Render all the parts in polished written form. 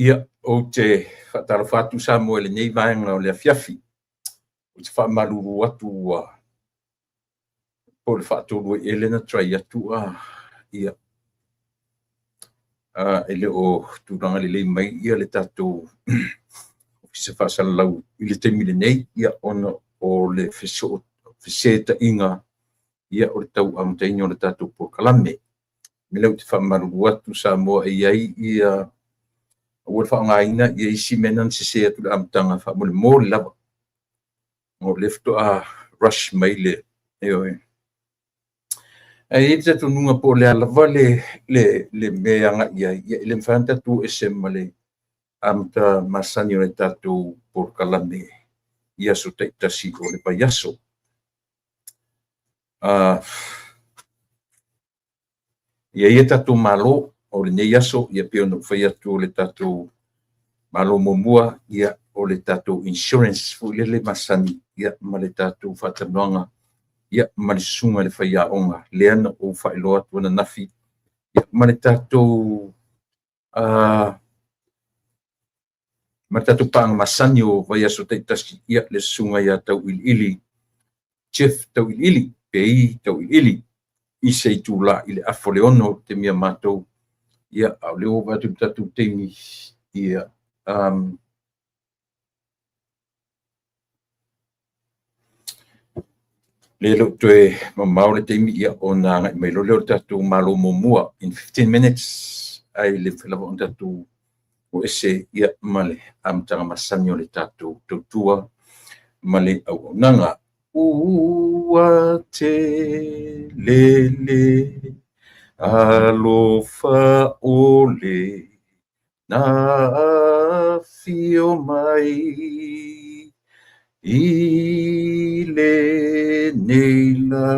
ia o te whatarawhatu Samuel nei vaenga o le fiafi. O te whamaruru atu po le whaatoro Elena trai atu ia. Ele o tūranga le lei mai ia le tātou se whasalau i le teimile nei ia ona o le wheseta inga ia o le tau amtaini o le tātou po kalame. Me leu te whamaruru atu Samoa ai ia o le whaangaina ia isi menan se se atu le amtanga whamole mō le lava. O lefto rush mai le eoe. Ai te tununga po le alava le meanga ia le mfanta tu esemale amta masani o le tātou po kalame ia so taitasi o le payaso. Ia tātou malo o le nei aso ia peo no whai atu o le tātou malo momua ia o le tātou insurance fu le masani ia ma le tātou whatanoanga ia ma le sunga le whai aonga le ana o whaelo atu ana nafi ia ma le tātou pāanga masani o vai aso taitasi ia le sunga ia tau ili chef tau ili pei tau ili i se tūla i le afo le ono te mia mātou ia au leo watu tātou teimi ia lelo toe mamau le teimi ia o nā ngai mai lo leo tātou malo momua in 15 minutes ai le whelawa o tātou o ese ia male amtanga masani o le tātou tautua male au nanga ua te lele alofa ole na fio mai i le neila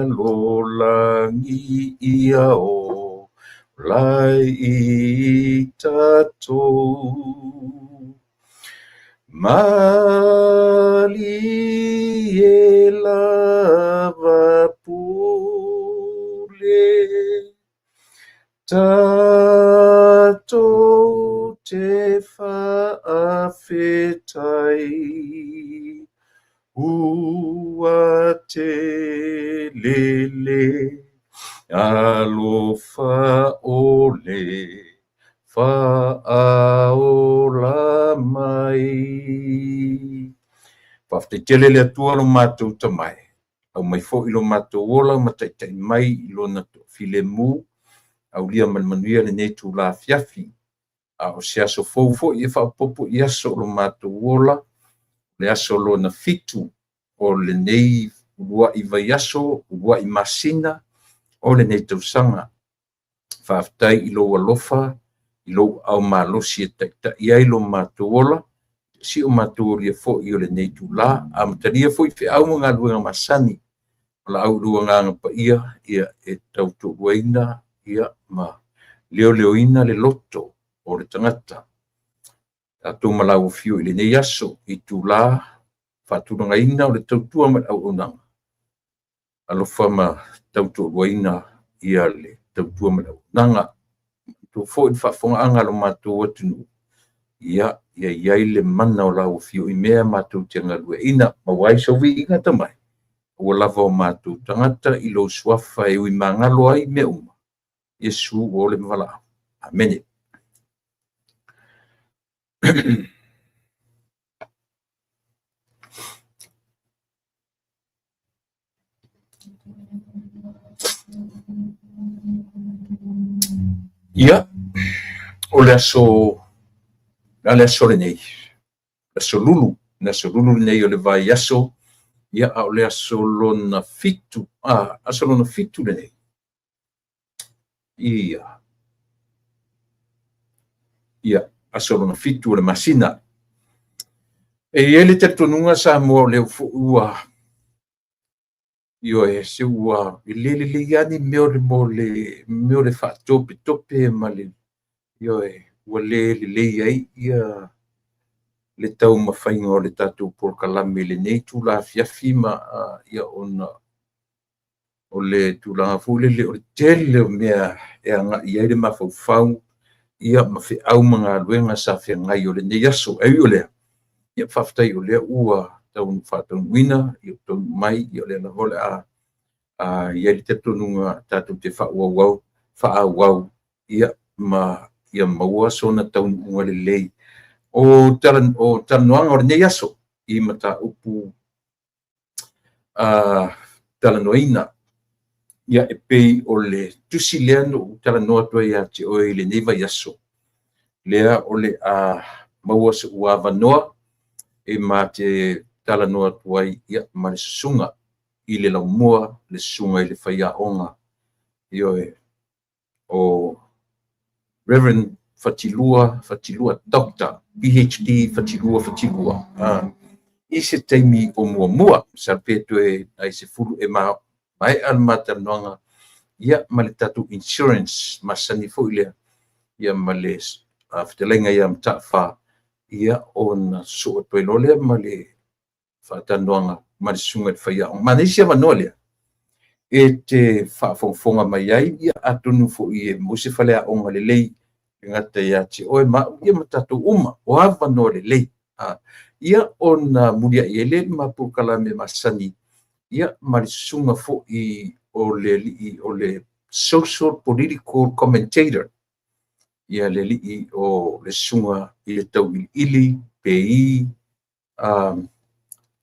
lolangi ia o lai i tatou mali e lava pule tatou te whaafetai ua te lele alofa ole whaaola mai. Whaftetele le atua lo mātou tamai. Au mai fo ilo mātou ola mataitai mai ilo na file mu au lia manmanuia le netu la fiafi. O se aso fofo i whapopo i aso lo mātou ola le aso lo na fitu o le nei urua i vai aso, urua i masina o le nei tausanga. Whaftai ilo alofa ilo au malosi e taita i ailo mātou ola si o mātou ria fo i o le nei tu la amataria fo i whi au mga luenga masani o la au luenga ngapa ia e tautu uaina ia ma leo ina le loto o le tangata. Tātou malau fiu i le nei aso i tu la whaturanga ina o le tautua ma au onanga. Alofa ma tautu uaina ia le tautua ma au onanga. Tu fo i whafonga anga lo mātou atunu. Ia le mana o lau fiu i mea mātou tianga lue ina ma waiso vi inga tamai. Ua lava o mātou tangata i lo suafa e ui mangalo ai me uma. Yesu o le mwala. Amen. Ia, o le aso le nei, aso lulu nei o le vai aso, ia o le aso lona fitu, aso lona fitu le nei. Ia, aso lona fitu o le masina. E ele te tonunga sa mo le ua, io e se ua, le yani meo le fa tope ma le, io e ua le ai ia le tau mawhainga o le tātou por kalame le nei tu la fiafi ma ia ona o le tūlanga fule le o le tele o mea e anga i aere mawhauwhau ia ma fe au mga luenga sa fe ngai o le nei aso e o le ia whaftai o le ua taun whātaun wina i o taun mai i o le na hole a ia li te tonunga tātou te whaawau ia maua sona taun unga le lei o talanoanga o le nei aso i mata upu talanoina ia e pei o le tusi lea no talanoa tua ia te oe le nei vai aso lea o le maua se ua vanoa e ma te talanoa tuai ia ma le susunga i le laumua le susunga i le whaiaonga i oe o Reverend Fatilua Doctor PhD Fatilua i se teimi o mua sa petu e ai se fulu e mai al matanoanga ia ma le tatu insurance masani fo ile ia ma le ftelenga ia mtafa ia ona so pelole ma le fatanoanga ma le sunga faia ma ne sia manole e te fonga mai ai ia atunu fo i mo se fale a onga le lei ngata ia ti o ma ia matatu uma o ava no le lei ia ona mulia ele ma pukala me masani ia marisunga fo i o le social political commentator ia le li o le sunga i le tau ili pei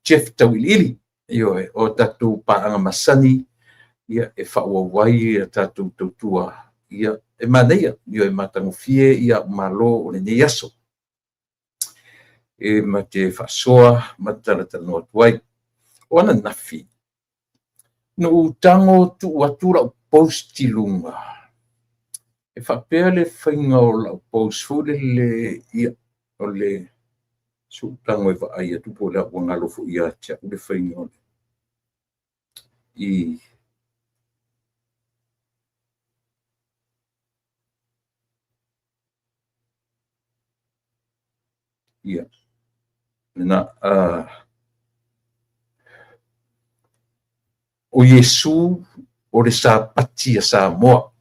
Jeff tau ili io o tatu paanga masani ia e whauawai tatu tautua ia e maneia io e matangofie ia malo o le nei aso e ma te whasoa mataratanoa tuai o ana nafi no tango tu atura o post lunga e whapea le whainga o la post fule le ia o le su tango e whaai atu po la o ngalo fu ia tia o le whainga o le i ia na o Yesu o le sa pati a Samoa.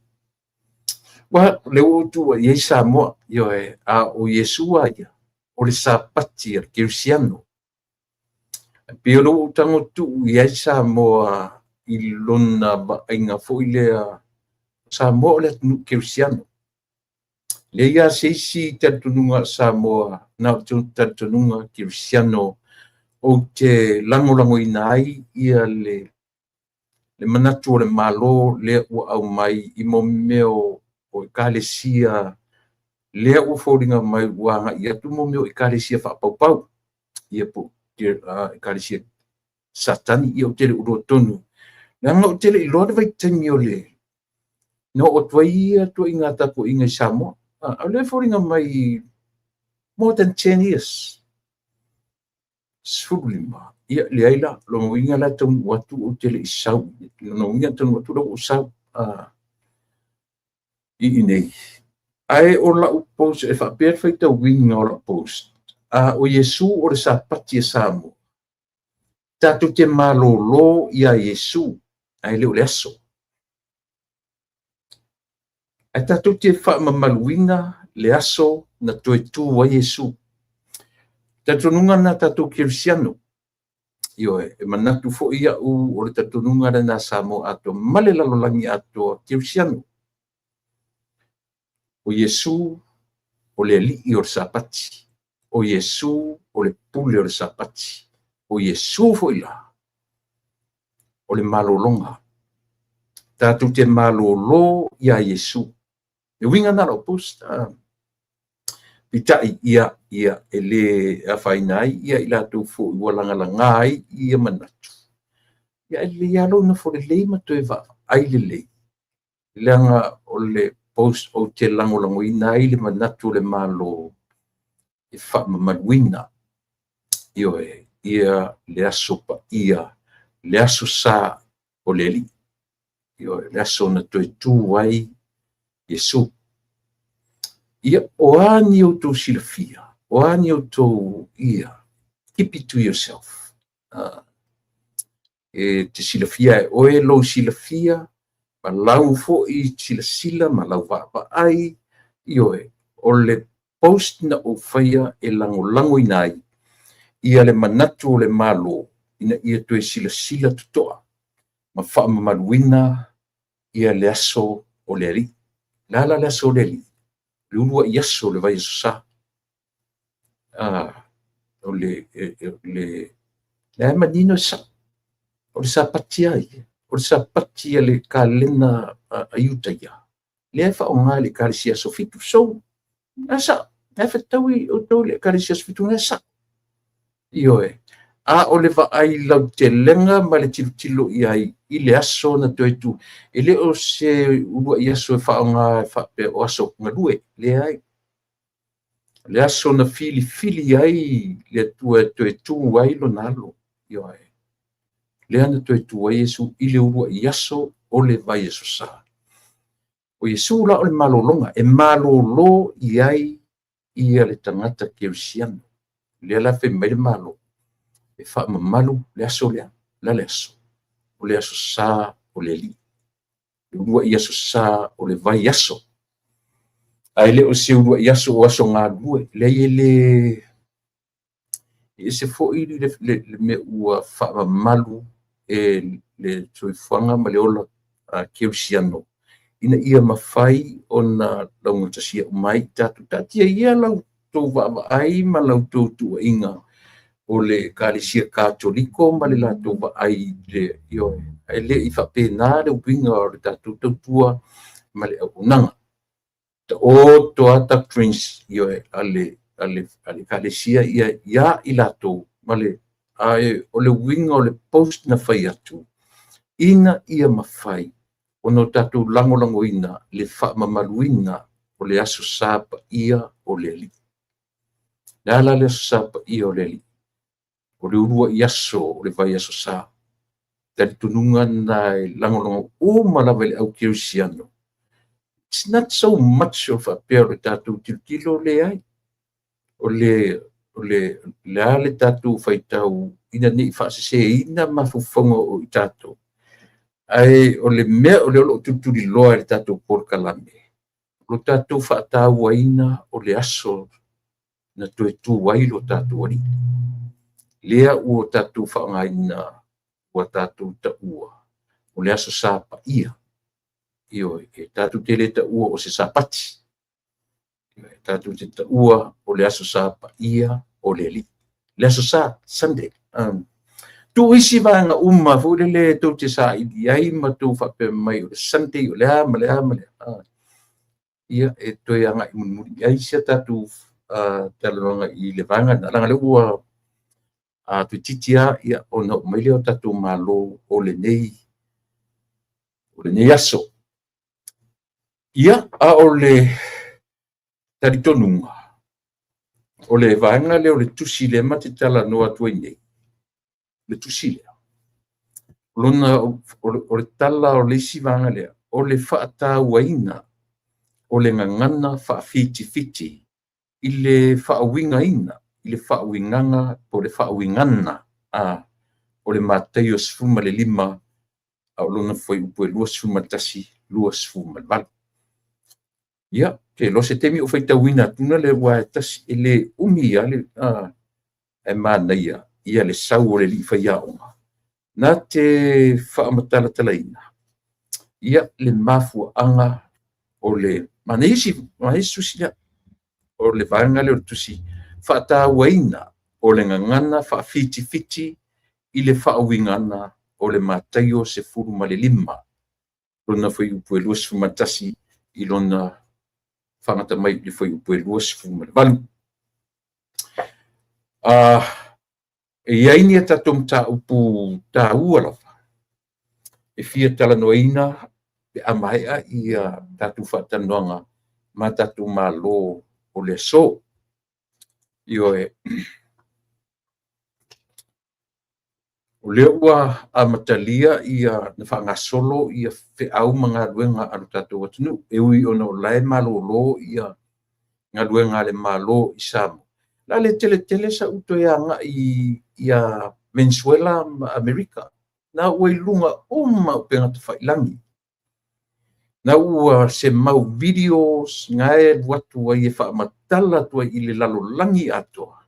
Wa le o tu ye Samoa yo e o Yesu ia o le sa pati a Cristiano. Pero tango tu ye Samoa i lona ba inga fo ile Samoa le Cristiano. Le ia si tatununga Samoa na tatununga Cristiano o te lango inai ia le manatu o le malo le ua au mai i mo meo o ekalesia le ua fōringa mai wanga ia tu mo meo ekalesia whapaupau ia po ekalesia satani ia o tele uro tonu nanga o tele i loa vai temi o le no o tuai ia tu inga tapo inga i Samoa au le fōringa mai more than 10 years Sulima ia le aila lo inga la tonu watu o tele isau no inga tonu watu lo usau i nei ai o la post e fa perfecta winga o la post o Yesu o le sa pati Samoa tatu te malolo ia Yesu ai le ole aso ai tatu te fa mamaluinga le aso na toe tu wa Yesu tatununga na tatu Cristiano io e manatu fo ia o le tatununga na Samoa ato male lalolangi ato Cristiano o Yesu o le li o sapati o Yesu o le pule o sapati o Yesu fo ila o le malolonga tatu te malolo ia Yesu e winga na lo post pitai ia ele afainai ia ila tu fo walanga langai ia manatu ia le yalo na fo le ma to eva ai le langa o le post o te lango ina ile manatu le malo e fa maluina io ia le asopa ia le aso sa o le li io le aso na to tu wai Yesu ia o ani o to silafia o ani o to ia keep it to yourself e te silafia o e lo silafia ma lau fo i sila ma lau va ai io o le post na o faia e lango inai ia le manatu o le malo ina ia toe sila tutoa ma faamamaluina ia le aso o le ali lala le aso o le ali le ulua i aso le vai asosa o le manino o le sapati ai o le sapati ia le kalena aiuta ia le faaogā le kalesia sofitu sou asa e fataui o tou le kalesia sofitu na sa io e o le vaai lau telega ma le tilotilo i ai i le aso na toe tu e le o se ulua i aso e faaogā e faape o aso galue le ai le aso na filifili ai le atua e toe tu ai lona alo io ai le ana toe tu ai Iesu i le ulua i aso o le vai asosa o Iesu la o le malologa e malōlō i ai ia le tagata kerisiano lea la femai le malo e faamamalu le aso lea la le aso o le aso sā o le alii le ulua i aso sā o le vai aso ae le o se ulua i aso o aso galue leai e se foʻi le mea ua faamamalu e le soifuaga ma le ola kerisiano ina ia mafai ona lauga tasia umai tatu tatia ia lautou vaavaai ma lautou tuuaʻiga o le kalesia katoliko ma le latou vaai le io ae leʻi faapena le upiga o le tatou tautua ma le auaunaga taoto ata prince io ale kalesia ia i latou ma le ae o le uiga o le post na fai atu ina ia mafai ona o tatou lagolagoina le faamamaluina o le aso sā paia o le alii le ala le aso sā paia o le alii o le ulua i aso o le vai aso sā talitonuga na e lagolago uma lava i le au kerisiano it's not so much of faapea o le tatou tilotilo leai o le a le tatou faitau ina neʻi faaseseina ma faufaga o i tatou ae o le mea o le oloo tutuliloa e le tatou polokalame lo tatou faatauaina o le aso na toe tu ai lo tatou alii lea ua tatou faaogāina ua tatou taʻua o le aso sā paia io e tatou te le taʻua o se sapati e tatou te taʻua o le aso sā paia o le alii le aso sā Sunday tuuisi vaega uma foi lele tou te saʻili ai ma tou faapea mai o le Sunday o le a ma le a ma le a ia e toe agaʻi mulimuli ai sia tatou talanoaga i le vaega na laga le ua tuititia ia ona o mai lea o tatou mālō o lenei aso ia a o le talitonuga o le vaega lea o le tusi lea ma te talanoa atu ai nei le tusi lea lona o le tala o le isi vaega lea o le faatauaina o le gagana faafitifiti i le faauigaina i le faauigaga po le faauigana o le matai o 15 a o lona foi upu e 2.8 2.8 ia ke lo se temi o faitauina atuna le ua e tasi e le umi ia le e manaia ia le sau o le lii faiaʻoga na te faamatalatalaina ia le mafuaaga o le manaisi tusi lea o le vaega le o le tusi faatauaina o le gagana faafitifiti i le faauigana o le matai o 15 lona foi upu e 2.8 i lona fagata mai le foi upu e 2.8 e iai ni e tatou mataupu tāua lava e fia talanoaina pe amaeʻa ia tatou faatanoaga ma tatou mālō o le aso io e o lea ua amatalia ia na faagasolo ia feʻau ma galuega a lo tatou atunuu e ui ona o lae malōlō ia galuega a le mālō i Samoa la le teletele saʻu toe agaʻi ia Venezuela ma Amerika na ua i luga uma o pe gata failagi na ua se mau videos ngae watu ai e whaamatala tua i le lalolangi atoa.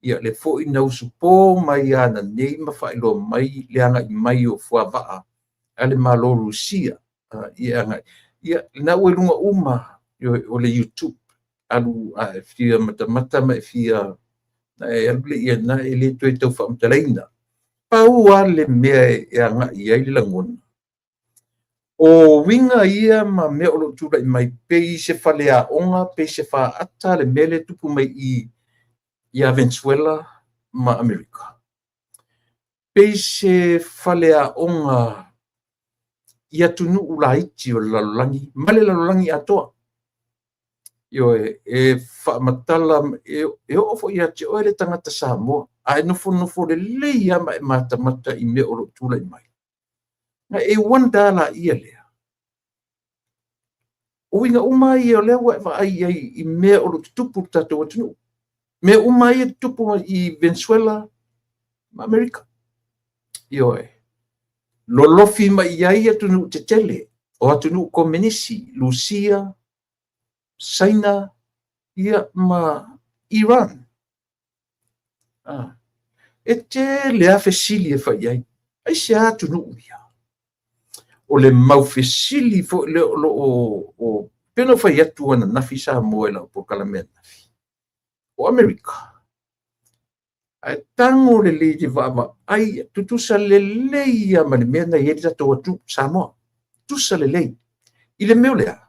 Ia le fo i nau supo mai ana nei ma whaelo mai le anga i mai o fuawaa ale malo Rusia. Ia na ua lunga uma o le YouTube alu a fia mata mai fia na e alu le ia na e le tue tau whaamtalaina. Pau a le mea e anga i ai le langona. O winga ia ma mea o lo tula i mai pei se whalea onga, pei se wha ata le mele tupu mai i a Venezuela ma Amerika. Pei se whalea onga i atunu ula iti o lalolangi, male lalolangi atoa. Io e whaamatala, e ofo i ati o ele tangata Samoa, a e nufo le leia ma e mata i mea o lo tula i mai. Na e wandala ia lea. O inga uma ia lea wa ai i mea o lo tupu tato atunu. Mea uma ia tupu i Venezuela ma Amerika. Io e. Lolofi ma iai atunu te tele. O atunu komenisi, Lucia, China, ia ma Iran. E te lea fesili e whai ai. Ai se atunu ia. O le mau fesili fo le o peno fai atu ana nafi sa moela o kalamea nafi. O Amerika. Ai tango le le te vava ai tutusa le leia ma le mea na ieri tato atu Samoa. Tusa le lei. I le meo lea.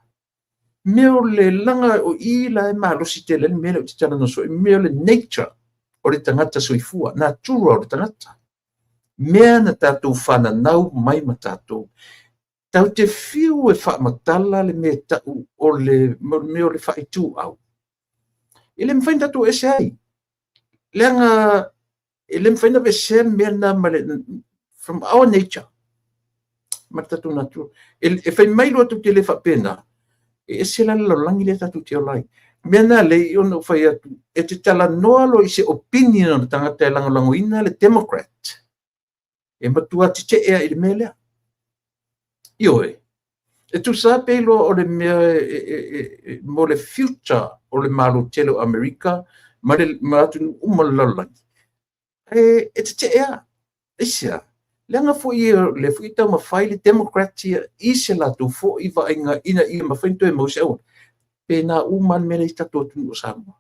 Meo le langa o i la e malosi te le mea le te tana no so. Meo le nature o le tangata soifua. Na tura o le tangata. Mea na tato whana nau mai ma tato. Tau te fiu e whaamatala le mea tau o le meo le whaitu au. I le mwhaina tatu e se ai. Leanga, e le mwhaina ve se mea na male, from our nature. Ma tatu natu. E whai mailo atu te le whapena. E se la langi le tatu te olai. Mea na le i ono whai atu. E te tala noa lo i se opinion o tangata e langolango ina le Democrat. E matua te te ea i le mea lea. Ioe. E tu sa pelo o le mea mo le future o le malo telo Amerika ma le atu umalalalangi. E te te ea. Isia. Leanga fo i le fo i tau mawhai le Democratia i se latu fo i wa inga ina i mawhainto e mause au. Pe na uman mele i tato tunu o Samoa.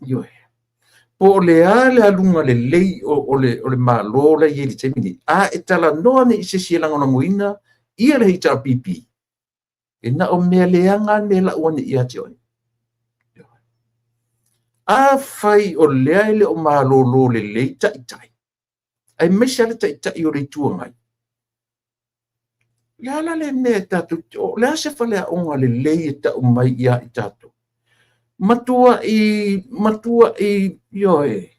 Ioe. Po le a le alunga le lei o le malo le i li temini. A e tala noa ne i se sielanga na muina ia le hita pipi. E na o mea leanga me la uane i ati oi. A fai o lea ele o malolo le lei tai. Ai mesia le tai o le tua ngai. Lala le mea tatu, lea se falea onga le lei e ta o mai ia i tatu. Matua i ioe.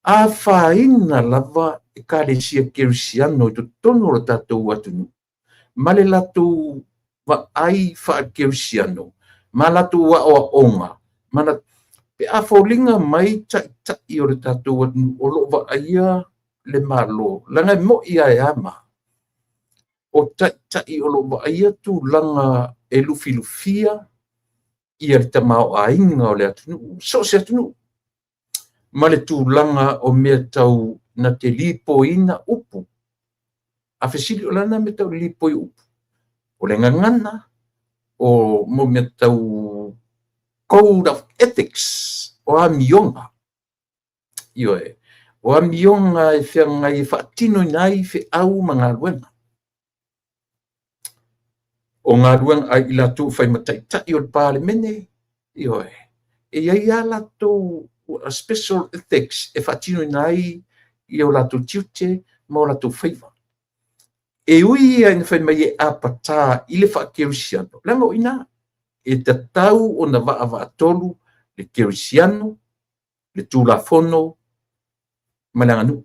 A faina lava e ka le sia kerisiano i to tono o tatu watunu. Male latu wa ai fa kerisiano. Ma latu wa o onga. Mana pe a folinga mai tai o le tatu watunu o lo wa aia le malo. Langa mo ia e ama. O tai o lo wa aia tu langa e lufilufia ia le tamao a inga o le atunu. So se atunu. Ma le tu langa o mea tau na te lipo ina upu. A fesili o lana me tau lipo i upu. O le ngangana o mo mea tau code of ethics o a mionga. Ioe. O a mionga e whea ngai whaatino nai whe au ma ngā ruenga. O ngā ruenga ai ila tū whai matai tai o le pāle mene. Ioe. E iai a lato a special ethics e whaatino nai i o lato tiute ma o lato whaiva. E ui ai na whai mai e apata i le whaakerisiano. Langa o ina. E te tau o na waa tolu le kerisiano, le tūlafono, ma le anganu.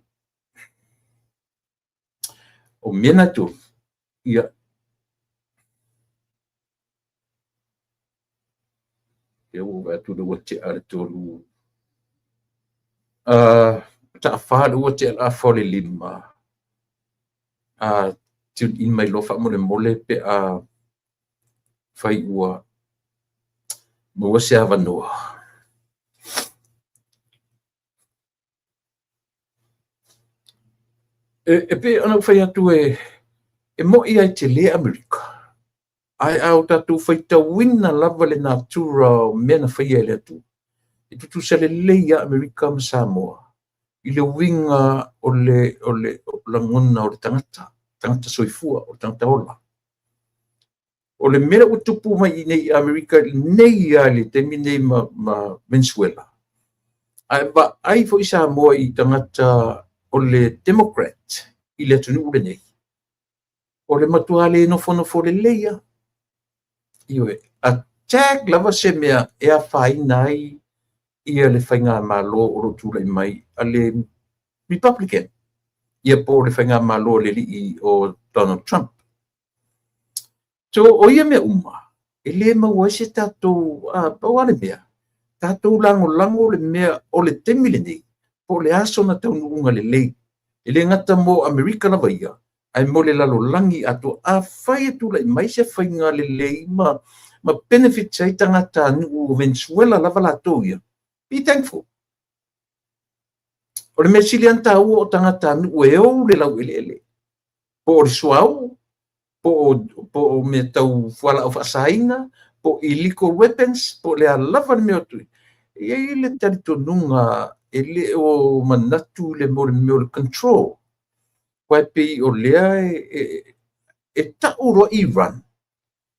O mena tu, ia. E o watu le wate ale tolu. Ta whalu wate ala fole lima. tune in mai lofa mole pe a fai ua mua se avanoa. E pe ana fai atu e mo ia te le Amerika. Ai au tatu fai tawina lava le natura mena fai ele atu. E tutu se le leia Amerika ma Samoa. I le winga o le langona o le tangata soifua o tangata ola. O le mera o tupu mai i nei Amerika nei ale te minei ma Venezuela. Ai ba ai fo i Samoa i tangata o le Democrat i le tunu ule nei. O le matua le no le leia. Iwe, a tag lava se mea e a whai nai ia le whainga malo o rotu lai mai a le Republican. Ia po le whainga malo le li o Donald Trump. So o ia mea e le maua se tatou pauale mea. Tatou lango le mea o le temile nei. Po le aso na tau nuunga le lei. E le ngata mo Amerika lava ia. Ai mo le lalo langi ato a whai atu lai mai se whainga le lei ma benefits ai tangata o Venezuela lava la tau ia. Be thankful. O le mea sili anta ua o tangata o e au le lau ele. Po o le suau, po o me tau fuala o whaasaina, po illegal weapons, po le alawa le mea tui. Ia le tari tonunga e le o manatu le mo le control. Wai pe o lea e tau roa Iran,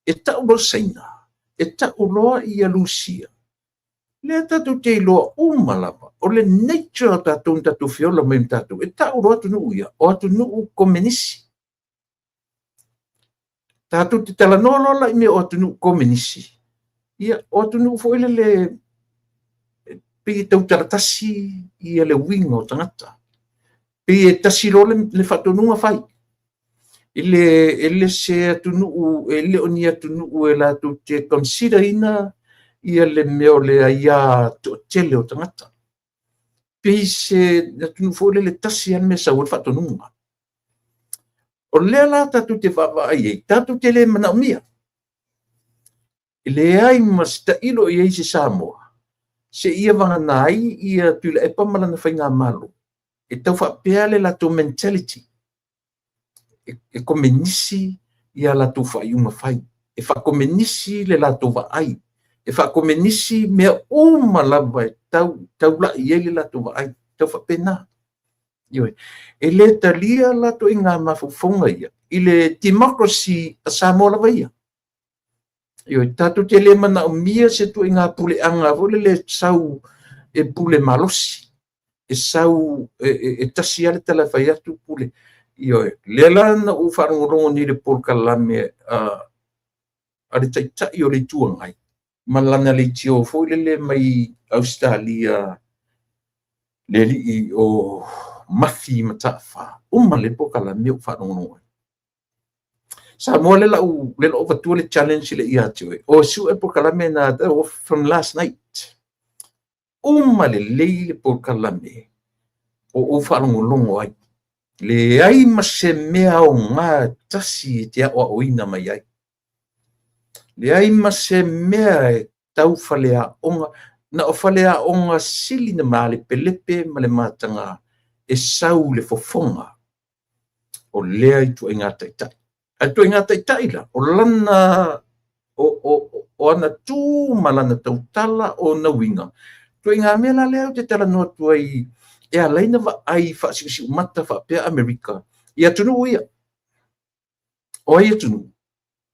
e tau roa China, e tau roa i Alusia. Le tatu te loa umalapa, o le nature tatu fiola mai tatu, e tau roa atu nuu ia, o atu nuu komenisi. Tatu te tala nolola i mea o atu nuu komenisi. Ia, o atu nuu fo ile le pe tau taratasi i le winga o tangata. Pe tasi lo le fatonunga fai. Ele se atu nuu, ele oni atu nuu e la tu te consider ina ia le meo le aia to tele o tangata. Pei se atu fo le tasi an me sa ul fatonunga. O le la tatu te vava ai, tatu te le mana umia. Le ai masta ilo i eisi Samoa. Se ia vanga nai ia tula e pamala na whainga malo. E tau whapea le la tu mentality. E komenisi ia la tu whaiunga whai. E whakomenisi le la tu ai. E whakomenisi mea lava e tau la i ele la tu ai. Tau whapena. E le talia la tu inga mafufonga ia. I le democracy a Samoa lava ia. Tatu te le mana o mia se tu inga pule anga vole le sau e pule malosi. E sau e tasi ale tala whai atu pule. Le lana u wharongorongo ni le Paul Kalame a le taitai o le tuangai. Malana le tio fo le mai Australia le li o mafi matafa. Uma le Paul Kalame u wharongorongo. Samoa le lau vatua le challenge le ia tue. O su e Paul Kalame na from last night. Uma le lei le Paul Kalame. O wharongorongo ai. Le ai ma se mea o ngā tasi te a oina mai ai. Le ai ma se mea e tau whalea onga, na o whalea onga sili na maa le pelepe ma le mātanga e sau le fofonga o lea i tu inga taitai. A tu inga taitai la, o lana, o ana tū malana tautala o na winga. Tu inga mea la leo te tala noa tu ai e a leina wa ai whaasikusi umata whaapea Amerika. I atunu ia. O ai atunu.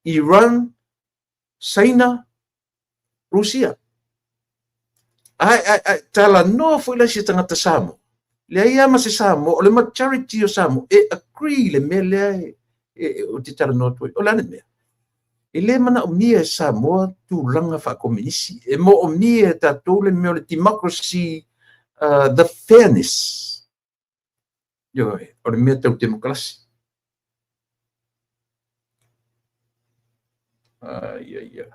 Iran, China, Rusia. Tala noa fuila si tangata Samoa. Le ai ama se Samoa, o le majority o Samoa, e agree le mea lea o te tala noa tu. O lana mea. E le mana o mia e Samoa tu langa whaakominisi. E mo o mia e tatou le mea o le democracy, the fairness. O le mea tau demokrasi. Ia.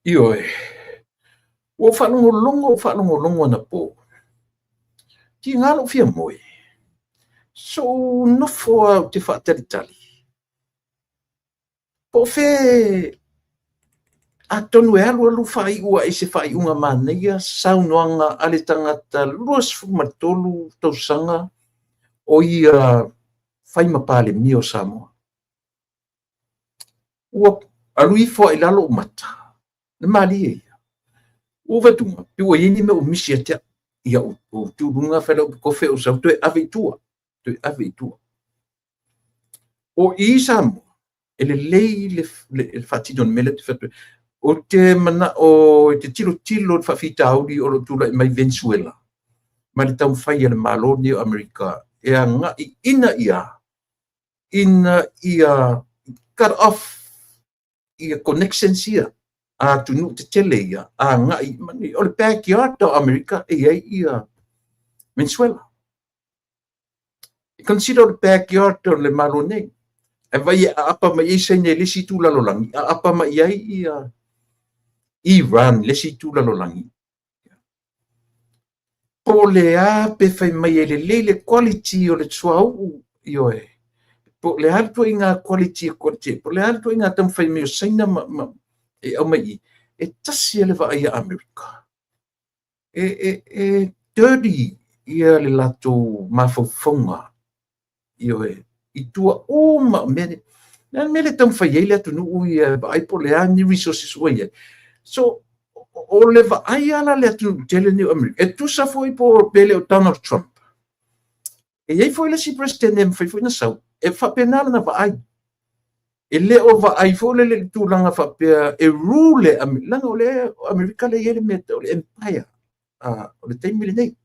Io o whalongolongo na po. Ki ngalo fia moe. So no fo te whaatari. Po fe a tonu e alu whai ua e se whai unga maneia saunoanga ale tangata luas fumatolu tausanga o ia whai mapale mio Samoa. Ua alui fo i lalo mata. Na mali e. Ua vatunga. Ua ini me o misi atea. Ia o tūrunga whela o kofe o sau. Toe ave itua. Toe ave itua. O i Samoa. Ele lei le whatino mele te whatue. O te mana o te tilo le whawhita auri o lo tula i mai Venezuela. Ma le tau whai le maloni o Amerika. E a ngai ina ia cut off ia connections ia. A tunu te tele ia. A ngai mani o le backyard o Amerika e ia Venezuela. Consider the backyard o le maloni. E vai a apa mai isa ne lesi tu lalolangi. A apa mai ia Iran lesi tu lalolangi. Po le a pe fai mai le quality o le tuau io e. Po le alto inga quality. Po le alto inga tam fai meo saina e au mai e tasi ele va ia Amerika. E dirty ia le lato mafaufonga io e. I tua uma mene. Nā mele tam fai ele atu nuu ia ai po le a ni resources ua ia. So o le va ai ala le atu tele ni Amerika. E tu sa foi po pele o Donald Trump. E iei foi le si president e mwhai foi na sau. E whapenala na va ai. E le o va ai foi le tūlanga whapea e rule langa o le Amerika le iere meta o le empire. O le teimile nei.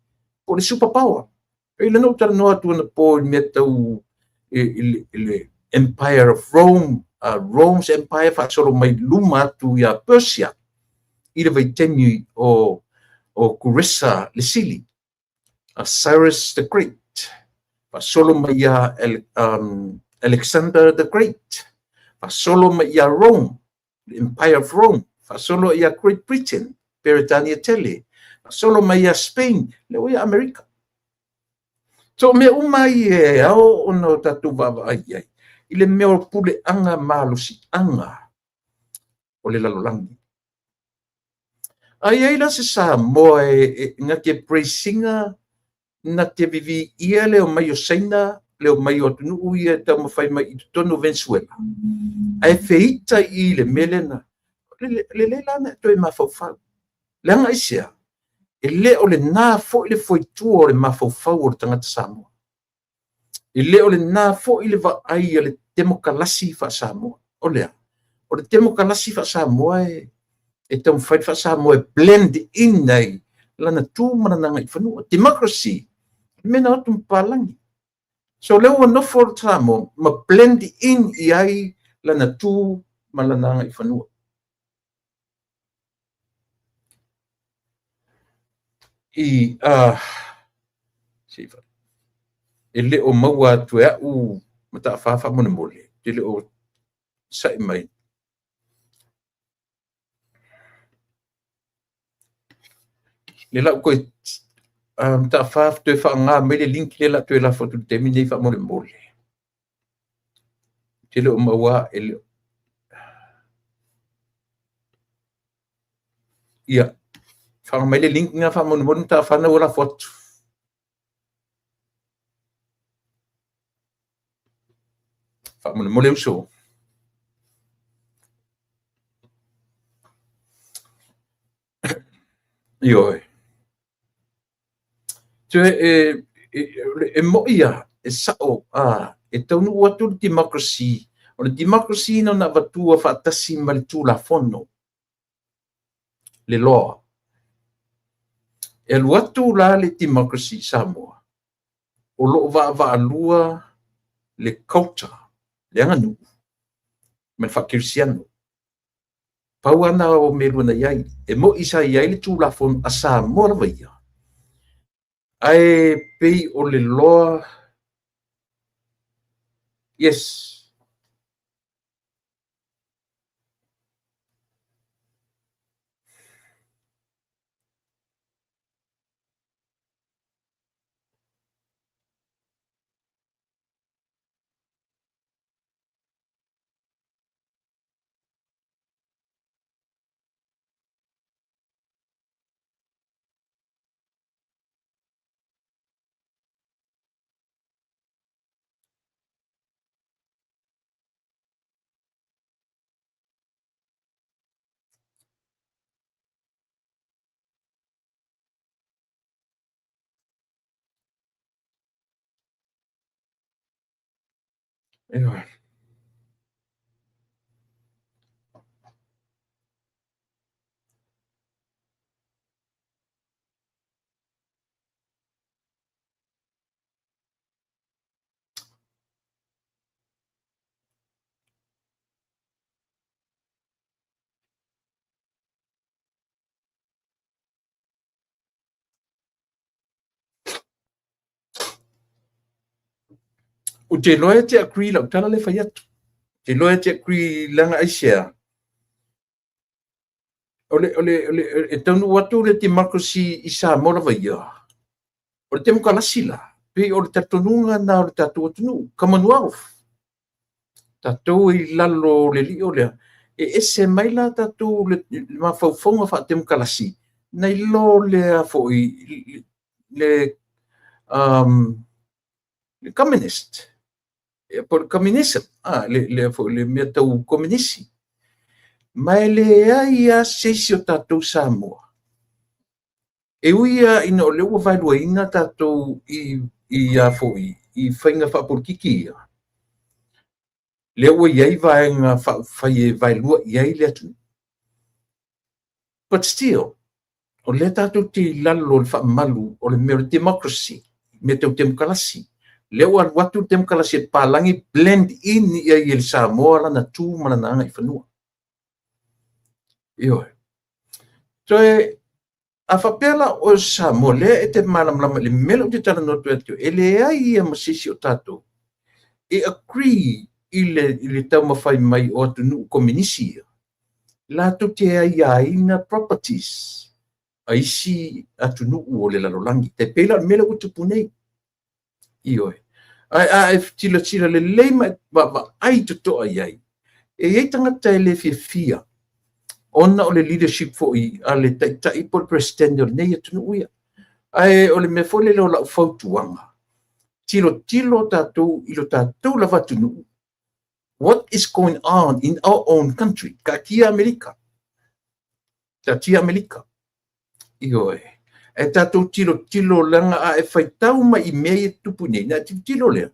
O le superpower. E le no tala noa tu na po meta u le empire of Rome. Rome's empire fa solo mai luma tu ia Persia. Ira vai temi o Kuressa le Sili. Cyrus the Great. Fa solo mai ia Alexander the Great. Fa solo mai ia Rome. The Empire of Rome. Fa solo ia Great Britain. Peritania Tele. Fa solo mai ia Spain. Le ia America. So me umai e ao ono tatu vava ai ai. Ile meo pule anga malusi anga. O le lalolangi. Ai la se sa mo nga ke presinga na te vivi ia le o mai o saina le o mai o tunu ia ta mo fai mai i tonu Venezuela. Ai feita i le melena. Le lana to e mafau. Le anga isia. E le o le nā fo i le foi tu o le mafau o le tangata Samoa. E le o le nā fo i le va ai le demokalasi fa Samoa. O lea. O le demokalasi fa Samoa e tau whai fa Samoa blend in nei lana tū manananga i whanua. Democracy. Mena atu mpalangi. So leo no for Samoa ma blend in i ai lana tū manananga i whanua. Sifa. E le o maua atu e au mata whawha mone mole. E le o sai mai. Le lau koe mata whawha tue wha ngā mele link le la tue la fotu te mine wha mone mole. E le o maua e le ia. Wha mele link ngā wha mone mole ta whana ora fotu. Wha mone mole uso. Ioi. Tue e moia e sao e taunu watu democracy. O le democracy no na vatua whaatasi ma le tūla fono. Le loa. E luatu la le democracy Samoa. O lo va alua le culture. Le anganu. Me whakirisiano. Pau ana o me luna iai. E mo isa iai le tūla fono a Samoa la vaia. Ai pei o le loa. Yes. Ia. O te loe te akri lau tala le whai atu. Te loe te akri langa aisea. E taunu watu le democracy i sa mora vai ia. O le temu kalasi la. Pe o le tatonunga na o le tatu atunu. Commonwealth. Tatou i lalo le li o lea. E ese mai la tatou le mawhauwhaunga wha temu kalasi. Nei lo lea fo i le communist. Por communism. Le mea tau komunisi. Mai le ia seisi o tatou Samoa. E uia ina o leo wailua ina tatou i a foi i whainga whapurkiki ia. Leo iai vaenga whai vailua iai le atu. But still, o le tatou te lalo le whaamalu o le mea democracy, mea tau temkalasi. Leo al watu temkalasi e pālangi blend in ia i el Samoa lana tū manananga i whanua. Io. Toe, a whapela o Samoa le e te malamlama le melo te tala notu atu. E le ai ia masisi o tatou. E agree i le tau mawhai mai o atu nuu kominisi ia. Lato te ai na properties. Aisi atu nuu o le lalolangi. Te pela mele o te punei. Io. Ai tila le leima ai tuto ai. E ei tangata e le fia. Ona o le leadership foi a le tai por president o nei atu uia. Ai o le me foi le la fautuanga. Tilo tatou ilo tatou la vatunu. What is going on in our own country? Ka tia Amerika. Io e. E tatou tilo langa a e faitau ma i mea e tupu nei. Na tilo lea.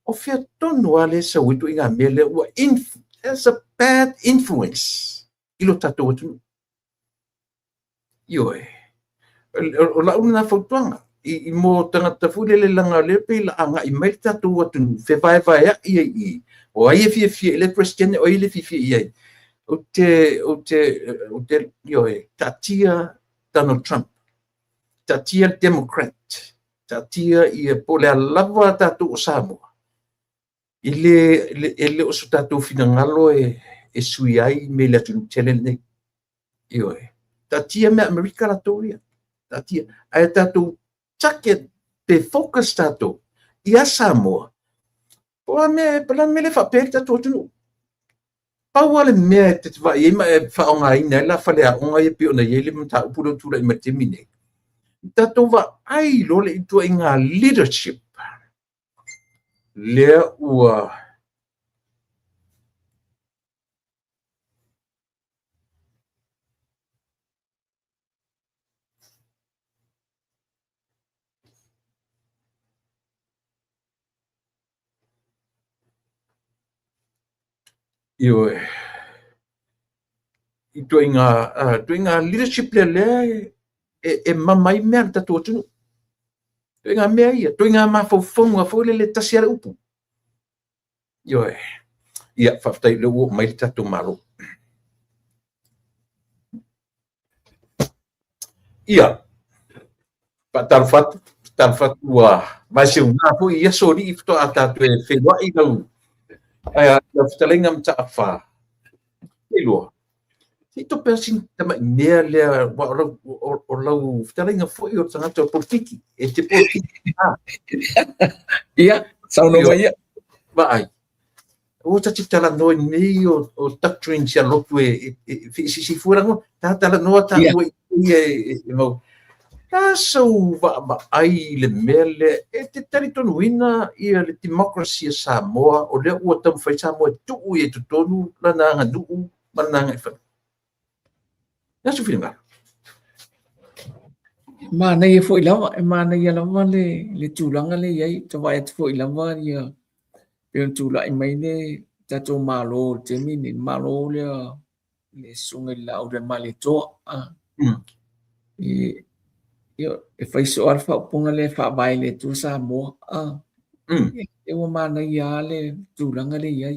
O fea tonu a le sa witu inga mea le ua as a bad influence. Ilo tatou atu. Io e. O la una fautuanga. I mo tangata fule le langa le pe la anga i mai tatou atu. Fe vai i. O ai e fia le presidente o ile fia i. O te io e. Tatia Donald Trump. Tatia Democrat. Tatia i e pole a lava tatou o Samoa. Ele o su tatou finangalo e sui ai me le atu tele nei. Io e. Tatia me Amerika la toria. Tatia. Ai tatou take pe focus tatou. Ia Samoa. Poa me le whapere tatou atunu. Paua le mea te te vai ma e whaonga ina la whale a onga e pio na yele mta upuro tura i mate mine. Tatou wa ai lole i tua inga leadership. Lea ua io i tua inga leadership le e mamai mea tatou atunu. Tua inga mea ia. Tua inga mawhauwhaunga fwile le tasiara upu. Io e. Ia, whaftai le ua mai tatou malo. Ia. Tarfatu wa masih una fu ia sori ifto atatu e felwa i lau. Ai la ftalinga mta afa. Ilo. Ito persin tama nea le o lau ftalinga fu i o tangata politiki. E te politiki. Ia, sauno mai. Ba ai. O tati tala no nei o doctrine sia loku e si furango tala no ta e mo. Tasau va ai le mele e te taritonu ina i le democracy a Samoa o le ua tamu whai Samoa tuu e tutonu lana anga nuu mananga i whanu. Nasu whiringa. Mana ia foi lava, mana ia lava le tūlanga le iai, te vai atu foi lava ia Pion tu la mai ne tato malo te mini malo le sunga la o de male to io e fai so alfa ponga le fa baile tu sa mo e o mana ia le tu langa le ia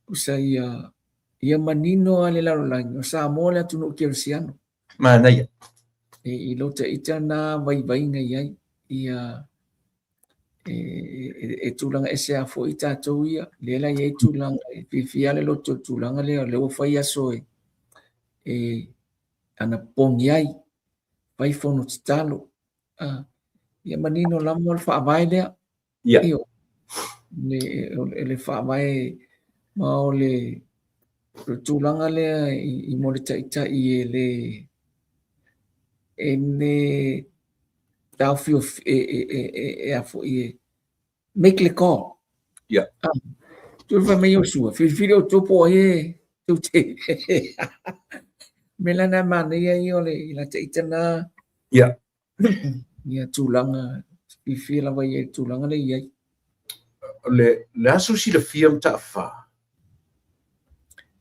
usa ia manino ale la lango sa mo la tu no kirsiano mana ia i lo te itana vai ngai ia e tulanga e se a fo i tātou ia, le la i tulanga, fia le lo tulanga le o fai aso ana pongi ai, fai fono titalo, ia manino lamo le wha vai lea, io, le wha vai ma o le tulanga lea i mo le taita i ne tau fio a fo i make le call. Yeah. Tu vai meio sua. Filho tu poi tu te. Melana mana ia ole la te itana. Yeah. Ia tulanga. Fila vai tulanga le ia. Le aso si le fiam ta fa.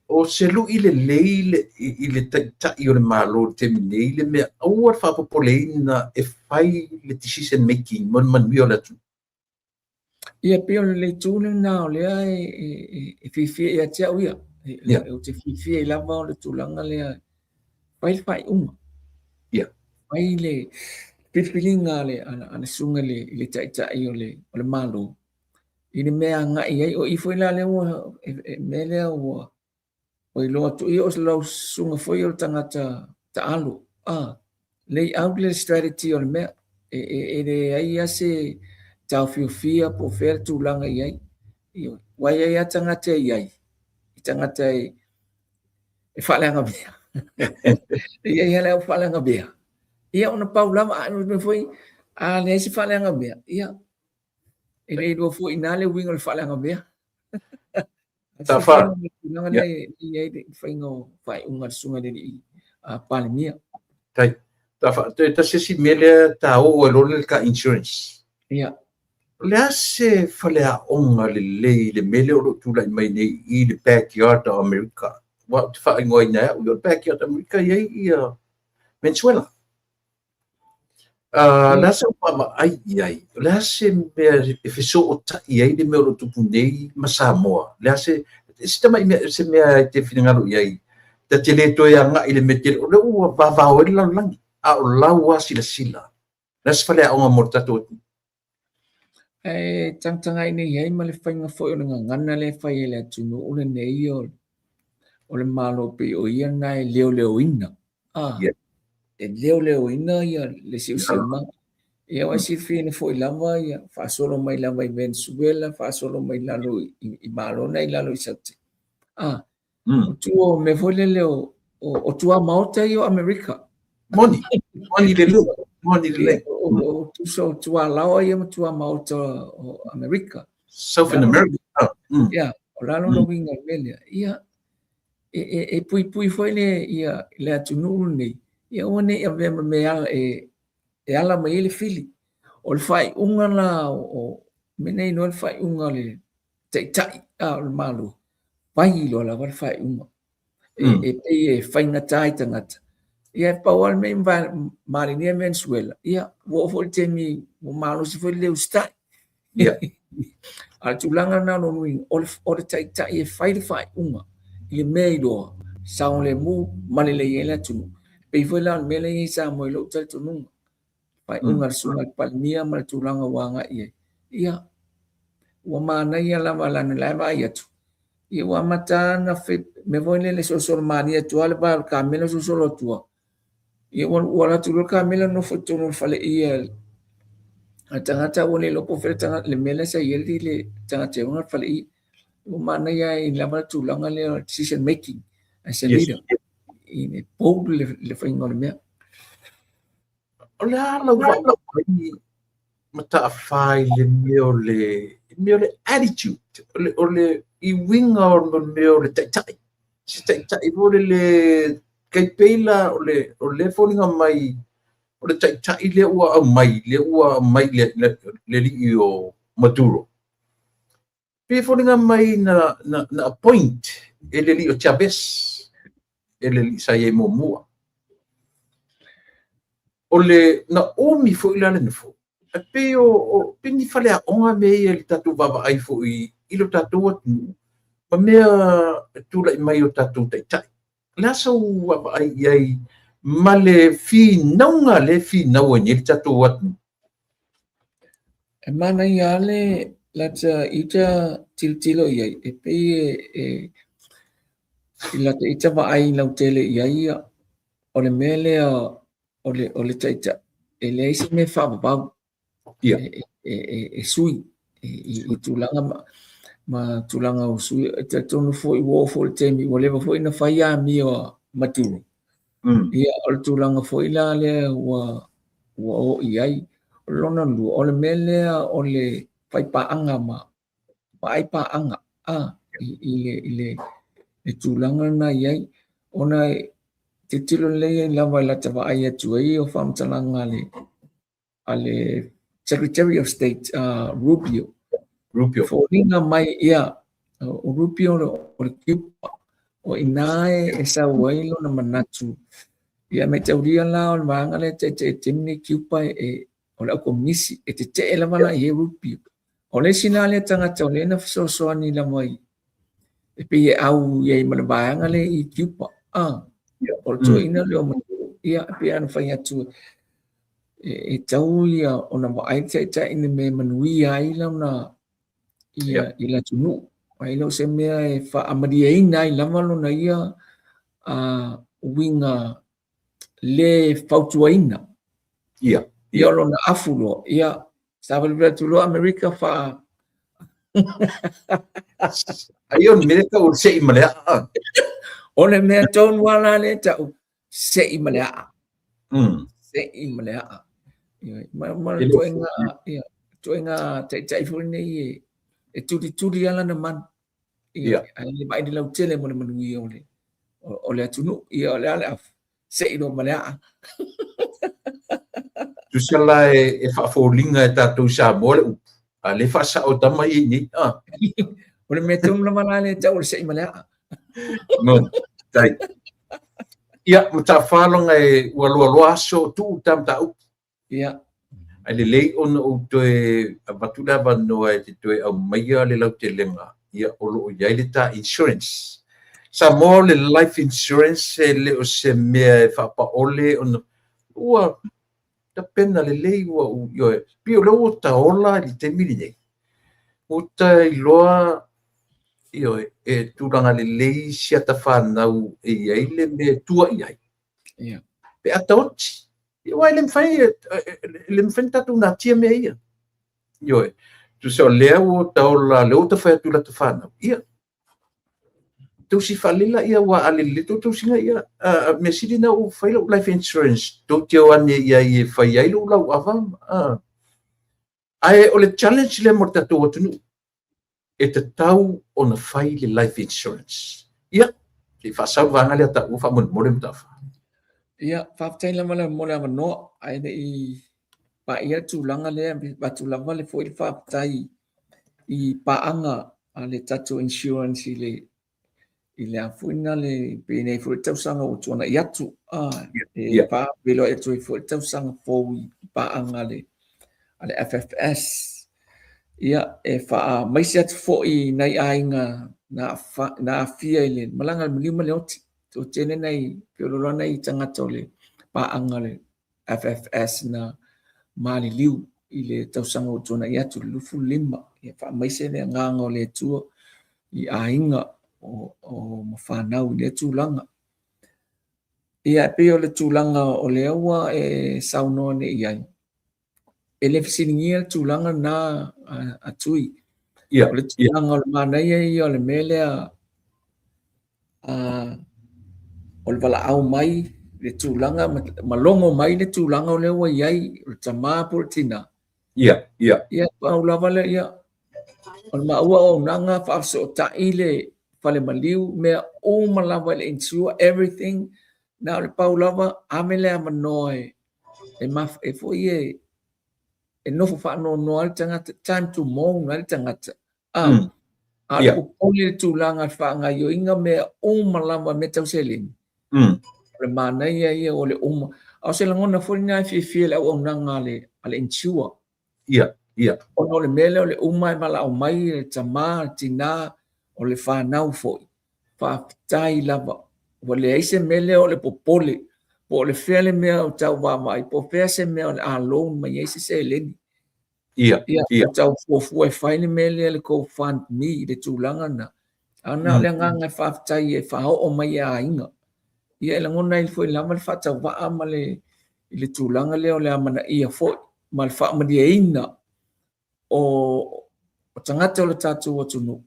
O se lu ile leile ile ta i o le malo te minele me au fa popolena e fai le decision making man mi ola tu. Ia pio le tūne nao lea e whiwhia ia tia uia. O te whiwhia i lava o le tūlanga lea. Whai unga. Ia. Whai le pipilinga le ana sunga le taitai o le malo. I ne mea ngai ai o i fwoi la le ua me lea ua. O i loa tu i o lau sunga fwoi o tangata ta alu. Lei au le strategy o le mea. E le ai ase tau fia po fer tu langa iai wai ai atangata iai tangata e falanga bea ia le falanga bea ia ona paula me foi a le se falanga bea ia ele do foi na le wingo falanga bea ta fa langa le iai foi no fai unha sunga de a palmia tai ta fa ta se si mele ta o lo ka insurance ia le ase falea onga le mele o tula mai nei i le backyard of America. Wa te wha ngoi nea, o le backyard of America i Venezuela. Le ase o pama ai iai, le ase mea e fiso o ta iai le mea o tupu nei ma Samoa. Le ase, se mai se mea te whingaro iai, ta te le toi anga i le metele, o le ua vavao e lau langi, a o lau a sila. Le ase falea onga mortato tanga ini yai ma le whainga fwoi o le ngana le whai le atunu o le nei o le malo pe o ia nai leo ina. E leo ina ia le siu ma. Ia wa si fine fwoi lava ia whaasolo mai lava i Venezuela, whaasolo mai lalo i malo nei lalo i saute. O tuo me fwoi le leo o tua mauta i o Amerika. Moni le leo. Moni le leo. O tuso tua lawa ia ma tua mauta o Amerika. Southern America. Ia, o lalo no winga melia. Ia, e pui foi le ia le atunu nei. Ia one ia me ala e ala mai le fili. O le fai unga la o menei no le fai unga le tai o le malu. Pai lo la le fai unga. E fai na tai tangata. Ia pawal me marinia Venezuela. Ia, wo fo temi mo malu si fo le ustai. Ia. Al tulanga na no wing o le tai e fai unga. Ia meido saun le mu male le yela tu. Pe fo la mele i sa mo lo tal tu nunga. Fai unga sunga palmia mal tulanga wanga ia. Ia. Wa mana ia la wala na va ia tu. Ia wa mata na fe me voile le so mania tu al ba camelo so lo tua. Ia wala tu lo camelo no fo tu no fale ia. Tangata wone lo po fe tangata le mele sa yeli le tangata unga fale ia. Mana ia i lama tulanga le decision making as a leader. In a bold le whainga le mea. O le ala wala mata a whai le meo le attitude. O le i winga o meo le taitai. Si taitai vole le kaipeila o le wholinga mai o le taitai le ua mai le li o Maduro. pe folinga mai na point ele li o Chavez ele li sa ye momua ole na omi fo ilale no fo pe o pini fale a onga me ele tatu baba ai fo i lo tatu atu pa mea tula mai o tatu tai la so baba ai male fi naunga le fi nawa ni tatu atu mana yale la ita tiltilo ia pe ila te ita va ai lau tele ia ole mele ole taita ele isi me fa ba ia sui i tulanga ma tulanga o sui te tonu fo i wo fo te mi ole fo ina fa ia mi o maturu ia ole tulanga fo ila le wa o iai lona lu ole mele ole pai pa anga ma pai pa anga ile e tulanga na iai ona te tilo le lava la tava ai atu ai o fam talanga ale Secretary of State Rubio for inga mai ia o Rubio o Cuba o inae esa wailo na manatu ia me tauria la o manga le te timni Cuba o la komisi e te lava la e Rubio o le sinale tanga tole na so ni la mai e pe au ye malabanga le i Cuba o to ina le o ia pe an fa ia tu e tau ia ona ai te ina me manui ai la na ia ila tunu ai lo se me e fa amadi ai nai la malo na ia winga le fautuaina ia lo na afulo ia sabe tu lo America fa ai on America o se imale ole me ton wala le tau se imale se imale ma toenga tai fu nei e turi ala na man ai le mai de lau tele mo mo nui ole tunu ia ole ale se ino male tu sala e fa folinga e tatu sa mole ale fa sa o tama i ni ole me tum la mala le tau se imale no tai ia muta falonga e walua so tu tam ta ia ale lei on o te batula ba no e te au mai le lau te lenga ia o lo ia le ta insurance sa mo le life insurance le o se me fa pa ole on ua ta pena le lei ua yo pio lo ta ola li te mili nei o ta iloa io e turanga le lei sia ta fa nau e ai le me tua iai pe atoti io ai le mfenta tu na tia me ia io tu so leo ta ola leo ta fa tu la ta fa nau ia tu si falila ia wa ale le tu singa ia me sidi na o faila life insurance tu te ane ia e fa ia lo la ava ai o le challenge le morta tu tunu e te tau o na fai le life insurance ia le fa sa vanga le ta u fa mon mo le ta fa ia fa tai la mala mo la no ai i pa ia tu langa le ba tu langa le foi fa tai i pa anga ale tatu insurance ile afuina le pene foi tau sanga o tona iatu e pa velo e tu foi tau sanga foi pa anga ale FFS ia e fa mai se foi nai ainga na fia ile malanga lima le oti to tene nei piolo nei tanga tole pa anga le FFS na mali liu ile tau sanga o tona iatu lufu lima ia fa mai se le nganga le tu i ainga o mafanau le tulanga ia pe o le tulanga o le awa e sauno ne iai ele fisiningia tulanga na atui ia le tulanga o mana ia o le mele o le vala au mai le tulanga malongo mai le tulanga o le awa iai o tama portina ia paula vale ia o le maua o nanga fa so ta ile fale maliu me o malava le insure everything na le paulava amele amanoe e maf e foi e no fa no al tanga time to mo na tanga a Ia. pupole tūlanga whaangai o inga mea umalama me tau seleni. Le mana ia o le uma. Au se langona fwori nai fie le au nanga ale insua. Ia. Ono le mele o le uma mala au mai le tama, tina, o le whanau foi. Whaafitai lava. Wa le aise mele o le popole. Po le whele mea o tau wamai. Po whea se mea o le alone mai aise se leni. Ia. O tau fuafua e whaile mele le ko fund me le tūlanga na. Ana le nganga whaafitai e whao o mai a inga. Ia la ngona il foi lama le fata wa amale ile tulanga leo le amana ia foi mal fa ma dia ina o tangata le tatu o tunu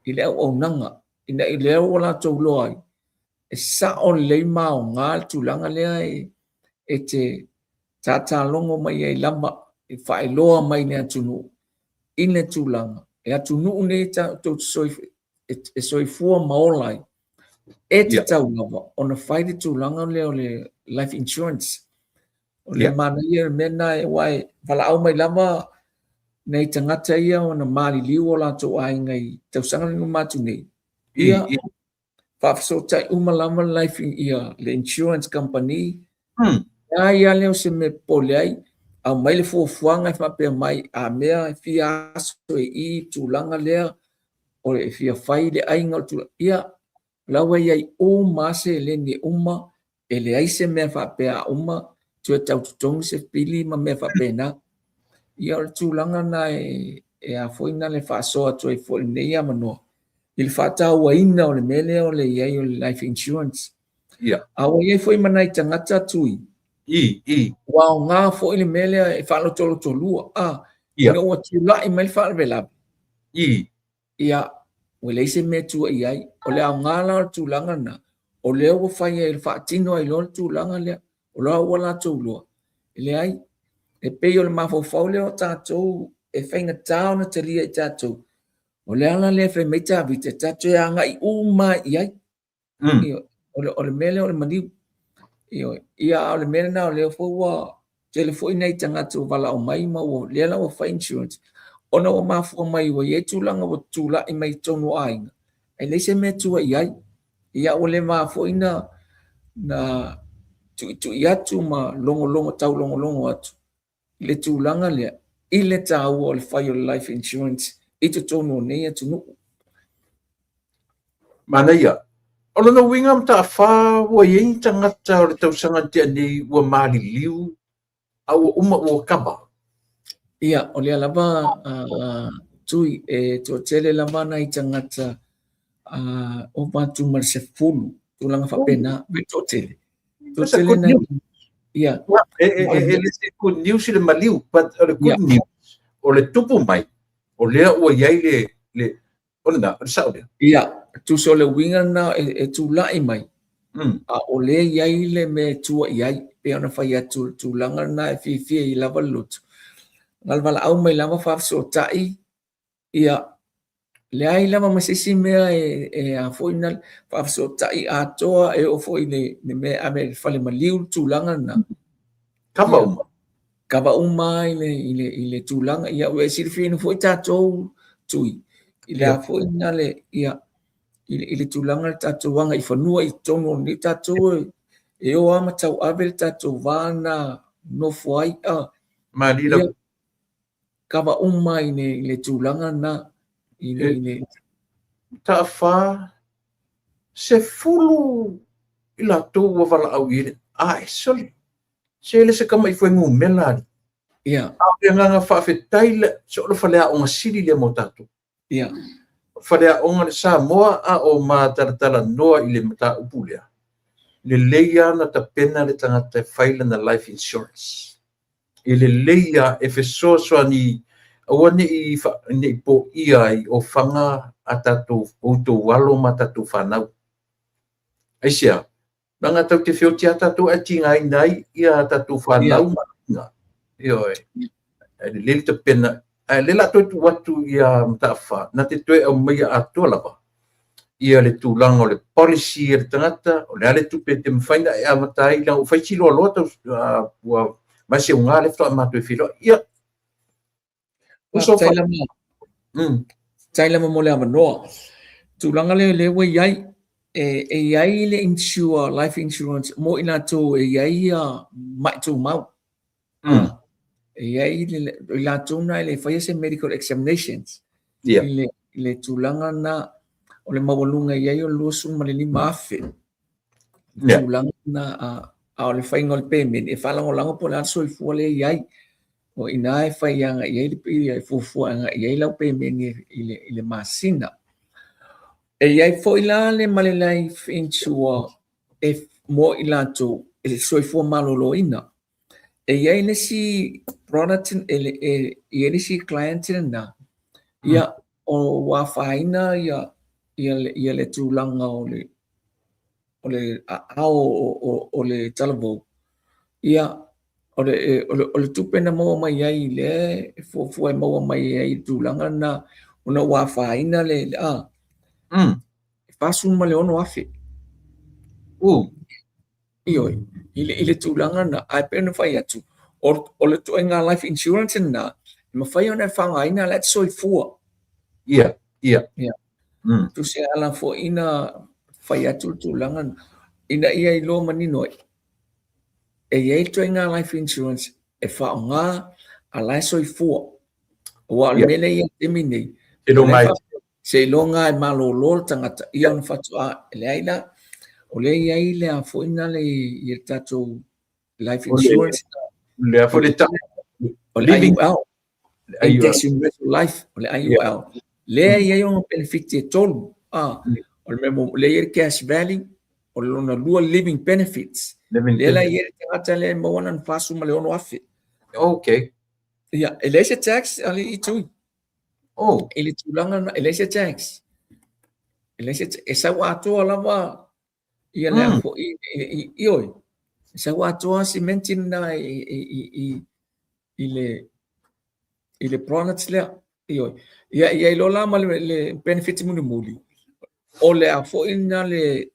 ile o nanga ina ile o la to loi e sa o le ma o ngal tulanga le e te tata longo mai ai lama e fa loa mai ne tunu ina tulanga e tunu ne ta to soi e soi fu maolai e te tau lava, o na whaide tūlanga leo le life insurance. O le mana ia mena e wai, wala au mai lama nei tangata ia o na maali liu o lato ai ngai tausanga ni matu nei. Ia, whaafiso tai umalama life ia, le insurance company. Ia leo se me pole ai, au mai le fuafuanga e whapea mai, a mea fia aso e I tūlanga lea, o e fia whaide ai ngau tūlanga. Ia, lawa iai o mase le ni uma ele ai se me fa pe a uma tu tau tong se pili ma me fa pena ia o tūlanga na e a foina le fa so tu e fo ne ia mano il fa ta wa ina o le mele o le iai o life insurance ia a o iai foi manai tangata tui wa nga fo ile mele e fa lo tolo tolua ia o tu la i mai fa vela ia o le se me tu ai o le ngala tu langa na o le o fa ia il fa tino ai lo tu langa le o la wala tu lo le ai e pe o le mafo folio ta tu e fainga town te lia ta tu o le ala le fe me ta vite ta tu anga I u ma ia o le mele o le mani ia o le mele na o le fo wa te le fo nei tanga tu vala o mai ma o le ala o fa insurance ona o mafu mai o ye tulanga o tula I mai tonu ainga e le se me tu ai ia o le mafu ina na tu ia tu ma longo tau longo atu le tulanga le ile tau o le fire life insurance I tu tonu nei atu no mana ia o lona winga mta fa o ye tangata o le tausanga te ni o mali liu au uma o kaba ia o le lava tui e to tele lava na I tangata o patu mar se fulu tulanga fa pena me to tele na ia le se good news le maliu but the good news o le tupu mai o le o ye le ona sa ia tu so le winga na e tu lai mai o le yai le me tu yai pe ona fa ya tu langa na fi I lava lut ngal vala au mai lava fa so tai ia le ai lava masisi me e a foina fa so tai a toa e o foine me ame fa le maliu tu langa na kava uma ile tu langa ia we sirfino foi ta tui ile a foina le ia ile tulanga tatu wanga I fanua I tono ni tatu e o ama tau avel tatu vana no fuai malila kava uma ile tulanga na ile ta fa se fulu ila to wa vala au ile soli se le se kama I foi ngu melari ia a nga fa fetaile so lo fale o ngasili le motatu ia fale onga sa moa a o matartala noa I le mata upulea le leia na ta pena le tangata faila na life insurance le leia e fe so ni awani I fa ni po ia o fanga atatu auto walo matatu fanau aisia nanga tau te fio tia tatu atinga nai ia tatu fanau na yo le te pena le la tu watu ia mtafa na te toe au mai atoa lava ia le tūlanga o le policy e le tangata o le ale tupe te mwhaina e amatai la o whaiti loa loa tau mai se unga le wha mato e whilo ia uso tai lama mo le amanoa tulanga le we yai e yai le insure life insurance mo ina to e yai mai to mau e yai le la tuna le fa ese medical examinations le tulanga na o le mawalunga yai o lusu ma le lima afe tulanga na a le fa ingol payment e fa lango po la so fu le yai o ina e fa yanga yai le pi fu anga yai la payment ile masina e iai fo ila le male life insure e mo ila to e soifua maloloina e iai le si product e le si client na ia o wafaina ia le tulanga o le o le talavo ia o le tupena mo mai iai le fo mo mai iai tulanga na ona wafaina le pasun ma le ono afe ile tulanga na ai pena fai atu o le tuenga life insurance na ma fai ona fanga ina let soifua tu se ala fo ina fai atu tulanga ina ia ilo manino e ia tuenga life insurance e faunga ala soifua wa mele ia temini se longa e malolo tangata ia na fatua le aila o le ia le fo ina le ia tato life insurance le fo le ta living out index universal life o le IUL le ia yo benefit e tolu o le memo le ia cash value o le lona lua living benefits le la ia tangata le mo wana fasu ma le ono afe ia ele se tax ali itu ele tulanga ele se tax esa watu lava ia le fo io esa watu si mentina ile products le io ia lo la mal le benefits muli o le fo ina le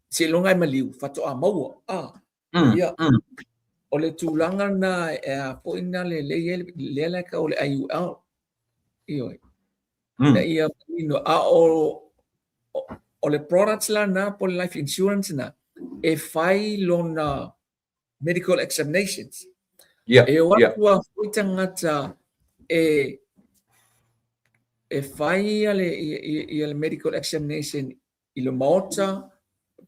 se longa maliu fatu a maua ia o le tulanga na fo ina le ka o le IUL io na ia no o le products la na po life insurance na e fai lona medical examinations e watu foi tangata e fai le medical examination i le mota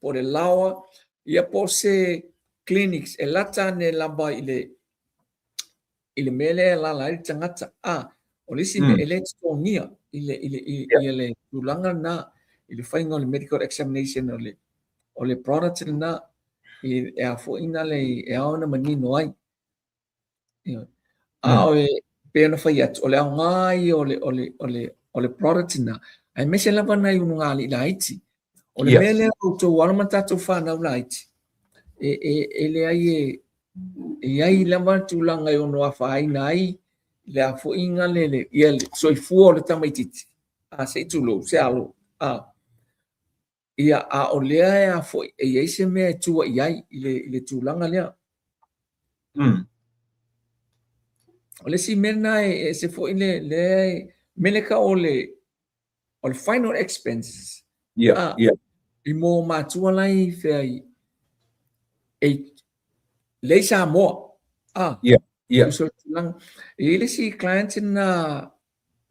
po le lawa ia po se clinics e lata ne lamba ile mele la tangata o le sime electronia ile tulanga na ile fai ngol medical examination o le product na e fo ina le ona manino ai o pe na fai at o le ngai o le product na ai me se lava na unu ngali laiti o le mele o to wala mata to fa na laiti ele ai lava tulanga yo no fa ai nai le fo inga le ia so i fu le tamaititi se tulo se alo ia o le fo e se me tu ia le tulanga le o le si mena se fo le mele ka o le final expenses i mo matua lai fe le sa mo so tulang ile si client na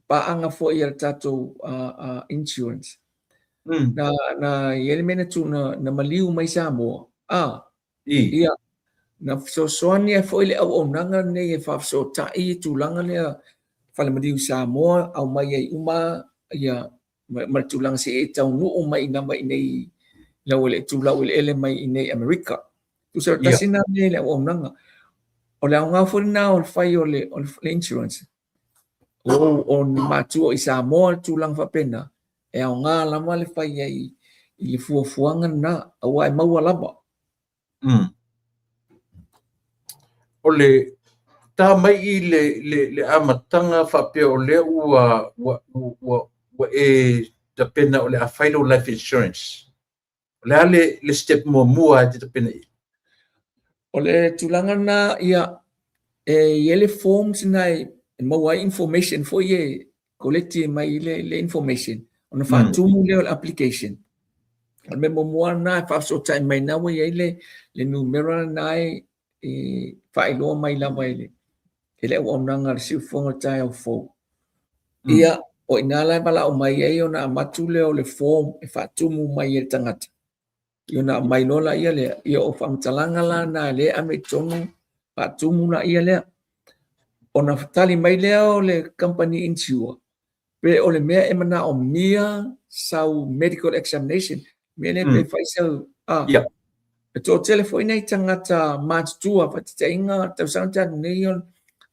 paanga fo ia tato insurance na ele mena tu na maliu mai sa mo ia na so sonia fo ile au nanga ne fa so ta i tulanga le fa le maliu sa mo au mai ai uma ia ma tulang se e tau nu mai na mai nei la ole tu la ole ele mai nei America tu so ta sina ne le au nanga o le nga fo na o fai o le insurance o matu o isa mo tulang fa pena e nga la ma le fai ai i fuanga na au ai mau lava ole ta mai i le amatanga fa pe o le wa e ta pena o le a final life insurance le step mo mua te pena o le tulanga na ia ele forms nai mau information fo ye kolekti mai le information ona fatumu le application me mo na fa so tai mai na we le numero na fa ilo mai la mai ele ona ngar si fonga tai o fo ia o inala bala o mai ai ona matu le form e fatumu mai e tangata iona mai lola ia le ia o famtalanga la na le ame tonu fatumu na ia le ona tali mai le company insure pe ole mea e mana o mia sau medical examination me le pe fai sau to telefone nei tangata mat tua fa te inga tau sanga neon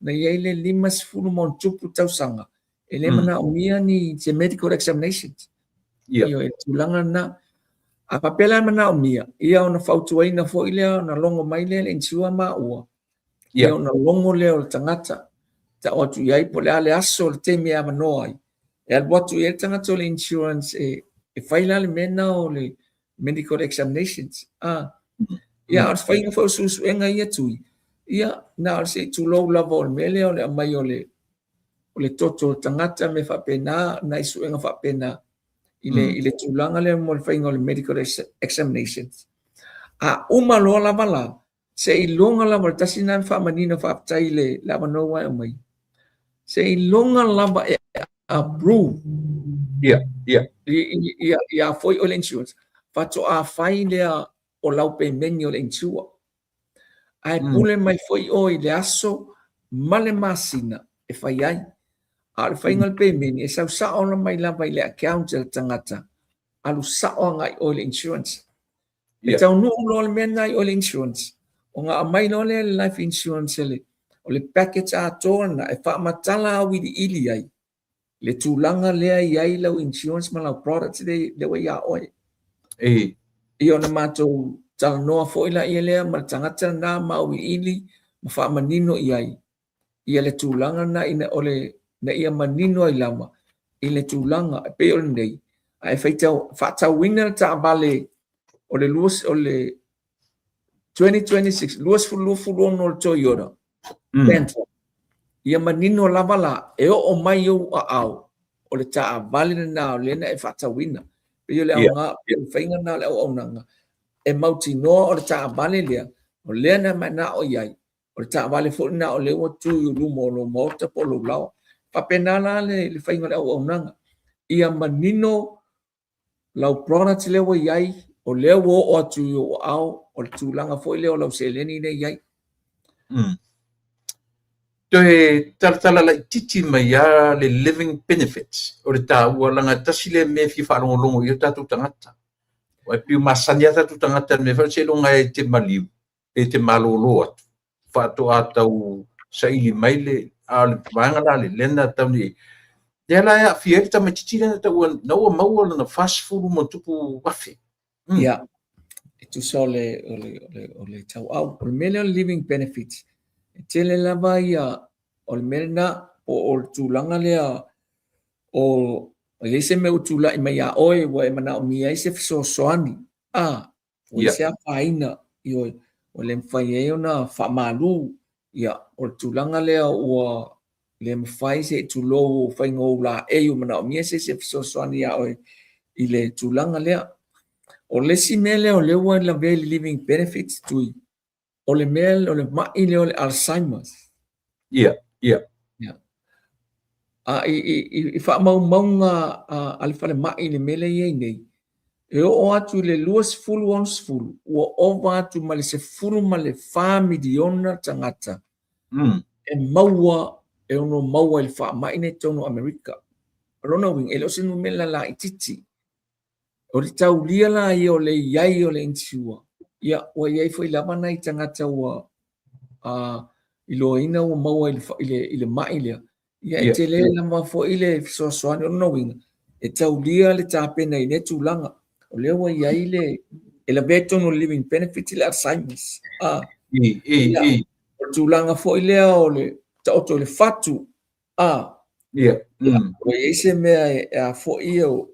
na ile limas fulu mon tupu tau sanga ele mana o mia ni te medical examinations io e tulanga na a papela mana o mia ia ona fautuai na fo ile na longo mai le insure ma ua ia ona longo le o tangata ta o tu iai po le ale aso le te mea manoi e al watu e tangata le insurance e faila le mena o le medical examinations ia ar fainga fo susu enga ia tui ia na ar se tu low level mele o le mai o le toto tangata me fa pena na isu enga fa pena ile tulanga le mo fainga o le medical examinations uma lo la bala se ilonga la mo tasina fa manina fa taile la mano wa mai se ilonga lava e approve ia foi o insurance fato a fai le o lau pe menio le insure ai pule mai foi o ile aso male masina e fai ai al fai ngal pe meni e sa ona mai lava ile account el tangata alu sa o ngai o le insurance e tau nu lo mena o le insurance o nga mai no le life insurance le o le package a tona e fa matala wi di ili ai le tulanga le ai lau insurance ma lau products le wa ya oi i ona mato tal no fo ila ile ma tangata na ma wi ili ma fa manino i le tulanga na ina ole na ia manino i lama i le tulanga pe o nei ai fa ta winner ta bale o le luos o le 2026 luos fu no Toyota Bentley ia manino lavala e o mai o au o le ta vale na le na e fa ta winner pe le nga pe fainga na le o nanga e mauti no o le ta vale le o le na mana o iai o le ta vale fo na o le o tu lu mo lo mo ta po lo lao pa penala le fainga le o nanga ia manino lau products le o iai o le o tu o au o tu langa fo le o lau seleni le iai to e tala la titi mai ya le living benefits o le taua langa tasi le me fi fa longo i tatu tangata o e piu masania tatu tangata me fa se longa e te maliu e te malolo atu fa to atau saili mai le al vanga la le lenda tau ni ya la ya fi eta me titi le tau na o mau na fast food mo tupu wafe ya tu sole ole tau au o mele living benefits tele lava ia o mena o tulanga lea o le se me utula i mai a oi wa e mana o mia se so soani o se a faina i o le fai e ona fa malu ia o tulanga lea o le fai se tulo fai ngo la e o mana o mia se so soani a oi i le tulanga lea o le si mele o le wa la very living benefits tui o le mel o le mai le o le Alzheimer's i fa maunga al fa le mai le mele ye nei e o atu le luas fulu ons fulu o ova atu ma le se fulu ma le fa miliona tangata e maua e ono maua il fa mai ne tono America rona wing e lo sinu mela la ititi o le tau lia la i o le iai o le insua ia o iai foi lava nai tangata ua i lo ina o maua i le mai lea ia e te le lama fo i le soasoani o nowinga e tau lia le tapena i ne tūlanga o le ua iai le e la betono living benefit i le Alzheimer's o tūlanga fo i lea o le taoto le fatu o iai se mea e fo i o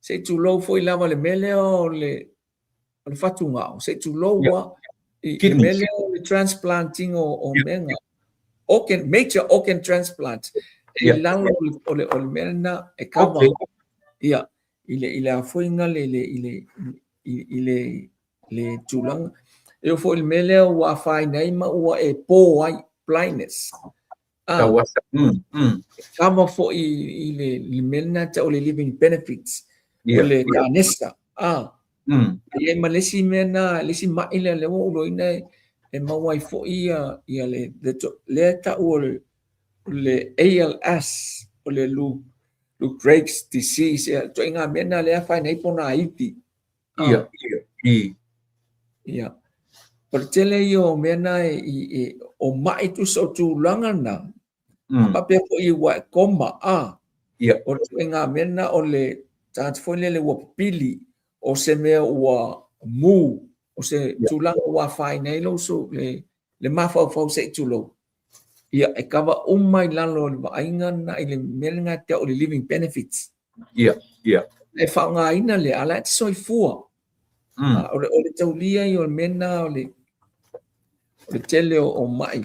se tūlou fo i lava le mele o le fatu ngao se tūlou wa i mele o le transplanting o menga major organ transplant lalo ole mena e kama ia ile afoinga le tulang e fo il mele wa fai nei ma wa e po ai blindness kama fo ile mena ta ole living benefits ole kanesta ia malesi mena lesi ma ile le wo lo ina e ma wai fo ia le ta le ALS ole Lou Gehrig's disease to inga mena le fai nei pona iti ia pertele yo mena o mai tu so tu langana pa pe ko i wa koma o inga mena ole transfole le wo pili o se me wa mu o se tu lang wa fai nei lo so le mafa fo se tu lo ia e kava umai lalo le ainga na ile mena te o living benefits e fa nga ina le ala so fua ole taulia yo mena ole tele o mai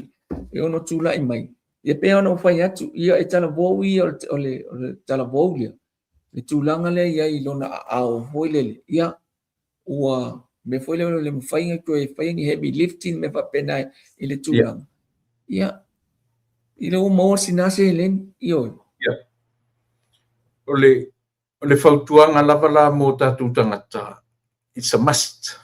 e ono tula i mai e pe ono fai atu ia e tala vo ole tala vo ia le tulanga le ia i lona ao hoilele ia ua me foi le fai ko e fai ni heavy lifting me fa pena i le tulanga ia ile o mo sinase len io ole fautuanga lava la mo tatu tangata. It's a must.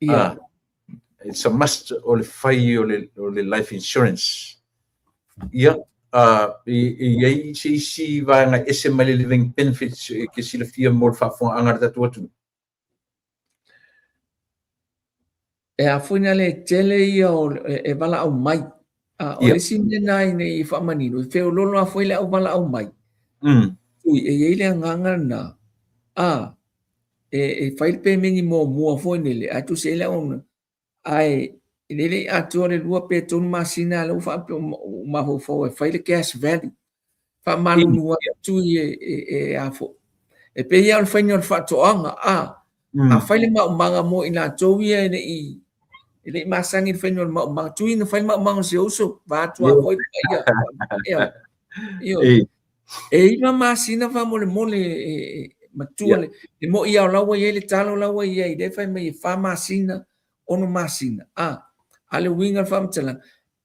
It's a must ole fai ole life insurance. Ia si va nga SML living benefits ke sila fia mo fa fon angar tatu atu. E a funa le tele ia e vala au mai. Ole sinne nai nei fa manino fe lolo a foi le au vala au mai. Ui ele nganga na e fai pe meni mo foi nele atu se le on ai ele atu le lua pe ton masina le fa ma fo e fai le cash value fa malu no tu e a fo e pe ia fai no fa to anga a fai le manga mo ina to ia ne i ele masangi fai no ma tu ina fai ma se uso va tu a foi ia e ina masina fa mole matuale e mo ia lawa ia le talo lawa ia i fai me fa masina ono masina ale winga fa mtala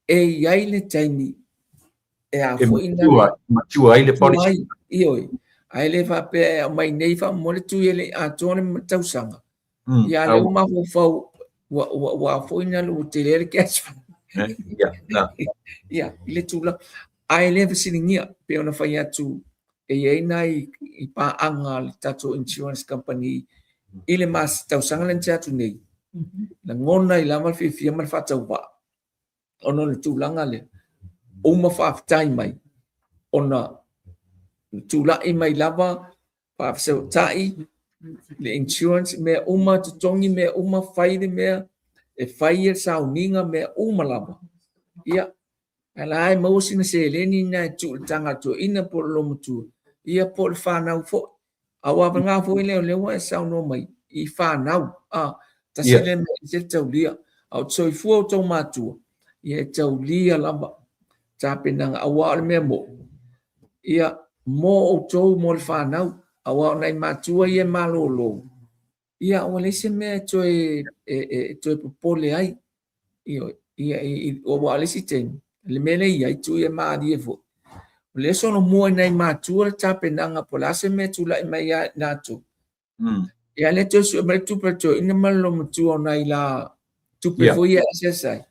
e ia le taimi e a fo ina matua ile policy io ai le fa pe mai nei fa mole tu ele a tone tausanga ia le uma fo wa fo ina lu tele ke ia ile tula ai le siningia pe ona fa ia tu e nai i pa anga le tato insurance company ile mas tausanga le tatu nei la ngona i lama fia mal fa tauwa ono le tulanga le uma fa time mai ona tula i mai lava fa so tai le insurance me uma tongi me uma fai me e fai sa uninga me uma lava ia ala ai mo sina se le ni na tu tanga tu ina por lo mutu ia por fa na fo awa nga fo le wa sa no mai i fa na ta sile me se taulia au so fu automatu ia taulia lava ta penanga awa me mo ia mo o mo fa na awa nai matua ia malolo ia wale se me to popole ai ia o wale si ten le mele ia tu ia ma di fo le sono mo nai matua ta penanga pola se me tu la mai na tu ia le to su me tu perto ina malo mutu nai la tu pe fo ia sai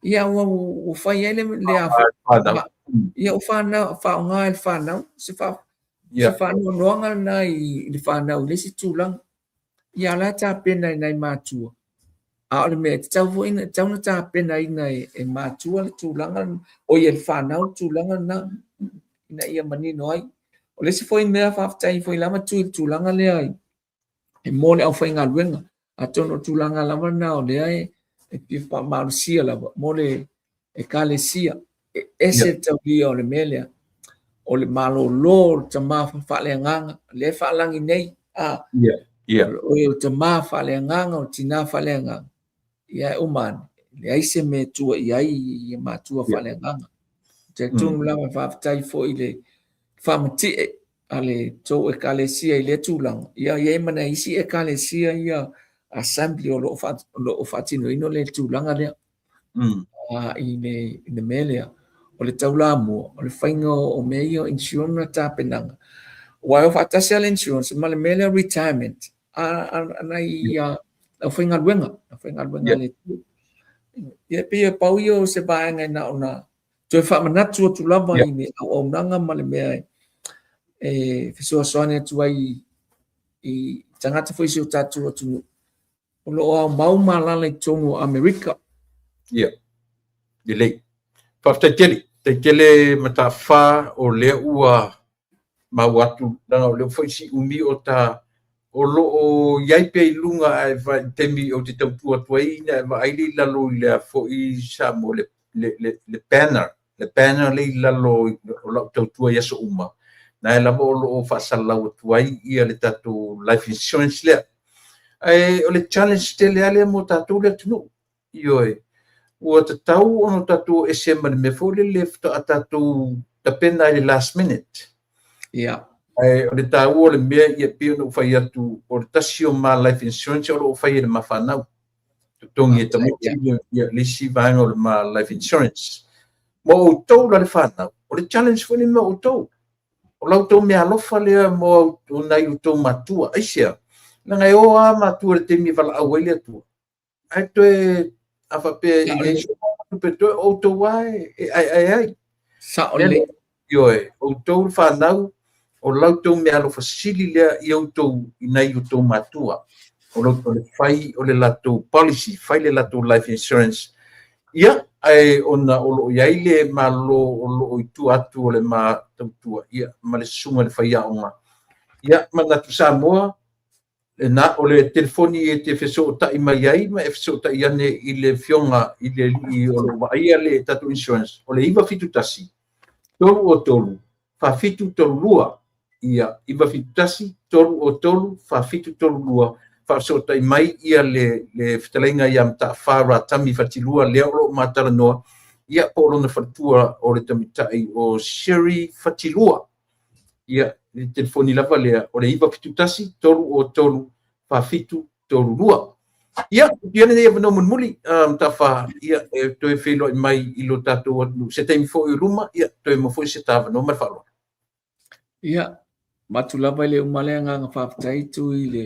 ia o fa ia le ia o fa na fa nga fa na se fa no nga nai le fa na le si tu lang ia la ta pena nai matua le me tau vo ina tau na ta pena ina e matua le tu lang o ia fa na tu lang na ina ia mani noi o le si foi me fa tai foi la ma tu lang le ai e mo le au fa nga luenga a tono tu lang la ma na o le ai e pi fa ma sia la mo le e kale sia ese tau dia o le mele o le malo lo te ma fa le nganga le fa langi nei o te ma fa le nganga o tina fa le nganga ia uman le ai se me tu ia i ma tu fa le nganga te tonu lava whaafitai fo i le whamati ale tō e kalesia i le tūlanga. Ia i mana isi e kalesia ia assembly o lo whatino ino le tūlanga lea. I ne melea o le taula mua, o le whainga o mea o insurance na tāpenanga. Wai o whatasi ale insurance, ma le melea retirement. Anai au whainga luenga le tū. Ia pia pau i se baenga na ona toi whamanatu o tūlava i ne au nanga ma le mea fisua soane atu ai i tangata fo isi o tātu o tunu. O lo au mauma lala i tonu Amerika. Delay. Te tele mata fa o le ua mawatu na o le fo isi umi o ta o lo o yaipe lunga ai va temi o te tautu atu ai na va ai lalo le fo i sa mo le banner le lalo o la tautu ai so uma na la mo o fa sala o tu ai ia le tatu life insurance le ai o le challenge tele ale mo tatu le tunu ioi o te tau ono tatu e se me fo le left tatu dependa i last minute ai o le tau o le mea ia pia no fai atu o le tasio ma life insurance o lo fai le mafana tongi e tamu ia lisi vanga o le ma life insurance mo o tau la le fana o le challenge fo ni mo o tau o lau tau mea alofa lea mo o nai o tau matua aisia na ngai o a matua le temi vala awele atua ai toe afa pe pe to o tau ai ai sa ole ioe o tau fanau o lau tau mea alofa sili lea i au tau inai o tau matua o lau tau le fai o le latou policy fai le latou life insurance ia ai ona o lo iai le malo o lo i tu atu o le ma tautua ia ma le sunga le fai aonga ia mana tu Samoa na o le telefoni e te feso ta i mai ai ma e feso ta i ane i le fionga i le i o lo ia le tatu insurance o le iwa fitu tasi tolu o tolu fa fitu tolu lua ia iwa fitu tasi tolu o tolu fa fitu tolu lua fa so ta i mai ia le fitalenga ia mta fara tami fatilua le o matala noa ia po lona fatua o le tamitai o Sherry fatilua ia le telefoni lava lea o le iwa fitu tasi tolu o tolu fa fitu tolu lua ia ia ne ia no muli ta fa ia to felo i mai i lo tato se tem fo i luma ia to mo fo se tava no ma falo ia matulava le umale nga fa tai tu i le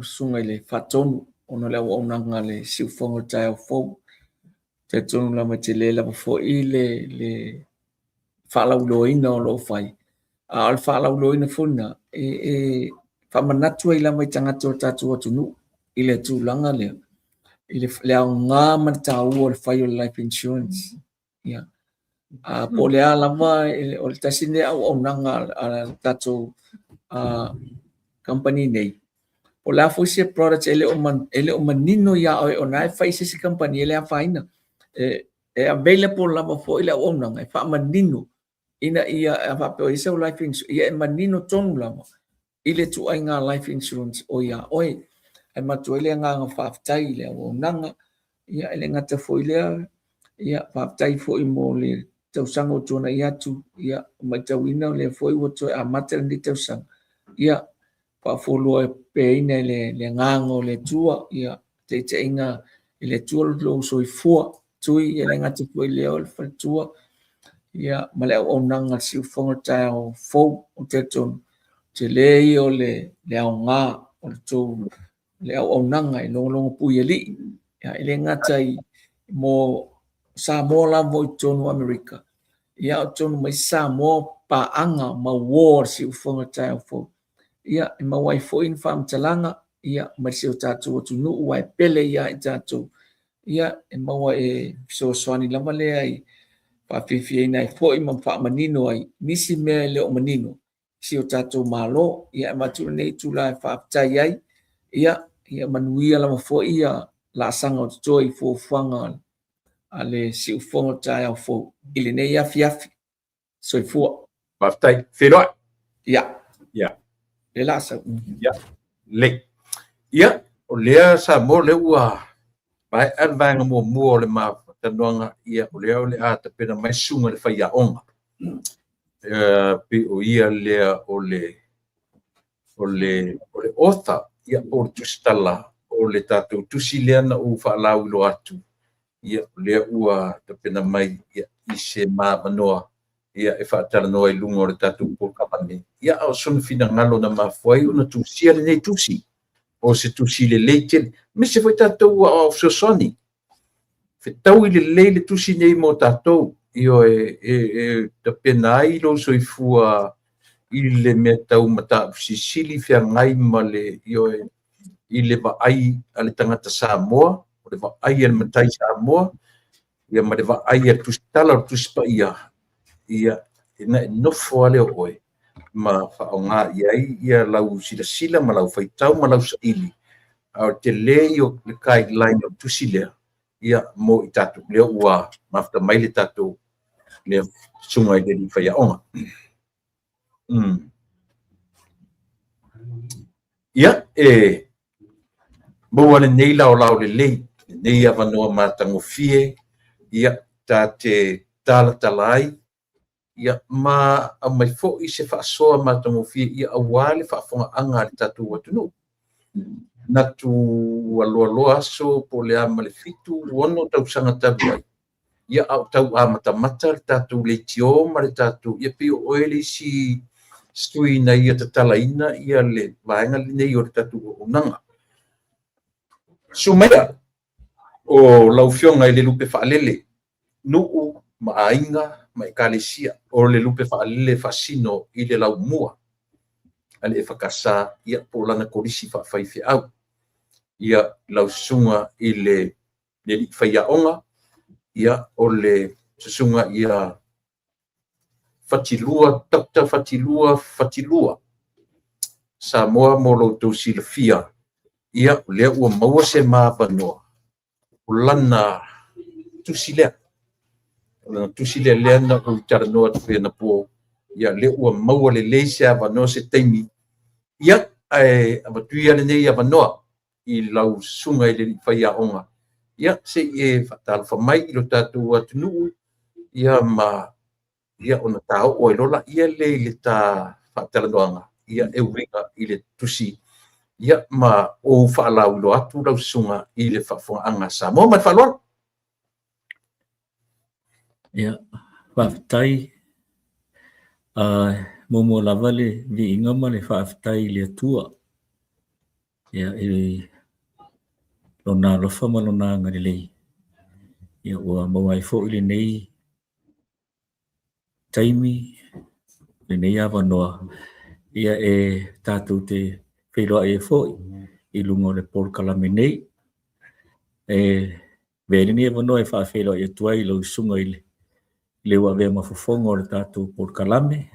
sunga le fatonu ona le ona nga le siufongo tai fo te tonu la matele la fo i le fala uloina o lo fai al fala uloina funa fa manatu i la mai tanga tatu tunu i le tūlanga lea i le au ngā matau o le fai o life insurance ia po le alama o le tasine au nanga a tatu company nei o la fo se product ele o manino ia o nai fai se company ele a faina available lava fo ile o nanga fa manino ina ia fa pe isa life insurance ia manino tonu lava ile tu ai ngā life insurance o ia oi ai matu ele nga whaftai le o nanga ia ele ngata fo ile ia whaftai fo i mo le tausanga o tona ia tu ia mai tawina le fo i wato a maternity tausanga ia pa fo lo pe ina le ngango le tua ia te inga ile tua lo so i fo tu ele ngata fo ile o le tua ia male o nanga si fonga tai o fo o te ton te le o le au ngā o tu le au nanga i longo pui ali ya ile ngata i mo Samoa la mo tonu Amerika ia tonu mai Samoa pa anga ma war si ufonga tai fo ia ma wai fo in fam talanga ia ma si tatu tu nu wai pele ia tatu ia ma wai so swani la male ai pa fifi nai fo i ma fa manino ai nisi me le o manino si tatu malo ia ma tu nei tu la fa tai ai ia manuia la fo ia la sanga o joy fo fanga ale si ufonga tai fo ile nei ia fiafi so fo baftai felo ia le la sa ia le ia o lea sa mo le ua pai an vanga mo le ma whakatanoanga ia o lea o le a te pena mai sunga le whaiaonga. Pe o ia lea o le otha ia o le tusitala o le tātou tusi lea na u whaalau ilo atu. Ia o lea ua te pena mai ia i se mā manoa ia e whaatala noa i lunga o le tātou pōkamane. Ia au sona fina ngalo na mafuai o na tusia le nei tusi. O se tusi le leitele. Me se foi tātou au sosoni. Tau i le leile tusi nei mo tātou. Io te pena ai lo soifua i le mea tau mata sisili fia ngai ma le i le va ai ale tangata Samoa. O le va ai ale matai Samoa. Ia ma le va ai ale tustala o tuspa ia. Ia ina nofo ale oe. Ma whaonga ia lau sila ma lau whaitau ma lau saili. Au te leo le guideline o tusi lea. Ia mo i tātou leo ua mafta mai le tātou lea sunga i le whaiaonga. Ia maua le nei lao le lei. Nei awanoa mātango fie. Ia tā te tala ai. Ia ma a mai fo i se whaasoa mātango fie. Ia awale whaafonga anga le tātou watunu. Natu aloaloa aso po le ama le fitu ono tau sanga tabu ai. Ia au tau amatamata le tātou le tio ma le tātou. Ia pio oele si stui na ia tatalaina ia le vaenga le nei o le tātou o nanga. Sumea o laufionga i le lupe whaalele. Nuu maainga ma ekalesia o le lupe whaalele fasino i le lau mua. Ale e whakasa ia po lana korisi whawhaifi au. Ia lausunga i le whaiaonga. Ia o le susunga ia fatilua, takta fatilua. Samoa mo loutou silafia. Ia lea ua maua se māpanoa. O lana tusilea. Lana tusilea lea na o taranoa tupe na po. Ia lea ua maua le leise avanoa se teimi. Ia amatui ale nei avanoa. I lau sunga i le whaiaonga. Ia se whatala whamai i lo tātou atunuu. Ia ona tāo o lola. Ia le tā whatala noanga. Ia ringa i le tusi. Ia ma o whaalau lo atu lau sunga i le whafonga anga Samoa. Mai whaloa? Ia, whaftai. Momo lava le vi inga ma le whaftai le atua. Ia lona lofa ma lona ngari lei. Ia ua mawai fo ili nei taimi le nei awanoa. Ia tātou te whairoa fo i lungo le Port Kalame nei. Vele ni awanoa whawhairoa tuai lau sunga i le ua vea mafofonga o le tātou Port Kalame.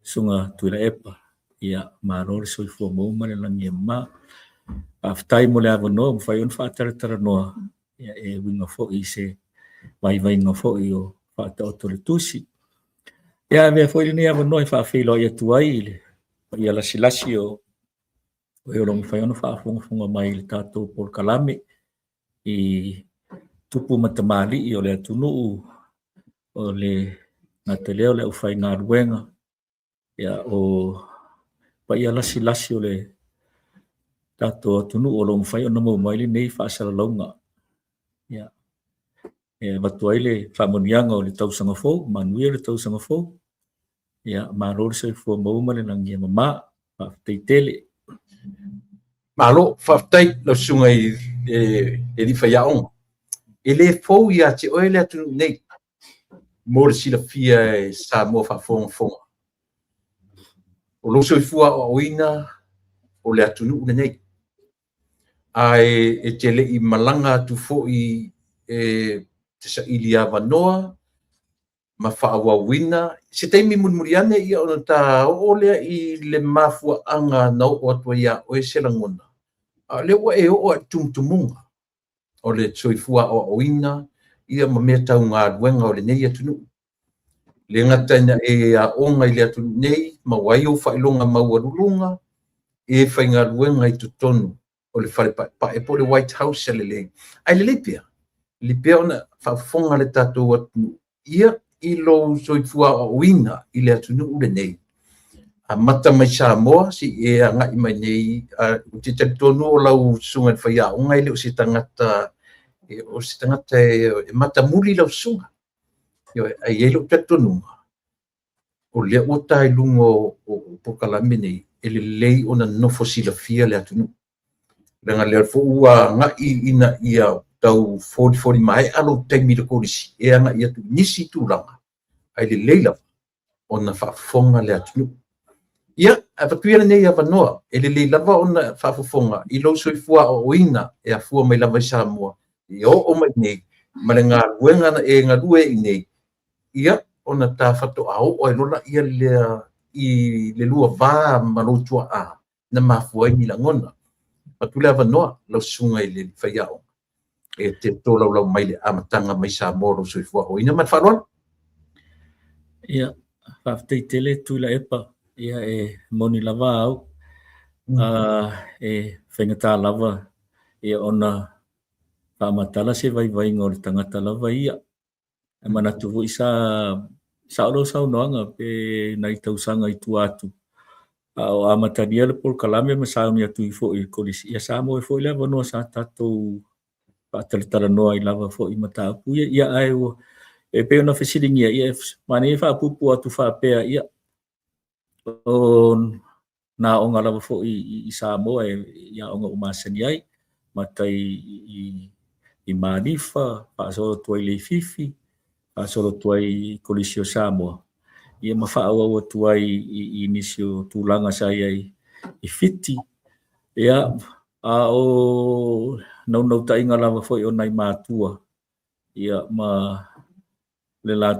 Sunga tuila epa. Ia marore soifua mauma le langi ma. Aftai mo le avanoa, mwhai on whaataratara noa. Ia winga fo i se vai nga fo i o whaataoto le tusi. Ia mea fo i ni avanoa i whaafeilo i atuai i le. Ia lasi o eolong mwhai on whaafonga mai le tātou Port Kalame. I tupu matamali i o le atunuu o le ngataleo le ufai ngā ruenga. Ia o pa ia lasi o le tātou atunu o lo mwhai o na mau maili nei whaasara launga. Ia. Watu ai le whamonianga o le tausanga fōu, manuia le tausanga fōu. Ia, marori sa i fua mauma le nangia mama, whaftai tele. Malo, whaftai lau sunga i li whaiaonga. E le fōu ia te oe le atunu nei. Mōre sila fia sa mua whafonga. O lo so fua o oina o le atunu nei. Ai te le I malanga tu fo I te sa ili avanoa ma whaawawina. Se teimi munmuriane ia ona ta olea I le mafua anga na o atua ia o e selangona. Le ua o tumtumunga. O le soifua o oina ia ma mea tau ngā ruenga o le nei atunu. Le ngataina a onga I le atunu nei ma wai o whailonga mauarulunga whainga ruenga I tutonu o le whare pa e po le White House le le. Ai le lepia. li pea ona whaafonga le tātou atu ia i lo soifua o winga i le atunu ule nei. A mata mai Samoa si e a ngai mai nei o te tonu o lau sunga whaia o ngai le o si tangata e mata muri lau sunga. Ai e lo tonu o le o tai lungo o Pokalame nei e le lei ona nofo silafia le atunu. Ranga le fo ua ngai ina ia tau 40 mai alo taimi le kolisi e anga ia tu nisi tūlanga ai le leila ona whaafonga le atunu. Ia, a whatuia nei a wanoa e le leila ona whaafonga i lo soifua o oina e a fua mai lava i Samoa i o mai nei ma le ngā ruenga e ngā rue i nei. Ia, ona tā whato au o e lona ia i le lua vā malotua a na mafua i la ngona. Whatuia a wanoa lau sunga i le whaiao. E te tōlau mai le amatanga mai Samoa lo soifua o ina man wharoan? Ia, whaaftei tele tuila epa, ia e moni lava au, e whaingatā lava, ia ona whaamatala se vai ngō le tangata lava ia. E mana tuvu i sa olo sau noanga pe nai tausanga i tu atu. O amatania le Pokalame ma sauni atu i fo i kolisi. Ia Samoa i fo i lava noa sa tatou pātaletara noa i lava fo i mataapu ia ai o e pe ona fesiringia ia mani fa pupu atu fa pea ia o na onga lava fo i Samoa ia onga umasani ai matai i Manifa pa so toi le fifi pa so toi kolisio Samoa ia mafa o tuai i inisio tulanga sai ai i fiti ia o no tainga lava foi o nai matua ia ma le la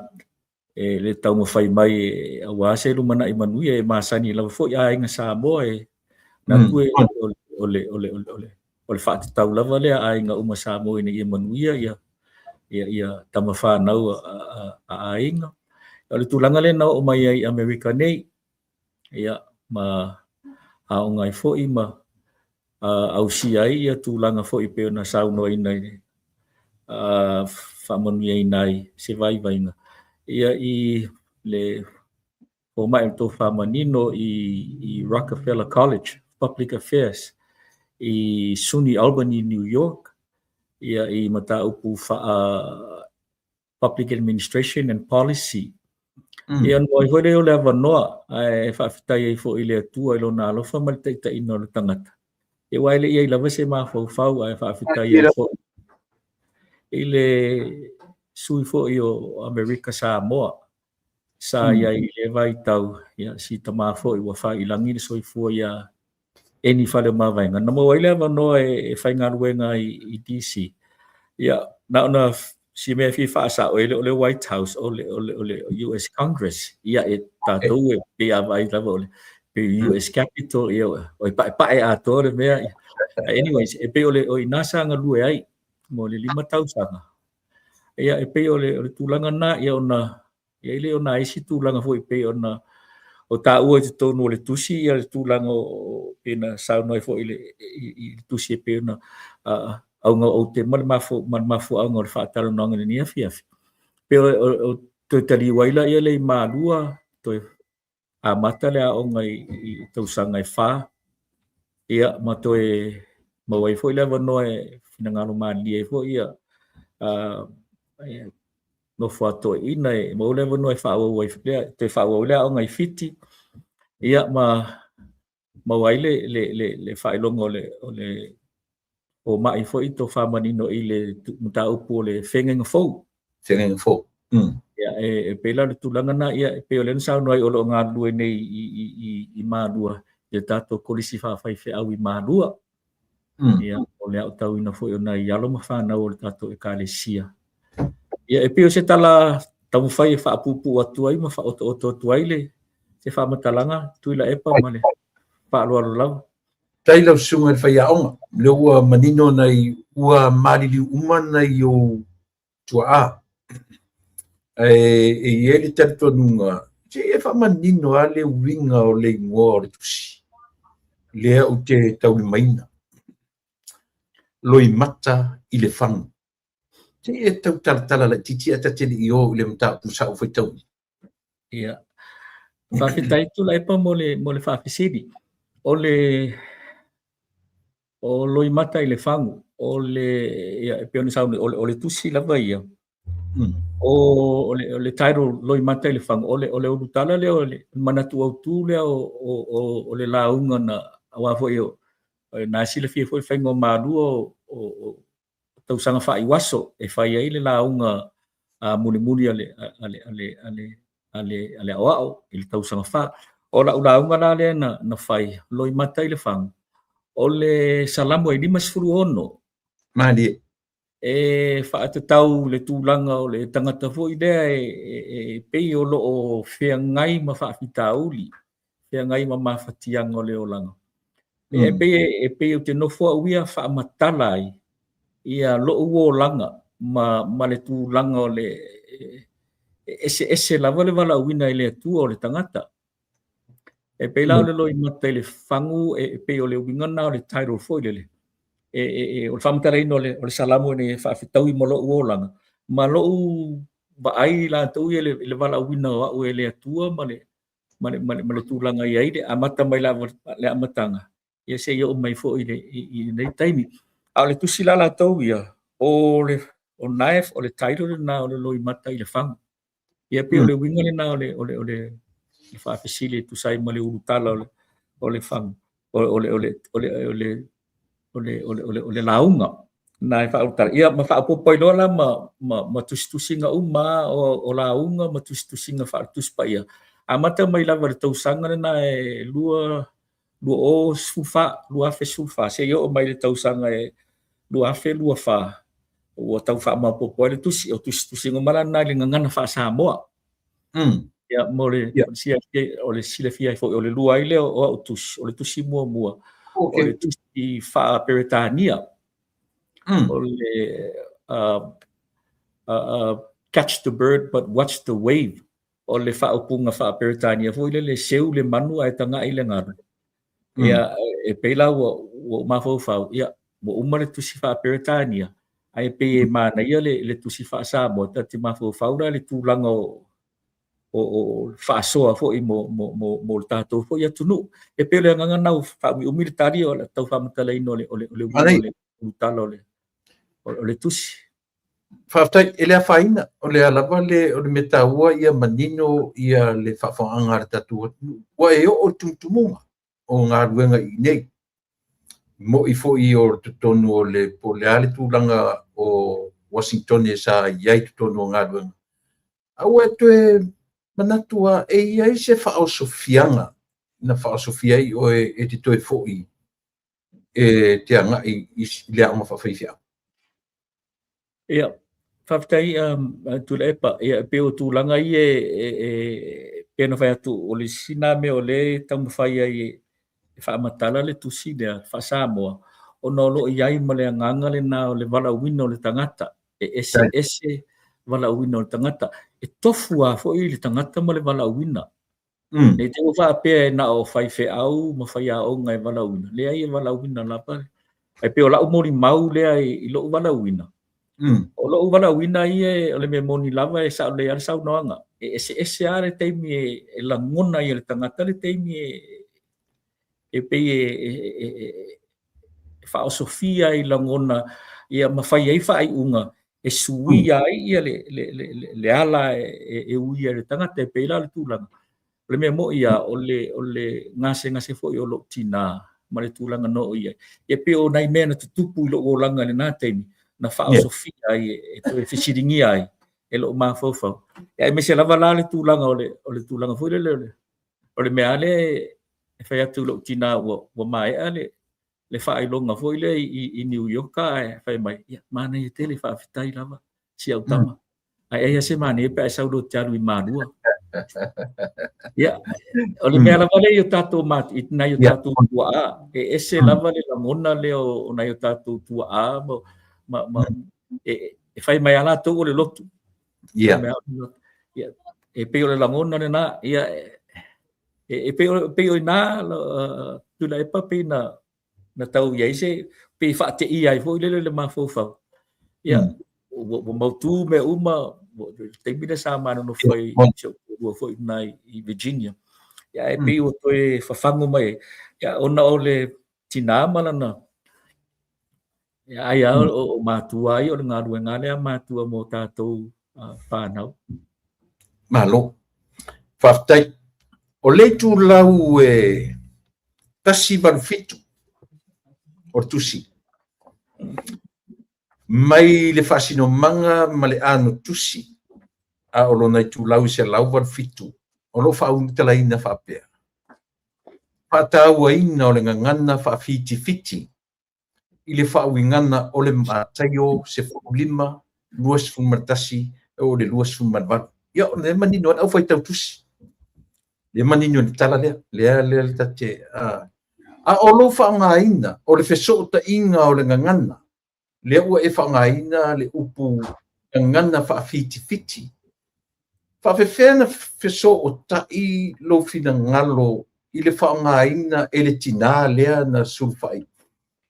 le tau mo fai mai a wase lu mana i manui e masani lava foi a inga Samoa e na tue ole fa tau lava le a inga uma Samoa ni i manui ia tama fa nau a inga ole tulanga le nau o mai ai America nei ia ma a ngai foi ma au sia ia tulanga fo i pe na sauno ina famoni ina se vai nga ia i le o mai to famanino i Rockefeller College Public Affairs i SUNY Albany New York ia i mata upu Public Administration and Policy ia no i hore o le avanoa e fa fitai fo i le tua i lo na lo fa mal te ino le tangata e waile ia lava se mafau ai whaafitai e fo i le sui fo i o Amerika Samoa sa ia i le vai tau ia si tama fo i wafa i langi le soifua ia eni whale mawainga na mo waile avanoa e whainga ruenga i DC ia na ona si mea fi whaasa o le White House o le US Congress ia e tātou e pe avai lava o le pe US Capitol ia o pa e atore mea anyways e pe o inasa nga lue ai mo le 5 tausanga ia e pe o le tulanga na ia ona ia ile ona isi tulanga foi pe ona o ta ua te tonu le tusi ia le tulanga o pena sauna i foi i tusi pe ona au nga o te mal mafu au nga fatalo no nga ni afia pe o to tali waila ia le malua to a mata le o nga i tausanga i fa ia mato e mawai foi le no e finangalo mali e foi ia no foto ina e mo le no e fa o te fa o le o nga i fiti ia mawai le fa longo le o mai foi to fa manino i le muta upu le fengeng fo ia e pela le tulanga na ia e pe le sa no i o nga lu nei i malua ia tato kolisi fa fai fe au i malua ia o le au tau ina foi ona i alo mawhana o le tato e kalesia ia e peo se tala tau fai fa pupu atu ai ma fa oto ai le se fa matalanga tuila epa male fa lo lau tai lau sunga fai aonga le ua manino nei ua marili umana i o tua e ele tato nunga se e fa manino ale winga o le ngor tusi le o te tau maina loi mata i le fangu Te e tau tala la titi ata te li o le mta pusa o foi tau. Ia. Whawhitai tu la epa mo le whawhisiri. O loi mata i le whangu. O le, ia, e peoni sauni, o le tusi lava ia. O le title loi mata i le whangu. O le urutala le o le manatu au tū le o le launga na awafo i o. Nā sila fia foi whaingo mārua o tausanga whai waso e whai ai le launga muni ale awao i le tausanga wha. O la launga la le na whai loi mata i le whangu. O le salamu e 5 ono. Mali. E whaatatau le tūlanga o le tangata fo i lea e pei o lo o whea ngai ma whaafita uli. Whea ngai ma mawhatianga o le o langa. E pei o te nofua uia whaamatala ai. Ia lo uo langa ma le tūlanga o le ese lava le wala uina i le atua o le tangata. E pei lau le loi mata i le whangu e pei o le uingana o le title fo i le. O le whamatara ino o le salamu e whaafitau i mo lo uo langa. Ma lo u ba ai la tau i le wala uina o e le atua ma le tūlanga i aide. A mata mai la le amatanga. Ia se ia o mai fo i nei taimi. A le tusi la tau ia o naif o le title na o le loi mata i le whangu. Ia pe o le winga na o le whaafisili tu sai ma le urutala o le whangu. O le launga. Na e whaurutala. Ia ma whaapopai loa la ma tusi-tusinga uma o launga ma tusi-tusinga whaartuspa ia. A mata mai lava le tausanga na e lua o sufa, lua afe sufa. Se ia o mai le tausanga e lua afe lua wha. O tau wha mapopo le tusi, o tusi ngomala na le ngangana wha Samoa. Ia mo le sila fia o le lua ile o le tusi mua. O le tusi wha Peretania. O le catch the bird but watch the wave. O le wha upunga wha Peretania. Fo ile le seu le manu ai tanga i le ngaru. Ia e peila o mawhau. Ia mo umare tusi wha Peretania. Ai pe mana ia le tusi wha Samoa. Ta te mawhau ra le tūlanga o whaasoa fo i mo le tātou fo ia tunu. E pe le ngangana o militari o le tau whamatala ino o le utala o le tusi. Whaftai, e lea whaina, o le alawa o le metaua ia manino ia le whawhaanga re tatua. Wa e o tumutumunga o ngā ruenga i nei. Mo i fo i o tutonu o le poleale tūlanga o Washington e sa iai tutonu o ngā ruenga. Au e tue manatua e iai se whaosofianga na whaosofia i o e te toe fo i te anga i lea oma whawhaifia. Ia, whaftai tula epa, ia peo tūlanga i pena whai atu o le sina me o le taumawhai ai whaamatala le tusi lea whaasamoa o nolo i ai ma le anganga le na o le wala uina o le tangata ese wala uina o le tangata e tofu a fo i le tangata ma le wala uina e te o whaapea e na o whai whe au ma whai a o ngai wala uina lea i e wala uina la pare e peo lau mori mau lea i lo wala uina o lo wala uina i e o le me moni lava e sa o le ar sau noanga ese are teimi e langona i le tangata le teimi e pei whaosofia i langona ia mawhai ai whai unga e sui ai ia le ala e uia le tangata e pei la le tūlanga. Le mea mo ia o le ngase fo i o lo tina ma le tūlanga no ia. E pe o nai mea na tutupu i lo o langa le nā teimi na whaosofia ai e to e whisiringi ai e lo maa fau. E ai me se lava la le tūlanga o le tūlanga fo i o le mea le e whai atu lo tina wa mai le whaai longa fo ile i New York e whai mai mana i te le whaafitai lava si au tama ai se mani e pe ai saudo tiaru i manua ia o le mea lava le i o tātou mati i nai o tātou tua a e ese lava le lamona le o nai o tātou tua a e whai mai ala tau o le lotu e pe o le lamona le na ia e pe o na tula e pa pe na tau iai se pe whaate i ai fo i le mafau ia o mautu me uma te mina sa mano no foi foi na Virginia ya e pe o toe fafango mai ya ona ole tina malana ya o matua ai o nga ruenga le matua mo tatou whanau malo whaftai o le tu lau tasi fitu o tusi mai le fasino manga ma le ano tusi a o lona tu lau se lau fitu o lo fa un talaina fa pe pa taua ina o le ngana fa fiti fiti i le fa wingana o le matayo se lima luas fu martasi o le luas fu marvat ya le mani no au fa tau tusi le mani no tala le tate a o lo fa ngaina o le feso ta inga o le ngana le ua e fa ngaina le upu ngana fa fiti fiti fa fefena feso o tai lo fina ngalo i le fa ngaina e le tina lea na sulfai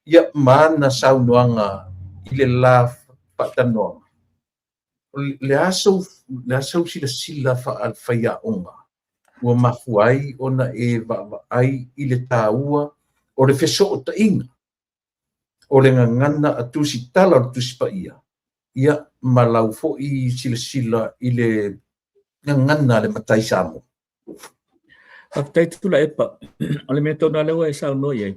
ia mana saunoanga i le la patanoa le aso sila fa alfaia onga ua mafuai ona e va ai i le taua o le feso o tainga o le ngana atusi tala o tusi paia ia malau fo i sila i le ngana le matai samo aftai tula epa ole me tona le wa sa no ye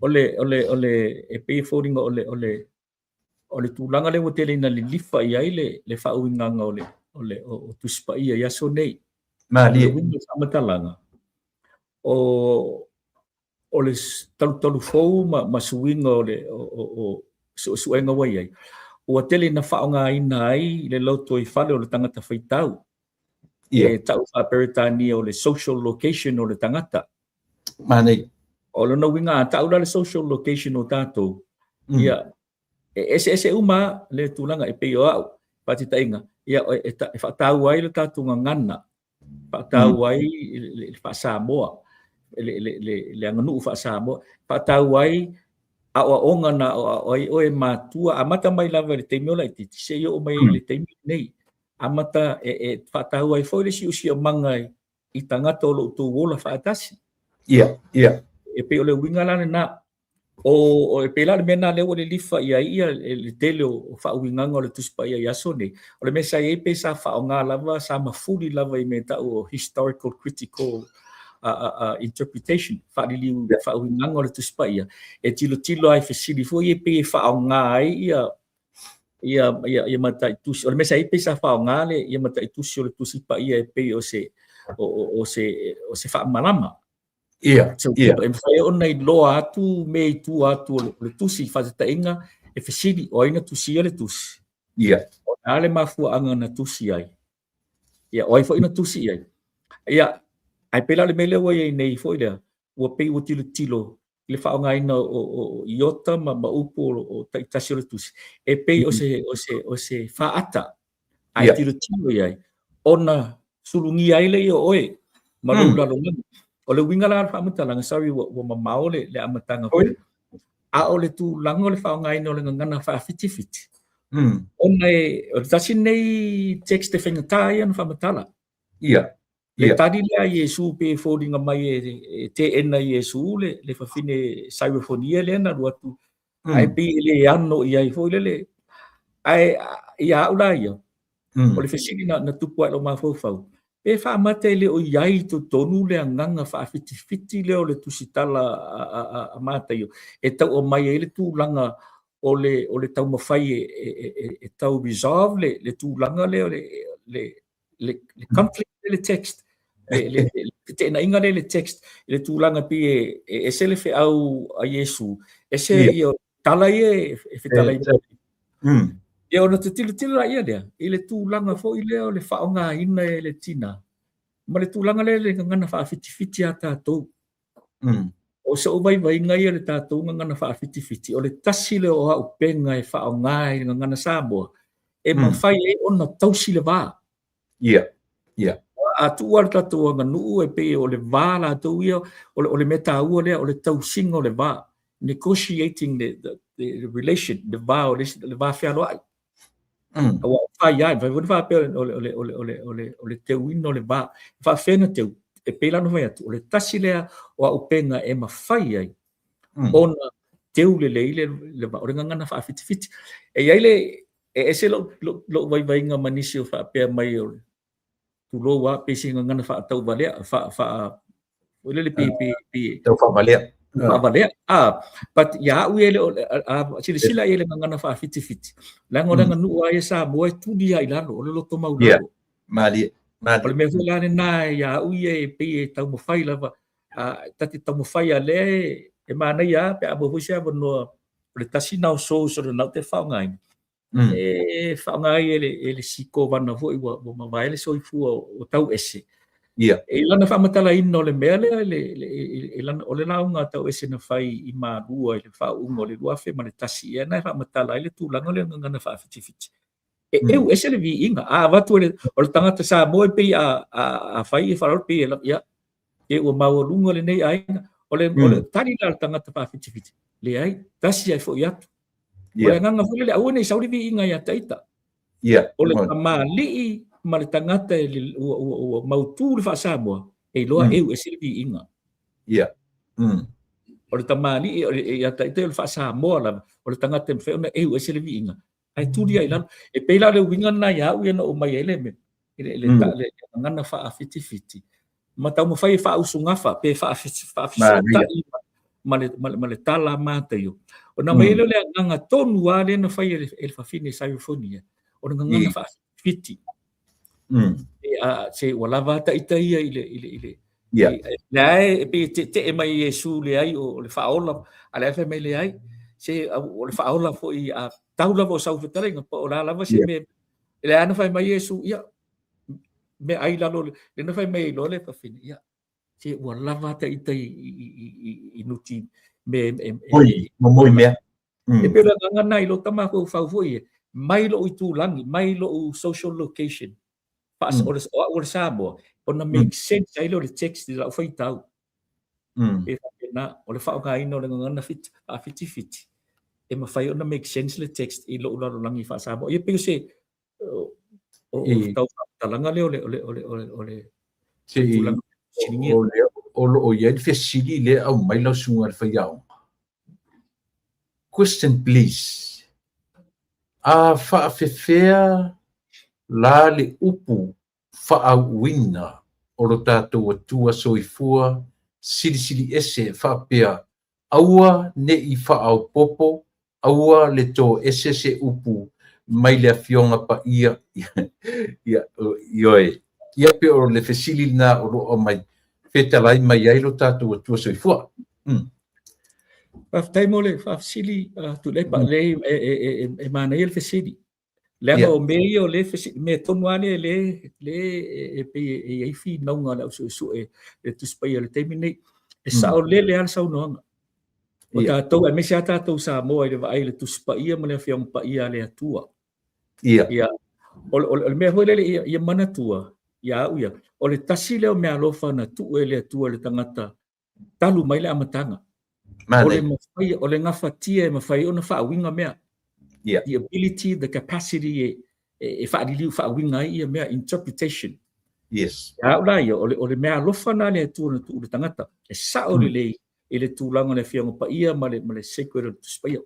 ole e pe folding ole tulanga le hotel ina le lifa ia le fa uinganga ole o tuspa ia ya so nei mali sama talanga ole talu fo ma suinga o suenga wa ia o hotel ina fa nga ina ai le loto i fale o le tangata faitau e tau fa peritani o le social location o le tangata mane o lona winga tau le social location o tato ia ese uma le tulanga e peo au pati tainga ia e fa tau ai le tatu ngana fa tau ai le fa samoa le nganu fa samoa fa tau ai a onga na o e matua amata mai lava le temio la ti se yo mai le temio nei amata e fa tau ai foi le si usia mangai i tangata o lo tu wola fa atasi ia e pe ole winga lana na o e pe la mena le ole lifa ia le tele o fa winga ngol tu spa ia sone ole me sa e pe sa fa nga lava sa ma fuli lava i meta o historical critical interpretation fa li fa winga ngol tu spa ia e tilo ai fasili fo e pe fa nga ia mata tu ole me sa e pe sa fa nga le ia mata tu ole tu spa ia e pe o se fa malama so em fai ona i loa atu me tu atu le tusi fa ta inga e fesidi o inga tusi le tusi ale mafu anga na tusi ai ia oi fo ina tusi ai ia ai pela le mele wa nei fo ile o pe o tilo le fa nga ina o iota ma upo o tasi le tusi e pe o se fa ata ai tilo ai ona sulungi ai le oi malula lo o le winga la fa mata langa sorry wa mamao le amatanga a o le tu lango le fa ngai no le ngana fa fiti o tasi nei text te fenga tai an fa matala le tadi le Yesu pe folding mai te ena Yesu le fa fine cyberphonia le na ruatu ai pe le anno ia i foi le ai ia ula ia o le fesini na tupu lo ma fo e fa mate le o yai to tonu le nganga fa fiti le o le tusitala a mata yo e tau o mai ele tu langa o le tau mafai e tau resolve le tu langa le conflict le text le te na inga le text le tu langa pi e se le fe au a Yesu e se io tala e fe tala e ona te tilo la ia dea ile tu langa fo ile o le faonga ina le tina ma le tu langa le ngana fa fiti ata to o se o vai ngai le tatou ngana fa fiti o le tasi le o au penga e faonga i ngana Samoa e ma fai e ona tausi le va a tu al tatou nganu e pe o le va la to ia o le meta u le o le tausinga o le va negotiating the relation the va o le va fialo ai Wa fai ai, vai fa pe ole te wino le ba. Fa fena te e pela no vai atu. Ole tasi lea o au penga e mawhai ai. Ona teu le ba ore ngana fa fiti. E ai le e ese lo vai nga manisi o fa pe mai o tu lo wa pe singa ngana fa tau vale fa ole le pi tau fa vale but ya u ele sila ele ngana fa fiti la ngona nu wa sa mo tu dia ilano ole lo toma u lo mali ole me fula na ya u ye pe tau mo fai lava tati tau mo fai ale e mana ya pe abo fusia no le tasina so na te fa ngai e fa ngai ele siko vana vo i wa ma vai ele so i fu o tau ese e lana fa matala ino le mele le lana ole la unga tau ese na fai i ma rua le fa unga le rua fe ma le tasi e na fa matala ile tu langa le ngana fa fiti e eu ese le vi inga va tu le o tangata sa mo pe a fai e fa pe ya e o ma o lunga le nei ai ole tani la tangata fa fiti le ai tasi ai fo ya ole nganga fu le au nei sauri vi inga ya taita ole ma li ma le tangata o mautu le whaasamoa e loa eu e silvi inga. O le tamani e ata i te le whaasamoa la o le tangata me wheona eu e silvi inga. Ai tūri ai lana. E peila le winga na iau ia na o mai ele me. Le ngana wha fiti. Ma tau mawhai wha usungafa pe wha fisota ma le tala mata yo. O na mai ele le nganga tonu wa le na whai ele whawhine saifonia. O na ngana wha fiti. Se wala vata itaia ile lai pe te mai Yesu le ai o le faola ala fe mai le ai se o le faola foi a taula vo sau fetarenga po la lava se me le ana fai mai Yesu ia me ai la lo le na fai mai lo le pa fini ia se wala vata itai inuti me moi me e pela ngana ilo tama ko fa foi mai lo itu langi mai lo social location pas o sabo ona make sense ai lo le text la foi tau e na o le fa ga ino le ngana fiti e ma fai ona make sense le text i lo langi fa sabo e pe se o tau talanga le ole se o ye fe sili le au mai lo sunga fa yao question please fa fair la le upu whaawina o lo tātou atua soifua sili ese whapea aua ne i whaau popo aua le tō ese se upu mai le fionga pa ia ia pe o le fesili na o mai fetalai mai ai lo tātou atua soifua Faftai mole fafsili tu le pa le e mana il fesili le o meio le me tonwane le pe e fi nonga la so e tu spai le termine e sa o le al sa no o ta to e me sa ta to sa mo e vai le tu spai ma le fiong pa ia le tua ia o me ho le ia mana tua ia uia o le tasi le o me alofa na tu e le tua le tangata talu mai le amatanga o le mafai o le ngafatia ma fai ona fa winga mea the ability, the capacity, fa winga ia mea interpretation. Yes. Lai o le mea lofa na le tu le tangata. E sa o le ele tu langa le fianga pa ia ma le sacred to spia.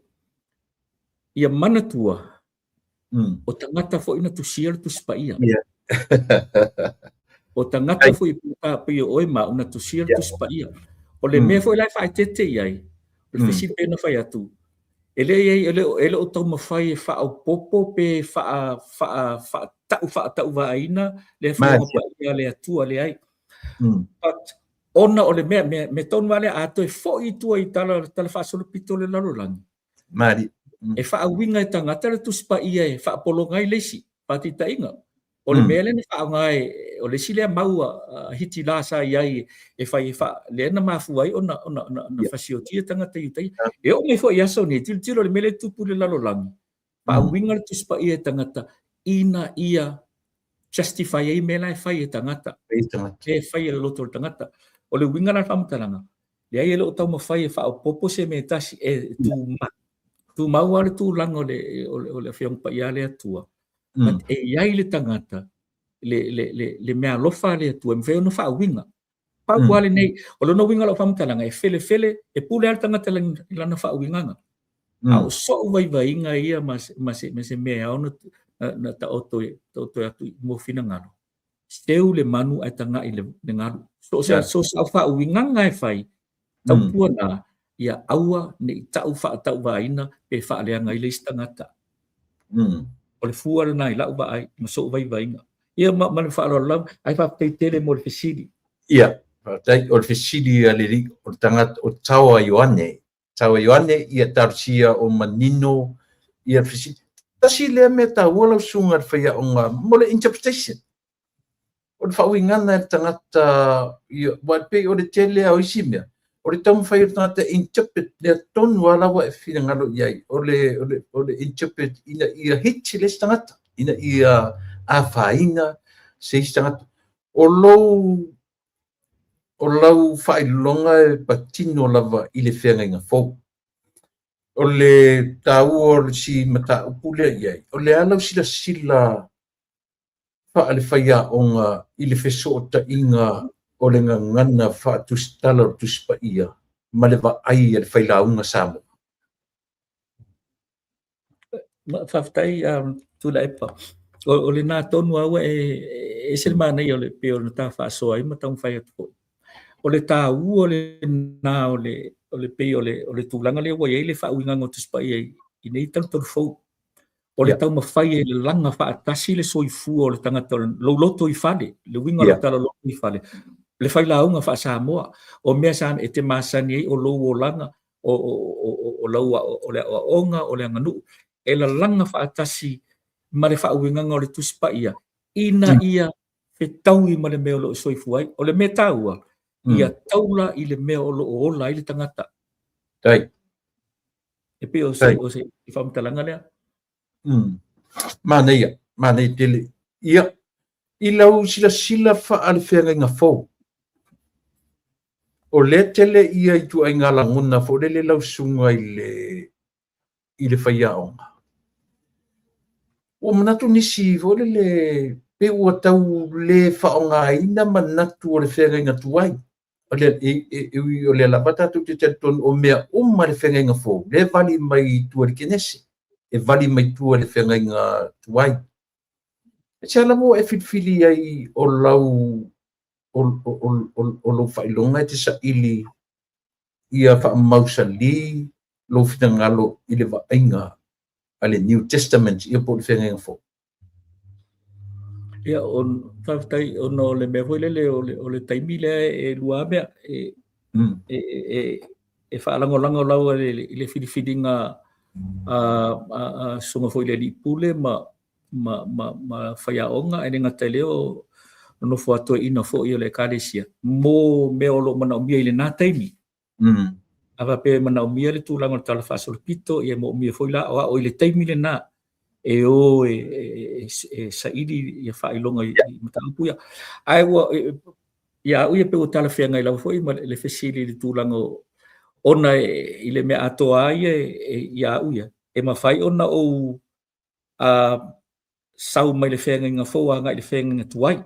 Ia mana tua. O tangata fo ina tu share to spia. O tangata fo i puta pa ia oima una tu share to spia. O le mea fo lai fa tete ai. Le fisi pena fa atu. Ele o tau mawhai fa au popo pe fa tau wa aina le fa ia le atua le ai. But ona o le me tonu wale ato e fo i tua i tala fa solo pito le lalolangi. Mari. E fa winga i tangata le tuspa ia e fa polongai lesi pati ta inga. O le mele ne fa ngai o le sile maua hiti la sa iai e fa le na mafuai ona fasiotia tangata itai e o me fo ia so ni tilo le mele tupu le lalolangi pa winga tu spa ia tangata ina ia justify ai mela e fai tangata e fai le loto tangata o le winga na famtalanga le ai le o tau mafai e fa o popo se me tasi e tu mau ale tu lango le fiong pa ia le atua But e ai le tangata le mea lofa le tu me no fa winga. Pa wale nei o no winga lo fam talanga e fele e pule al tangata la na fa winga. Au so vai inga ia mas mea ona na ta oto atu mo fina ngalo. Steu le manu ai tanga i le ngalo. So sa fa winga ngai fai. Tau puana ia aua nei tau vaina pe fa le ngai le stangata. O le fua na i lau vai maso vai inga. Ia ma fa lo lam ai fa te tele mo le fisidi. Ia, tai o le fisidi ali o tangata o tawa Ioane. Tawa Ioane ia tarsia o manino ia fisidi. Tasi le me ta wala sunga faya onga mo le interpretation. O le whawingana e tangata wat pe o le tele au isimia. O le tamu whai o tangata interpret le tonu alawa e whina ngalo iai. O le interpret ina ia hitsi le tangata. Ina ia a whaina se tangata. O lau whailonga e patino lava i le whenga inga fau. O le tau o le si mata upule iai. O le alau sila wha le whaia onga i le whesota inga o le ngana wha tustala o tuspa ia. Ma le wa ai le whaila unga Samoa. Whaftai tula epa. O le nā tonu aua e sere mana i o le peo na tā whaasoa i matang whai atu. O le tā u o le nā o le peo o le tūlanga le wai e le whaauinga o tuspa ia i nei tanu tonu fau. O le tau mawhai e le langa whaatasi le soifu o le tangata lo loto i whale. Le winga lo tala loto i whale. Le whaila unga wha Samoa. O mea sa e te masani ei o lo o langa o laua o le onga o le anganu. E la langa whaatasi ma le whaauinga o le tuspa ia. Ina ia fe tau i ma le mea o lo soifu ai. O le mea taua. Ia taula i le mea o lo o ola i le tangata. Tai. E pe o se i whamtalanga lea. Mana tele ia i lau sila fa al whenga inga fau. O le tele ia i tu ai ngā languna fo le lau sunga i le whaia onga. O manatu nisi fo le pe ua tau le whaonga ina manatu o le whenga inga tuai. O le lapata tu te ton o mea ma le whenga inga fau. Le vali mai tua le kenesi. E vali mai tua le whenga inga tuai. E te ala mo e whitwhili ai o lau whailonga e te sa ili ia whaamausa li lo whitangalo i le wainga ale New Testament ia po le whenga inga fau. Ia on whaftai ono le mea hoilele o le taimi lea e lua mea e whaalangolanga o lau i le whidiwhidinga sunga foi le lipule ma whaiaonga e ngata leo no fo ato ina fo i le kalesia mo me o lo mana umia i le nā taimi ava pe mana umia le tūlanga o tala whasolpito i mo umia foi la o i le taimi le nā e o saidi ia whailonga i mataupuia ai wa ia uia pe o tala whenga i lau foi ma le whesili le tūlanga ona i le mea atoa ai ia uia e mawhai ona o sau mai le whenga inga fau a ngai le whenga inga tuai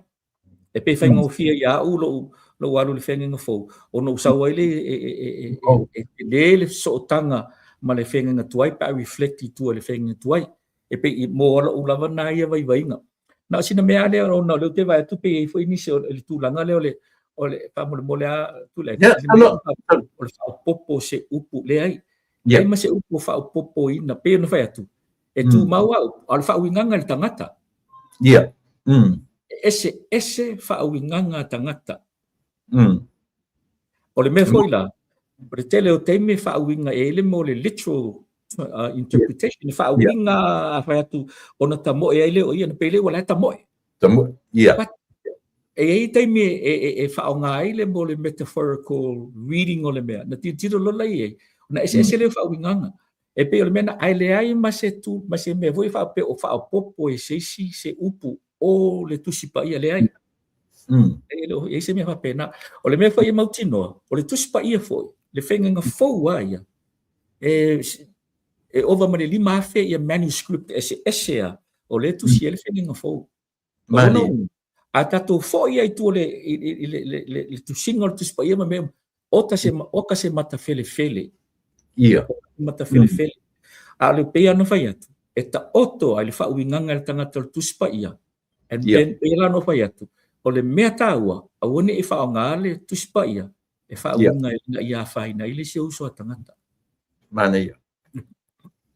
e pe whainga o fia ia u lo walu le whenga inga fau ona usau ai le sootanga ma le whenga inga tuai pa reflect i tua le whenga inga tuai e pe mo ala ulava na ia vai vainga na sina mea lea ona leo te vai atu pe i fo inisi o le tūlanga leo o le pamole a tu le o le popo se upu le ai ai ma se upu fa popo ina pe no fai atu e tu mau al fa winganga le tangata ese fa winganga tangata o le me foi la o le tele o teime fa winga e le mo le literal interpretation fa winga fa atu ona tamo e le o ia pe le wala tamo e taimi e whaonga ai le mo le metaphorical reading o le mea. Na tiro lo lai e. Na ese le whaowinganga. E pe o le mea ai le ai ma se me voi wha pe o whaopopo e se upu o le tusipa ia le ai. E se mea whapena. O le mea whai e mautinoa. O le tusipa ia foi. Le whenga fau a ia. E ova ma le lima afe ia manuscript ese a. o le tu si ele fenga fo Mani. a tatou fo ia tu le tu single tu spa ia me o ka se mata fele Ia. mata fele a le pe ana fai atu e ta oto ai le fa uinganga le tangata tu spa ia and then pe la no fai atu o le mea taua a wone e fa nga le tu spa ia e fa unga ia fai na ile se uso tangata Mani.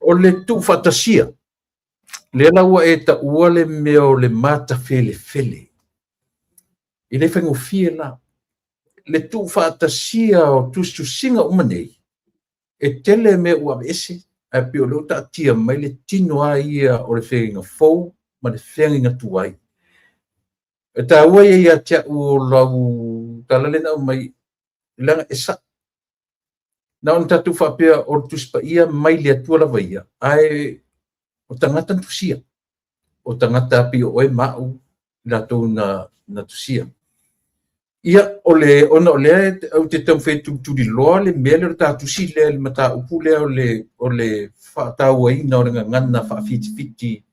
O le tu fatasia. Le laua e ta ua le mea le mata fele. I le whengo fie la. Le tu fatasia o tu singa umanei. E tele me ua ese. A pio leo ta tia mai le tino a ia o le whenga fau. Ma le whenga tuai. E ta ua ia tia u lau talalena mai langa esa. Na on tatu whapea o tuspa ia mai le atua la vaia. Ai o tangata tusia. O tangata api o e mau na tau na tusia. Ia ole ona ole au te tau fe tu di loa le mele ta tusi le mata upu le ole fa tau ai na o ngana fa fiti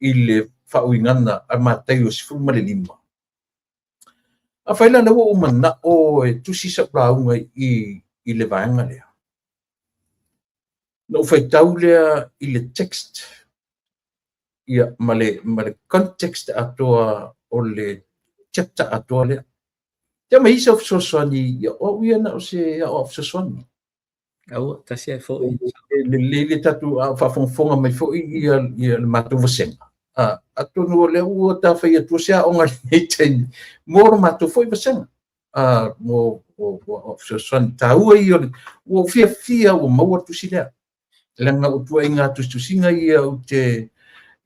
ile fa uingana a matai o sifu male lima. A faila na o mana o tusi sa praunga i le vaanga le. No fai tau lea i le text. Ia, ma le context atoa o le chapter atoa lea. Ia ma isa ofisoswani, ia o ia na o se a ofisoswani. au ta se fo Le tatu a whafonga mai fo i le mātou vasenga. Atonu o lea ua ta whai atua sea o ngari nei teini. Moro mātou fo i vasenga. Mo ofisoswani. Ta ua i o fia o maua tusi lea. Langa o tua inga tusinga ia o te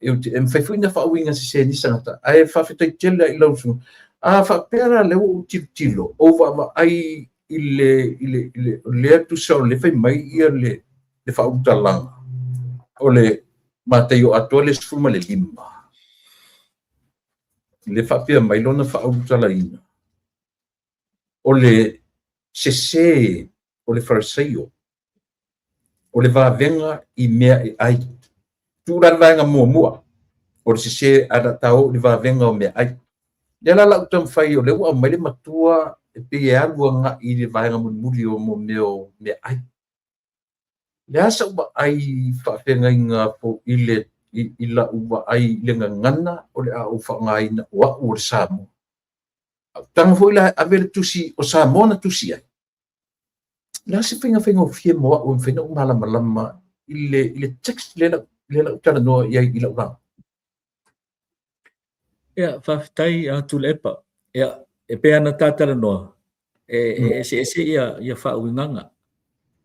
mwhaifuina whaawinga se ni sangata. Ai whawhetai tela i lausunga. Whapera leo o tilo. Ova ai i le atu sao le whai mai ia le whautalanga. O le matei o atua le sfuma le lima. Le whapea mai lona whautalaina. O le sese o le fariseio. O le vavenga i mea e ai. Tūranga mua. O le sese ara tau le vavenga o mea ai. Nela la utam whai o lewa mai le matua e pe e alua nga i le vaenga muri o mo mea ai. Le asa uba ai whawhenga inga po i la uba ai le ngana o le a o whaangai na ua o le Samoa. Tanga fo ila avele tusi o Samoa na tusi ai. La se whenga o fie moa o whenga o malama i le text le utana noa i ai i la uranga. ia whawhitai a tu lepa ia e pe ana tātara noa ese ia whaauinganga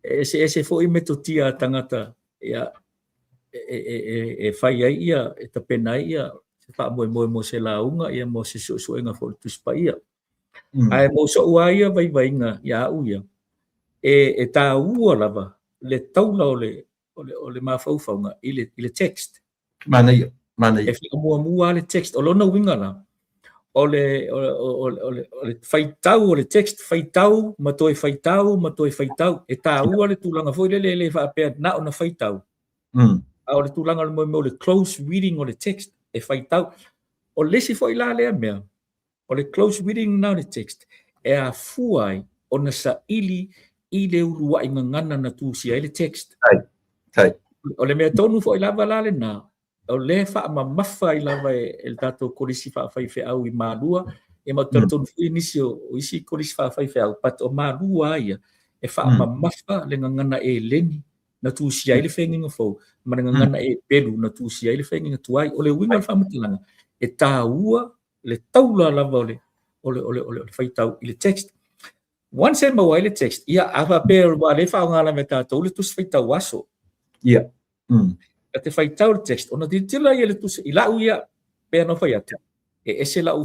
ese fo i meto tia tangata ia whai ai ia e tapena ia se wha mo se launga ia mo se suenga fo tuspa ia ai mo so ua ia vai ia au ia e tā ua lava le taula o le mawhauwhaunga i le text Mana ia. e mua le text o lona winga la o le faitau o le text faitau matoi faitau e tā ua le tūlanga foi le whaapea na o na faitau a o le tūlanga le mo le close reading o le text e faitau o lesi foi la lea mea o le close reading na o le text e a fuai o na sa ili i le urua i ngangana na tūsia i le text o le mea tonu foi lava la le na o le fa mamafa i lava e tatou kolisi fa'afai fe'au i malua e mautotonu fui nisi o isi kolisi fa'afai fe'au pat o malua ia e fa mamafa le ngangana e leni na tusia i le whenginga fou ma le ngangana e pelu na tusia i le whenginga tuai o le winga le whamutilanga e tāua le taula lava o le faitau i le text once e maua i le text ia awa pēr wa le whaongala me tātou le tus faitau aso ia te faitau le text ona titila ia le tus i lau ia pe no fai atu e ese lau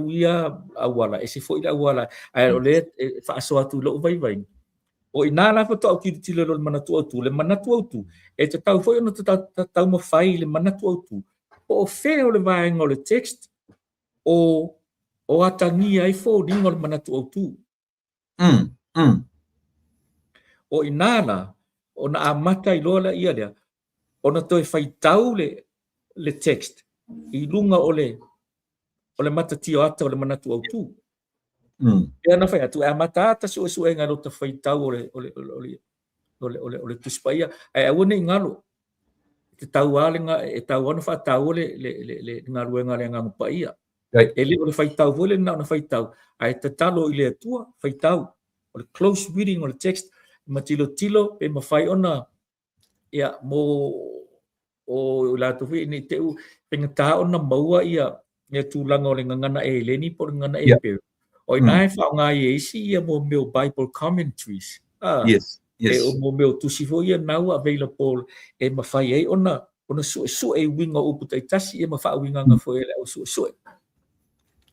ia awala ese foi la awala ai o le fa so atu lo vai o ina la foto au titila lo manatu atu le manatu atu e te tau foi ona tau mo fai le manatu atu o fe o le vai ngol le text o atangi ai fo dingo le manatu atu o ina la ona amata i lola ia dia ona toi faitau le text i lunga ole matatio ata ole manatu au tu. Mm. Ia na fai atu e matata su e ngalo ta fai tau ole tuspaia ai awone ngalo te tau ale nga e tau ana fa tau le ngalo e ngale ngang paia. Ele ole fai tau vole na fai tau ai te talo ile tua fai tau ole close reading ole text tilo pe mafai ona ia mo o la tu fi ni te u pengata ona maua ia tulanga ole ngana e leni por ngana e pe o nai fa nga ye si ia mo meu Bible commentaries Yes. e o mo meu tu si foi now available e mafai e ona su e winga o putai tasi e mafa winga nga foi ele o su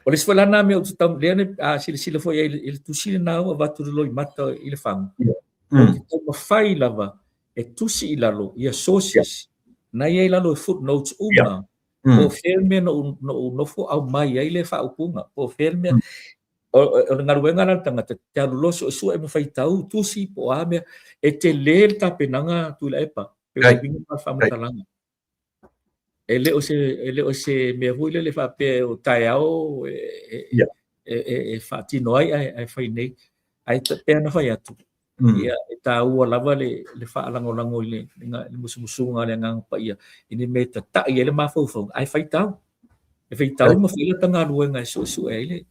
o le sfala na me o tam lene a sila foi ele tu si na o va tu lo mata ile fang o ki to mafai lava e tu si ilalo ia sources na ia ilalo footnotes uma o ferme no fo au mai ile fa upunga o ferme o ngaruenga na tanga te alulo su e mafai tau tu si po ame e te le ta penanga tu la epa pe winga pa fa matalanga ele o se me vuile le fa pe o taiao e fa tino ai fai nei ai te pe na fai atu ia e ta ua lava le fa lango ile le musu nga le ngang pa ia ini me ta ia le mafo ai fai tau e fai tau ma fai tanga ruenga su ele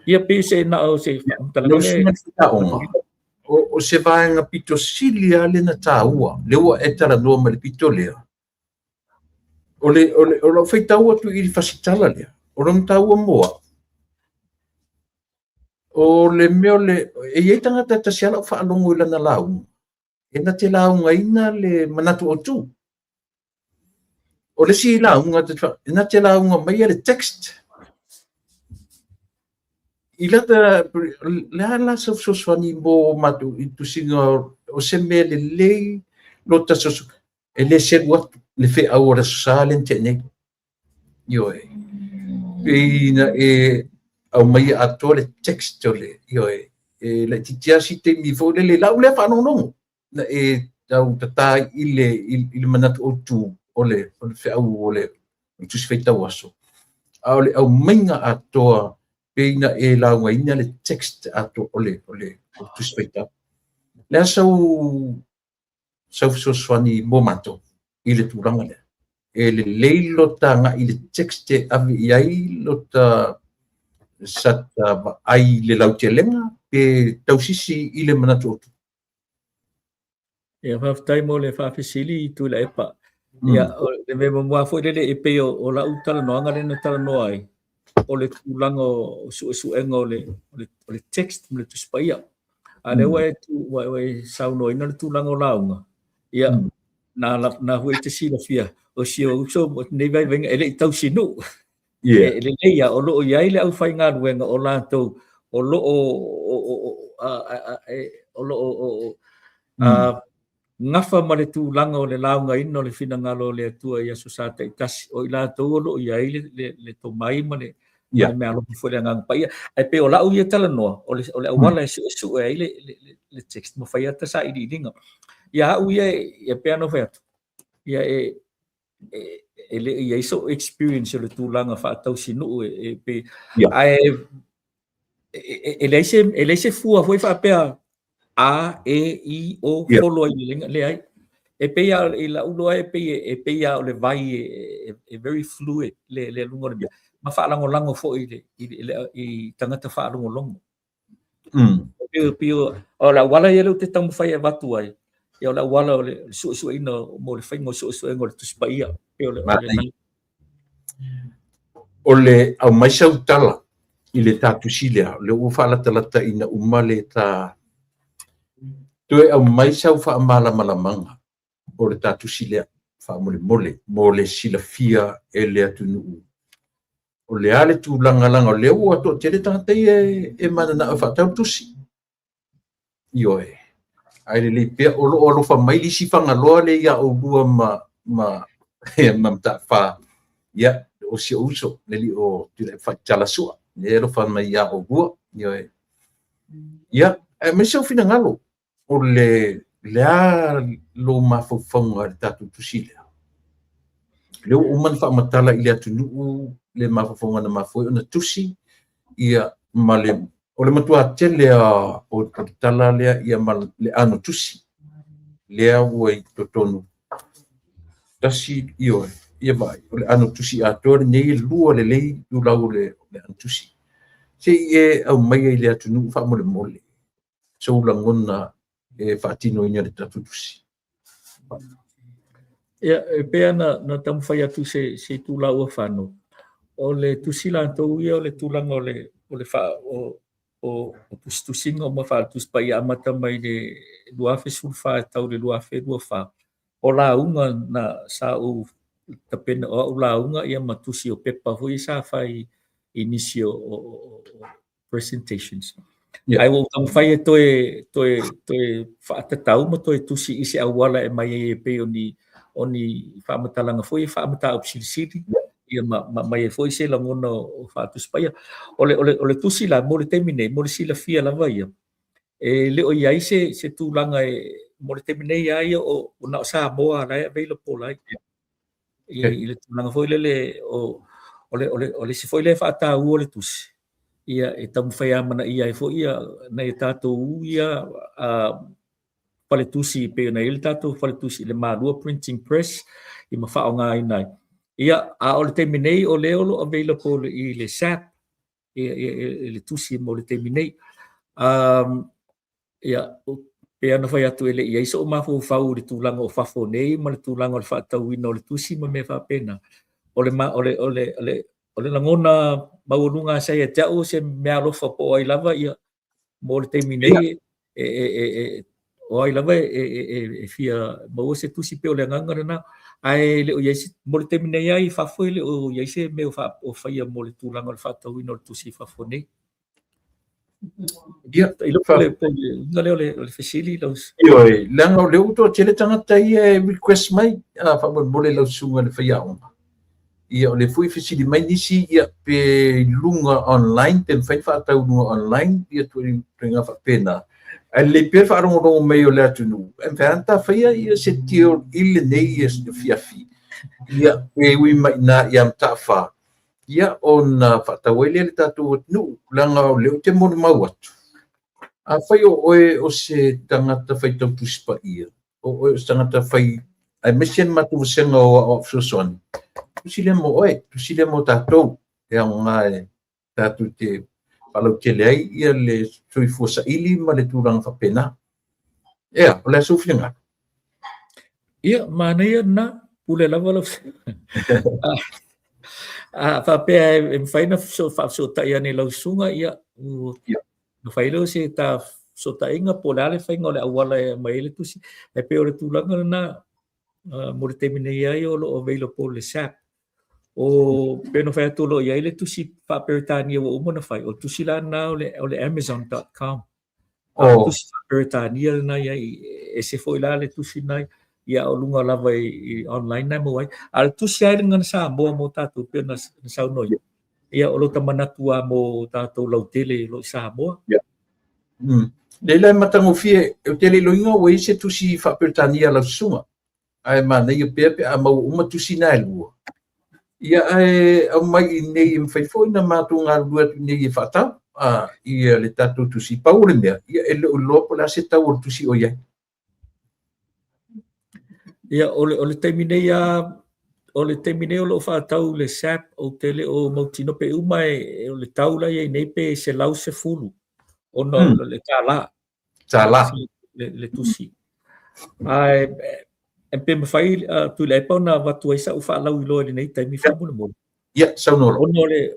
ia pe se na o se talanga o se vaenga pito silia le na taua le ua e tala no ma le pito lea o fai tau atu i fasitala lea o lo taua moa o le meo le e ia tangata ta siala fa alongo i lana lau e na te lau ngaina le manatu o tu o le si lau ngata e na te lau mai le text i lata la so swani mo matu i tu singa o se me le lo ta so e le se wat le fe awora salen te ne yo e na e au mai atole text le yo e le titia si te mi fo le la le fa no na e tau tata ile manatu o tu ole fe au ole tu se feita waso au mainga atoa peina e la ngaina le text ato ole tu se feita le sau so swani momato ile turanga le ele leilo tanga ile text avi ai lota sata ai le lautelenga pe tausisi ile manatu e fa taimo le fa fisili tu la epa ia le me mo fo le e pe o la utala no anga le na tala no ai o le tulanga su engo le text le tu spaia ale we sau no ina le tulanga o launga ia na hui te sila fia o si o so nei vai venga ele tau sinu ele ia o lo ia ile au fai nga wenga o la to o lo ngafa ma le tulanga o le launga ino le fina ngalo le atua ia susata i tasi o ila to o lo ia ile le to mai ma le me alo fo le ngang paia ai pe o la u ia tala no o le wala su e ile le text mo fai ata sa i dinga ia u ia pe ano fa ia ele ia so experience le tulanga fa tau sinu e pe ai ele se fu foi fa pe a e i o follow le ai e pe ia la ulo e pe ia le vai e very fluid le lungo le ma fa lango fo i tangata fa lango pio o la wala ia te tamu fai e watu ai ia la wala su ina mo le fai mo su ngol tu spaia ole au mai sau tala i le tatu silia le u fa la tala ina umale ta tu au mai sau fa mala manga o le tatu silia fa mo le sila fia e le atunu o le ale tu langa le u ato te le tangata e mana na fa tau tusi yo ai le pe o lo fa mai li si fanga lo le ya o bua ma ta fa ya o si uso le li o tu le fa chala sua le lo fa mai ya o bua yo ya me so fina ngalo o le a lo ma fo fonga tatu tusi leo uman fa matala ile atunu le mafafonga na mafoi ona tusi ia male ole matua tele o tala le ia mal le ano tusi le wai totonu tasi io ia vai ole ano tusi ator nei lua le lei tu lau le ano tusi se e au mai ile atunu fa mole mole so langona e fatino ina le tatu tusi ia pe na tam fai atu se tu lau fano o le tusi la to ia o le tulanga o le fa o tusinga o ma fa tus pa ia mata mai le lua fe sulfa tau le lua fe lua fa o la unga na sa o tapena o la unga ia matusi o pepa foi sa fai inicio o presentations. Yeah. I will come fai toe fa tau mo toe tusi isi awala e mai pe oni fa matalanga foi fa mata opsili ia mai foi se la ngona o fa tus pa ia ole tusi la mo le termine mo le sila fia la vai e le o ia se tu langa e mo le termine ia o na sa boa la available la ile tu langa foi le ole se foi le fa ta o le tusi ia e tamu fai amana ia e foi ia na e tato ia pale tusi pe na il tato pale tusi le malua printing press i ma fa nga ina ia a ole terminei o le olo available i le SAP le tusi mo le terminei ia pe ana fai atu ele ia iso ma fo fau le tulanga o fafo nei ma le tulanga o fa tauina o le tusi ma me fa pena ole langona maulunga saya tau se me alofa po ai lava ia mo le terminei o ai lava fia mo se tusi pe ole nganga na ai le o yesi mo le terminei ai fa foi le o yesi me o fa o fa ia mo le tulanga o fa tauina o le tusi fa fone ia ilo le le facili los io langa le uto tele tanga tai request mai fa mo le lo sunga le fa ia ia le fui facili mai nisi ia pe lunga online pe fai fa tau lunga online ia tu ringa fa pena le pe fa rongo mai o le atunu en fanta fa ia se tio il nei es de fiafi ia pe wi mai na ia ta fa ia on fa tawele le tatu nu langa le te mo mau atu a fai o se tangata fai tau puspa ia o tangata fai ai mission matu senga o so tusi le mo tatou e nga tatu te palau te lei ia le sui fosa ili ma le turang fa pena ia o le sufinga ia mana ia na pule lava fa pe e faina so ta ia ne lo sunga ia no failo se ta so ta inga polale fa ngole awala mai le tusi e pe o le tulanga na mo le termine ia o lo available le SAP o peno fai tolo ia ile tusi fa peritania o mo na fai o tusi la na o le amazon.com tusi fa peritania na ia e se foi la le tusi na ia o lunga lava i online na mo ai al tusi ai ngan sa mo tatu pe na sa no ia o lo tamana tua mo tatu lo tele lo sa mo le le matango fie o tele lo inga o se tusi fa peritania la sunga ai mana ia pepe a mau uma tusi na lua ia au mai nei fai foi na matunga lua nei fata ia le tatu tusi paule mea ia ele o lopo la se tau tusi o ia ia ole terminei o lo fa tau le SAP o tele o mautino pe uma o le tau la ia nei pe se lau se fulu o no le tala le tusi ai e pe me fai tu le pa na watu ai sa u fa lau lo nei tai mi fa mo ia sa no ono le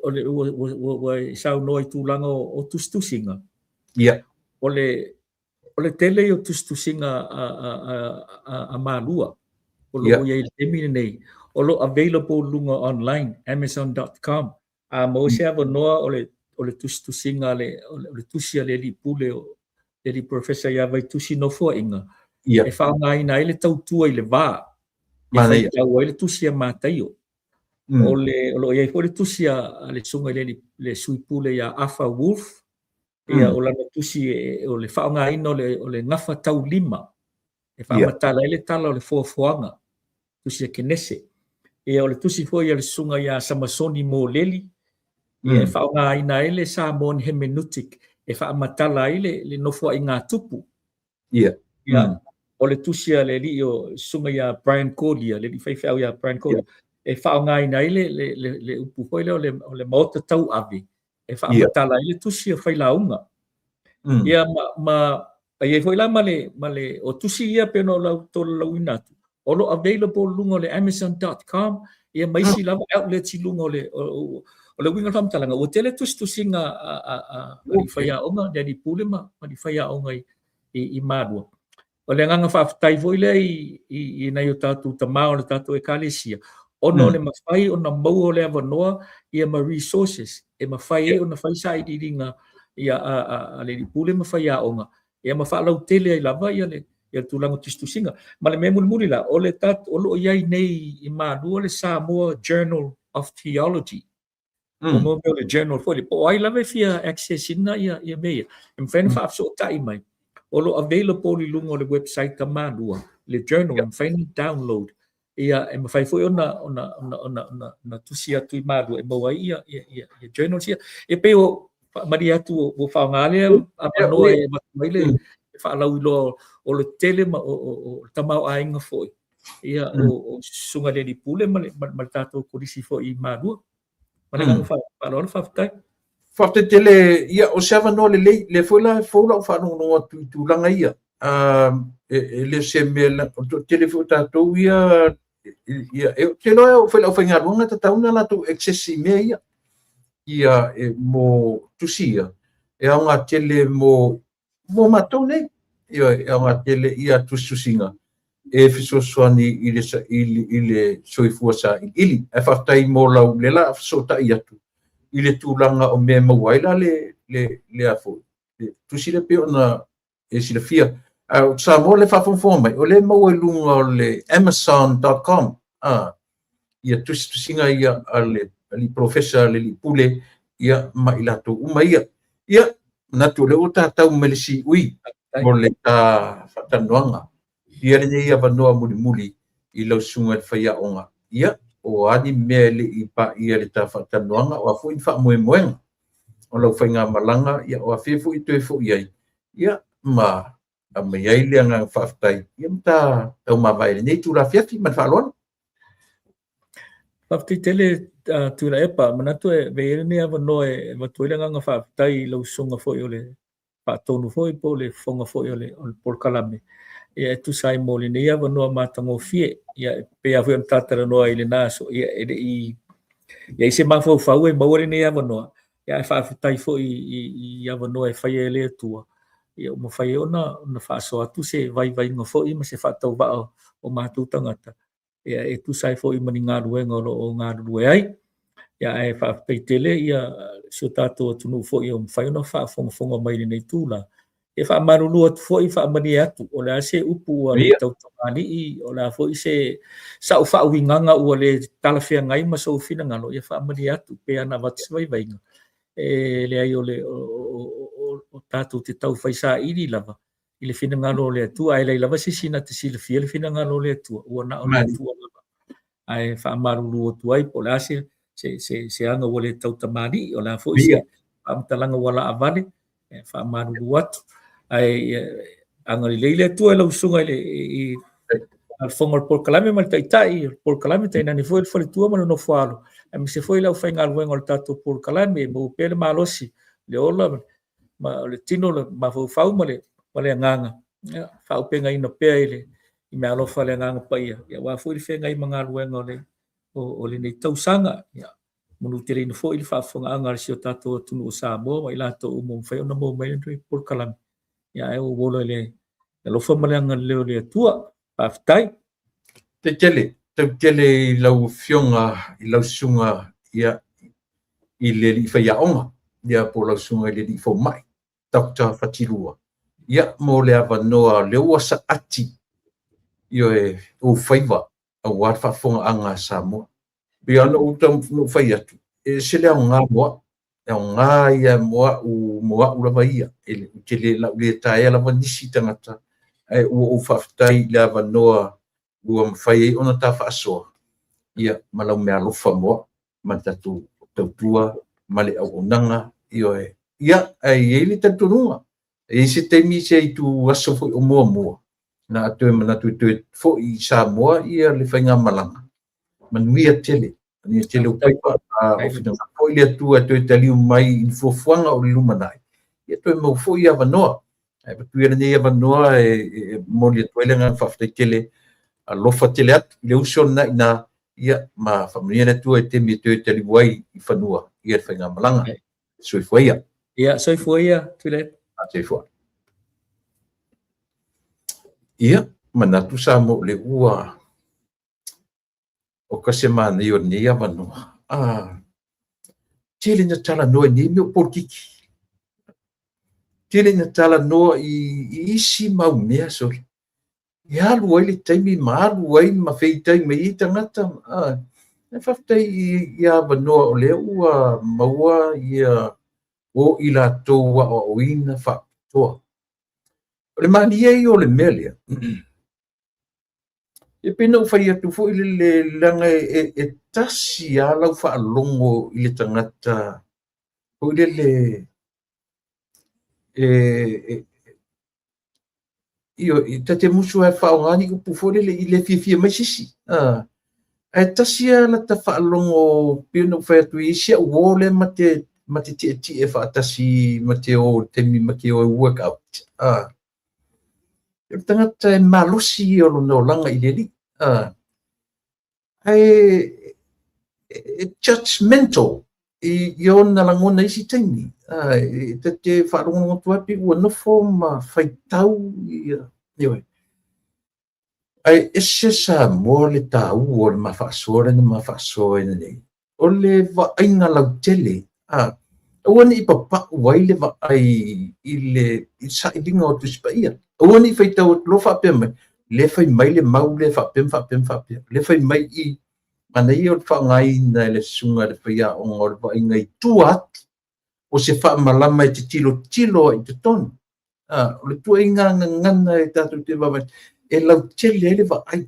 sa no i tu langa o tustusinga ia ole tele o tustusinga a malua o lo ia le mi nei o lo available lunga online amazon.com mo se ava no ole tustusinga le tusia le li pule le li professor ia vai tusi no fo inga e fa ngai nai le tau tua i le va mana ia tau le tusia matai o lo ia foi le tusia le sunga le suipule ia Alpha Wolf ia o la tusi o le fa ngai no le ngafa tau lima e fa matala le tala o le foanga tusia kenese e o le tusi foi le sunga ia Samasoni mo leli e fa nga ina ele Samoan hermeneutic e fa matala ile le nofo i ngā tupu ia o le tusi le li o sunga ia Brian Cordia le li fai ia Brian Cordia e fa nga ina ile le upu foi le o le mota tau ave e fa matala ile tusi fai launga ia ma e foi la male o tusi ia pe no la to la winatu o lo available lungo le amazon.com ia mai si lava outlets lungo le o le winga tam talanga o tele tusinga i faia onga de pule ma di faia onga i madua o le nganga fa tai voi le i na yo tatu tamao le tatu e kalesia ono le mafai ona mau le avanoa ia ma resources e mafai ona fai sai di ringa ia le pule mafai onga ia mafa lau tele ai lava ia le ia tulango tusinga ma le memuli la o le tatu o lo ia nei i madua le Samoa Journal of Theology o mo le journal foi po ai lava fia access ina ia meia em fen fa so tai mai o lo available i lungo le website ka madua le journal em fen download ia em fai foi ona tusia tu madua e mo ia journal sia e pe o maria tu o fa ngale apa no e le fa lau lo o le tele ma o tamau ainga foi ia o sunga le pule ma tato ko disi foi madua mana fa lo fa tai fa tele ia o sava no le foi la fa no tu langa ia le semela o telefone tato ia te lo foi la fenga lunga tata una la tu excessi meia ia mo tusia e nga tele mo matone ia nga tele ia tusinga e fisosoani ile soifua sa ili e fatai mo la lela so ta ia tu ile tulanga o me mawaila le afo tusile pe ona e sila fia sa mo le fa fonfoma o le mo lunga le amazon.com ia tusinga ia ale ali professor le pule ia mailato uma ia natu le uta tau melisi ui mo le ta fatanoanga ia le ia vanoa muli i lau sunga le faia onga ia o ani mele i pa ia le ta fatanoanga o afu infa moenga o lau fainga malanga ia o afifu i toe fu ia ma a me ai le nga faaftai ia mta tau mavai nei tu la fiafi man falon Pafti tele tu la epa manatu e veire ne ava no e matuile nga fa tai lo sunga foi ole pa tonu foi po le fonga foi ole por kalame e tu sai moli ne ava no matango fie ia pe ava tatara no ile naso ia e se ma fo fau e mawore ne ava no ia fa tai foi i ava no e fai ele tua ia mo fai ona fa so atu se vai ngo foi ma se fa tau va o matu tangata ia e tu sai foi maninga ruenga o ngā rue ai ia e fa peitele ia so tato tunu foi o fai no fa fonga mai nei tula e fa marulu atu foi fa mani atu o la se upu o le tau tamani o la foi se sa fa winganga o le talafia ngai ma so fina ngalo ia fa mani atu pe ana wat vai vainga e le ai o le o tato te tau fai sa iri lava ile fina ngalo le tu ai lava sisina te sila fia le fina ngalo le tu o na o tu ai fa marulu tu ai po la se anga o le tau tamani o la foi se am talanga wala avale fa marulu atu ai anga le tu ela usunga i al fonga por kalame mal tai por kalame tai na ni foi tu ma no falo am se foi la fa ngal wen o tato por kalame mo pele malosi le ola ma le tino ma fau male nganga fa upenga ino pele i me alo fa le nganga pa ia wa foi le fenga i manga wen o le nei tausanga ia munu tere no foi le fa fonga anga si o tato tunu sa mo mai la to mo fa no mo mai por kalame ia e o volo le lo fa malanga le tua aftai te tele lau fionga i lau sunga ia i le fa ia onga ia po lau sunga le fo mai Dr. Fatilua ia mo le avanoa le wasa ati io e o faiva a war fa fonga anga Samoa bi ana o tam no fai atu e se le nga mo nga ia mo ula vai ele tele la le taia la vanisi tangata ai o faftai le avanoa o fai ona ta fa so ia malau mea lofa moa ma tatu tautua ma le auaunaga ia ai le tatununga e se temi se tu aso foi o mua na atoe manatu toe foi Samoa ia le whainga malanga manuia tele ni tele o paipa o fina foi le tu atoe taliu mai i fofuanga o lumanai ia toe mau foi ia vanoa ai patuia nei ia vanoa e moli atoe le ngan whaftai tele a lofa tele atu le uso na ina ia ma whamania na tu e temi atoe taliu ai i whanua ia le whainga malanga soi foi ia Ia soi foi ia tule soi foi ia manatu sa mo le ua o kase mana yo ni ya manu tele na tala no ni me porkiki tele na tala no i isi mau mea so ya lu ele taimi malu ai ma fei taimi i tangata na faftai ya manu o le ua maua ia o ila toa o ina fa toa le mani e o le melia e pena o fai atu fo le langa e tasi ala u fa longo i le tangata o le io tate musu e fa ngani ku pu fo le ile fifia mai sisi e tasi ala ta fa longo pena o fai atu isi o le mate ti e fa tasi mate o temi make o workout e tangata e malosi o no langa i le li judgmental i ona langona isi taimi te wharongo tuapi ua nofo ma whaitau io ai ese sa mo le tau o le mawhaasore na mawhaasore na nei o le whainga lau tele Oani i papa wai le ai i le i sa i dinga o tuspa ia. Oani fai tau lo fa pe mai. Le fai mai le mau le fa pe. Le fai mai i ana i o fa ngai na le sunga le fai a o ngor va i ngai tuat o se fa malama i te tilo i te ton. O le tua inga ngana e tatu te vama e lau tele le va ai.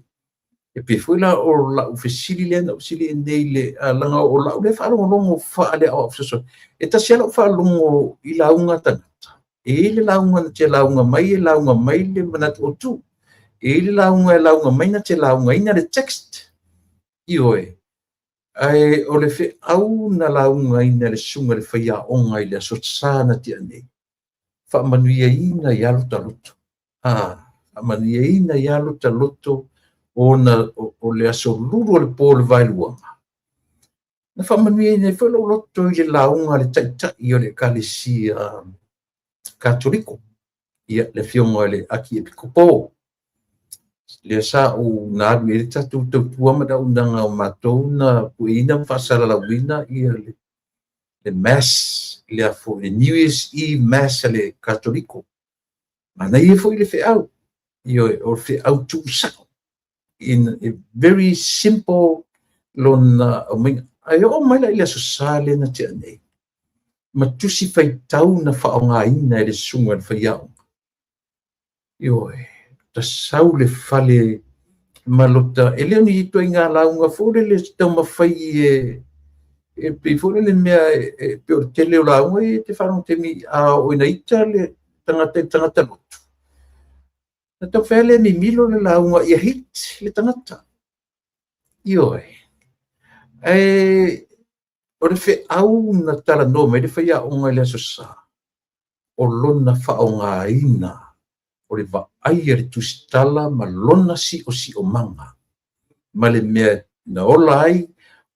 E pe foi la o la ufesili le na usili nei le langa o la le fa longo fa le o so e ta sia fa longo i la unga tana e le la unga te la unga mai le mana o tu e le la unga mai na te la unga ina le text io ai o le fe au na la unga ina le sunga le faia onga i le so sana ti ane fa manuia ina ya luto manuia ina ya luto ona o le aso lulu le pol vai luanga. Na whamanui nei whelo loto i le launga le taitai o le kalisia katoliko. Ia le fionga le aki e pikopo. Le sa o nāru e le tatu tau tuama da undanga o matou na puina mwhasara la wina ia le mass le afo le New Year's Eve mass le katoliko. Mana ia fo i le whiau. Ia o le whiau tu sako. In a very simple lona ai o mai la ile so sale na te nei ma tusi fai tau na fa nga ina le sunga fa ya yo ta saule fale malota ele ni to inga la unga fore le sta ma fai e pe fore le me pe o tele la unga te fa non te mi a o ina itale tangata lotu na to fele mi milo le la unga ia hit le tangata yo o le fe au na tala no me le fa ya unga le so sa o lona fa unga ina o le va ai le tustala ma lona si o manga ma le me na ola ai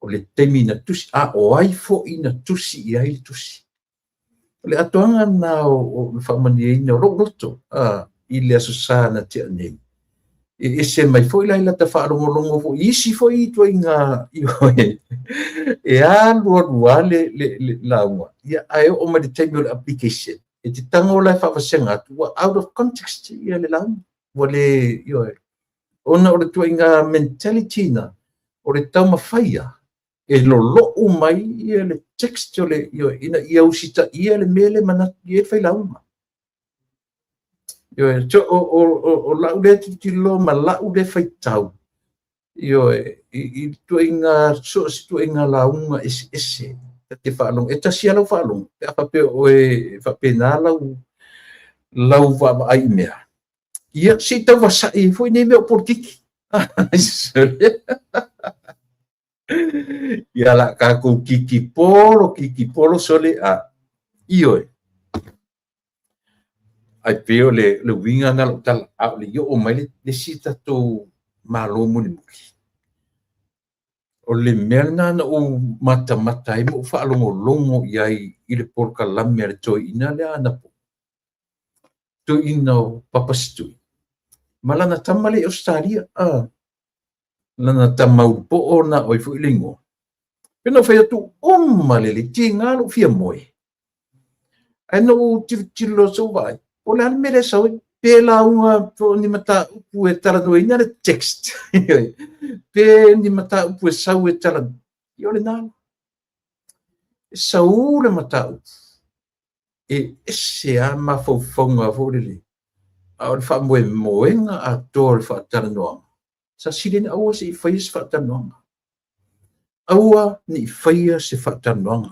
o le temi na tusi o ai fo ina tusi i ai tusi o le atoanga na o fa mani ina o roto i le aso sa na te nei e se mai foi la ta fa longo fo isi foi to inga e alu ale le lawa ia ai o ma de table application e te tango la fa vasenga out of context ia le lawa wale yo ona o to inga mentality na o le tama faia e lo mai ia le text le yo ina ia usita ia le mele mana ia fa lawa yo o la ule ti lo ma la ule fai tau Io I tuainga so si tuainga launga ese te whaalong e tasi alau whaalong te apape o e whapena lau wa ai mea ia si tau wasai foi nei mea o politiki ia la kako kiki polo sole a io ai peo le winga na lo tal a le yo o mai le sita to malo muni o le merna na o mata mo whaalongo iai I le porka lame le toi ina le ana po to ina o papastui malana tamale Australia lana tamau po ona oi fu ilingo pena fai tu male le tinga lo fia moi ai no tilo so vai o le mere so pela unha po ni mata upu e tala do ina le text pe ni mata upu e sau e tala io le nana sau le mata e ese a mafaufonga fōrele a o le wha moenga a tō le wha tala noa sa sirene aua se I whaia se wha tala noa aua ni whaia se wha tala noa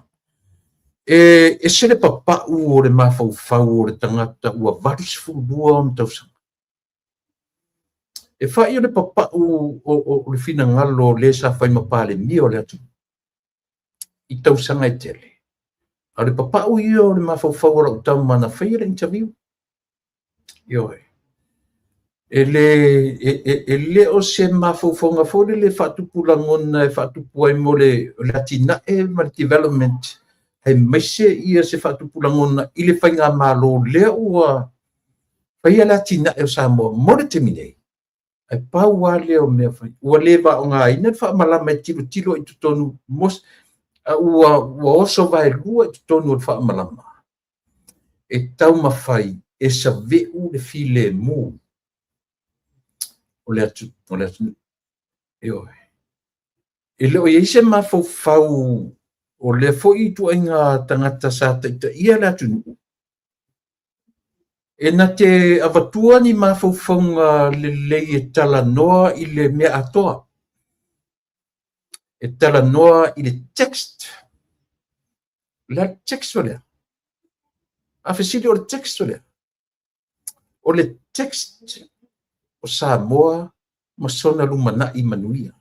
e se le papa o le mafaufau o le tangata ua varis fulbua o mtausanga e whaia le papa o le fina ngalo le sa whai mapale mi o le atu I tausanga e tele a le papa o ia o le mafaufau o la utau mana whaia le interview io e le o se mafaufonga fōre le whatupulangona e whatupu ai mo le atina e ma development hei maise ia se whatupulangona I le whainga malo le ua whaia le atina e o Samoa mo le teminei ai pau a le o mea whai ua le wa o ngā ina wha malama e tilo I tutonu mos ua oso vai lua I tutonu o wha malama e tau mawhai e sa veu le file mu o le atu e leo I se mafaufau o le foi tu inga tangata sa taita ia le atu e na te avatua ni mafaufaunga le lei e tala noa I le mea atoa e tala noa I le text la text o lea a fesili o le text o le text o Samoa ma sona lumanaʻi manuia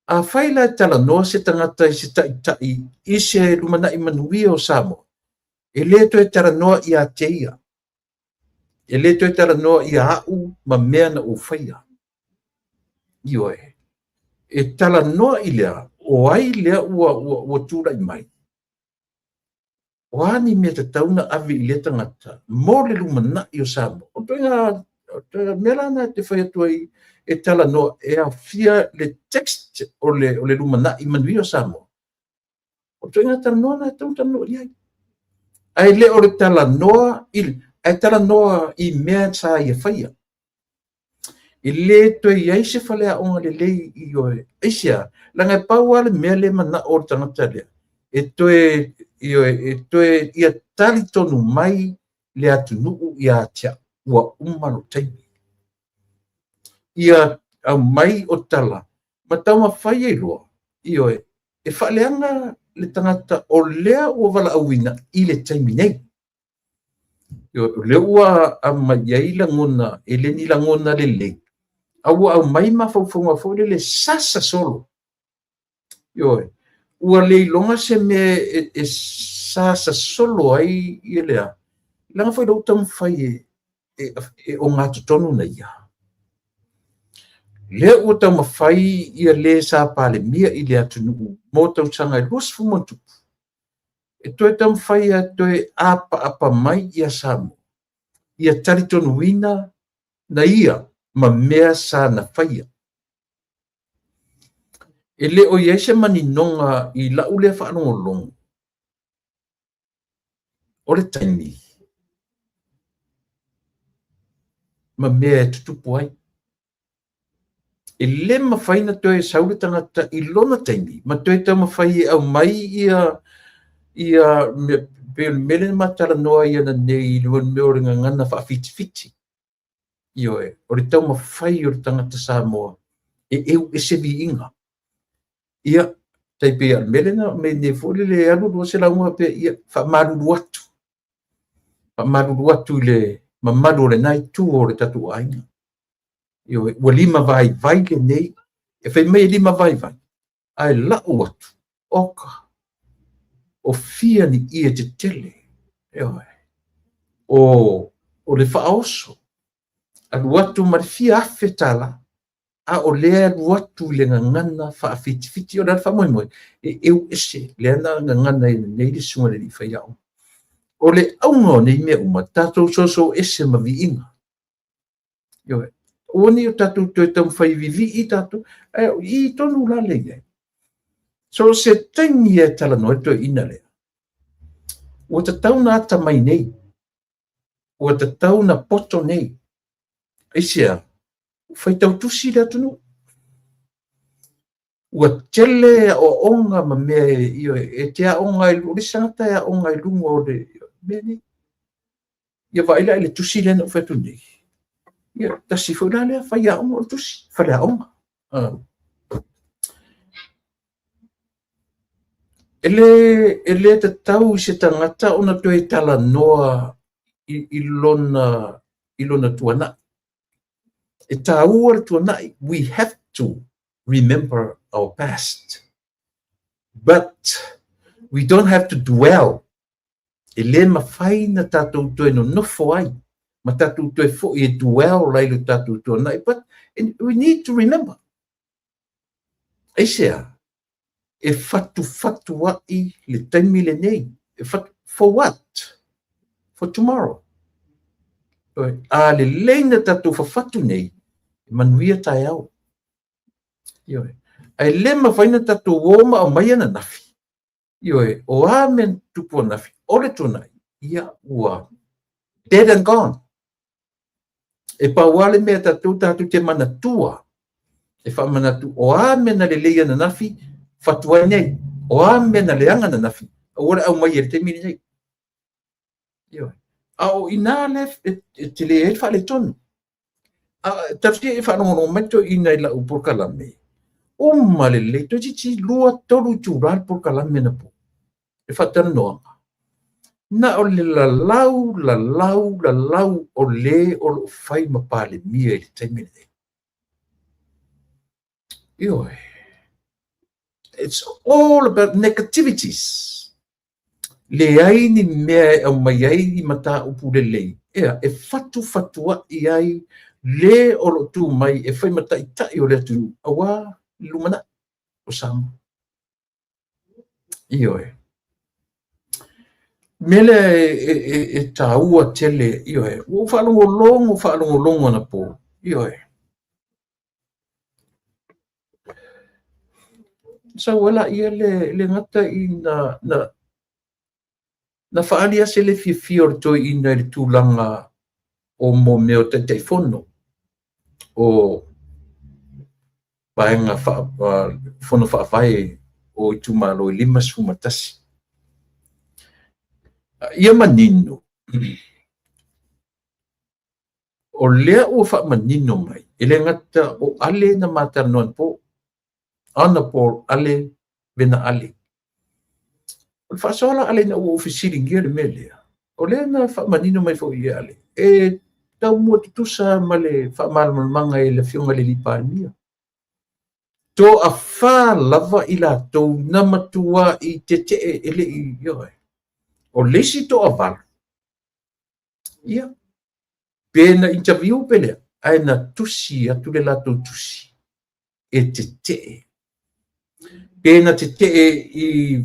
a faila e tala noa se tangata I se taʻitaʻi I se lumanaʻi manuia o Samoa e lē toe tala noa I a teia e lē toe tala noa I a aʻu ma mea na o faia io e tala noa I lea o ai lea ua tulaʻi mai o ani mea tatauna ave I le tangata mo le lumanaʻi o Samoa o toiga melana te whai atua e tala noa e a fia le text o le lumanaʻi manuia o Samoa o toiga tala noa na tau tala noa I ai ai le o le tala noa ai tala noa I mea sa ia whaia I le toi ai se whaleaʻoga lelei I oe eisia langa e pau a le mea le mana o le tangata lea e toe ia tali tonu mai le atunuu ia tia ua umalo taimi ia au mai o tala ma tau mawhai e loa io e whaaleanga le tangata o lea ua wala auina I le taimi nei io le ua a mai langona e le ni langona le le au mai mawhauwhaunga fōre le sasa solo io ua le longa se me e sasa solo ai I lea langa whai lau tam whai e o ngā tutonu na ia. Le ua tau mawhai ia le sa pale mia I le atunu mo tau tanga I luas fumantupu. E toe tau mawhai a toe apa mai ia Samoa. Ia tari tonu ina na ia ma mea sa na whaia. E le o ia se mani nonga I lau le whaanongolongo. O le taimi. Ma mea tutupu ai. E le mawhai na toe saure tangata I lona taimi. Ma toe tau mawhai au mai ia mele matara noa ia na nei luan mea o ringa ngana wha fiti. Io o le tau mawhai o le tangata Samoa. e se viinga ia tai pe al melena me ne fole le alu do se la uma pe ia fa malu atu le mamalo le nai tu o le tatu ainga io wa lima vai le nei e fe me lima vai ai la atu oka o fia ni ia te tele io o le faoso alu atu ma fia afetala a o lea watu le ngana fa fiti o la fa moi e eu ese le na ngana nei le sunga le fa ya o le aunga nei me uma tato so ese ma viinga yo oni o tato to tam fa vivi I tato I tonu la le so se tani e tala no to ina le o te tau na ata mai nei o te tau na poto nei ese fai tau tusi le tunu ua tele o onga ma me io e te onga I uri sangata ya onga I lungo o le me ni ia vai la le tusi le no fetu ni ia tasi foi la le fai a onga o tusi fai la onga ele te tau se tangata ona to e tala noa I lona tuana e taua tuana we have to remember our past but we don't have to dwell ele mafai na tatou to no nofo ai ma tatou to fo e dwell lai lo tatou tuana but we need to remember Asia e fatu ai le taimi le nei e fatu for what for tomorrow a le leina tatou fatu nei manuia tai au io ai le mawhaina tatou woma o mai ana nafi io o amen tupu nafi o le tuna ia ua dead and gone e pawale me tatou te manatua e wha manatu o amen na le leia na nafi fatua nei o amen na le anga na nafi ora au mai te mini nei io au ina le te le e fa le tonu tafti e fa no momento ina la upurkala me malele to ci lua tolu chural por kalame na po e fatan no na o le la lau o le o fai ma pale mia il temine io it's all about negativities le ai ni me o mai ai mata upulele e fatua ai le o tu mai e fai mata ita o le tu awa lumana o sama io mele e taua tele io o falo longo na po io so wala ia le ngata ina na faalia se le fior to ina le tulanga o mo meo te telefono o paenga fono whaafai o itumalo I lima sumatasi. Ia manino. O lea o wha manino mai. Ele ngata o ale na matarnoan po. Ana po ale bena ale. O whaasola ale na o ofisiri ngia le melea. O lea na wha manino mai fo ia ale. E tau mua tutusa male wha malmanga e le fionga le lipania. To a wha lava I la tau na matua I te ele I yoe. O lesi to a val. Ia. Pena interview pelea. Ai na tusi atu le lato tusi. E te. Pena te I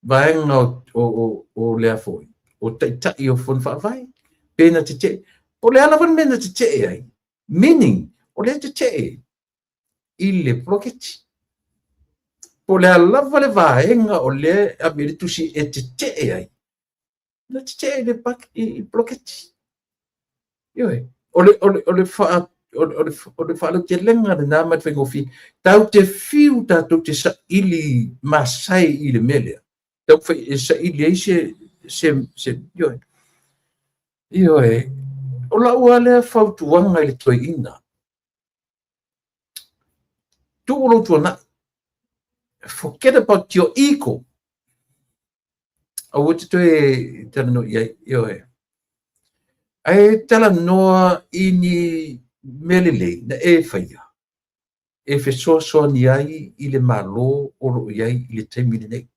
vaenga o lea foi. O tai o fon whaavai. Pena te. O lea lavan mena te ai. Meaning, o lea te. I le proketi. Po le lava le vaenga o le abilitusi e te ai. Na te le pak I proketi. Ioe. O le fa le te lenga le nama te ngofi. Tau te fiu tatu te sa ili masai I le melea. Tau fai sa ili ai se ioe. Ioe. O la ua le fautuanga I le toi ina. tu'ulo tuana. Forget about your ego. Au te toe tala no iai, ai tala noa ini melele na e whaia. E whesoa soa ni ai i le malo oro iai i le taimini nei.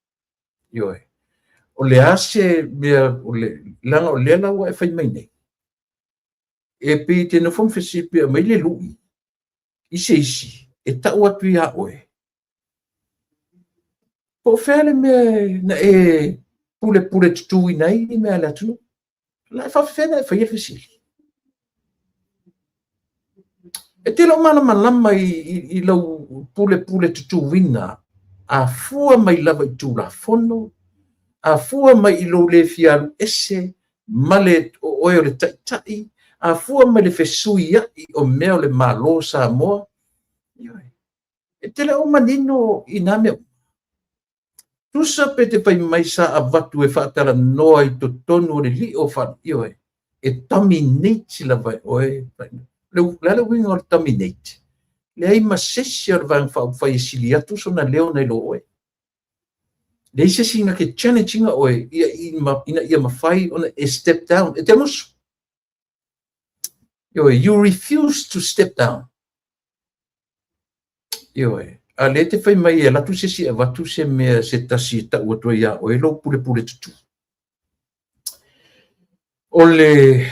O le ase mea o le langa o le lawa e whai mai nei. E pe te na fom whesipi a mai le lui. Isi. E tau atu i a oe. Po whele mea na e pule tutu i nei ni mea le atunu. La e whawhena e whai e whesili. E te lau mana malama i lau pule tutu wina. A fua mai lava i tū la fono. A fua mai i lo le fiaru ese. Male o oe o le taitai. A fua mai le whesui ai o mea o le malo sa moa. E te lau manino i nā mea. Tusa pe te pai mai sa a watu e whaatara noa i to tonu o le li o whan. E dominate la vai oe. Lala winga o le dominate. Le ai masesi ar vang whai e sili atu so na leo nei lo oe. Le ise singa ke challenging oe. Ina ia mawhai ona e step down. E te musu. You refuse to step down. A le te whai mai e latu sesi e watu se mea se tasi e tau atua ia oe lo pule tutu. O le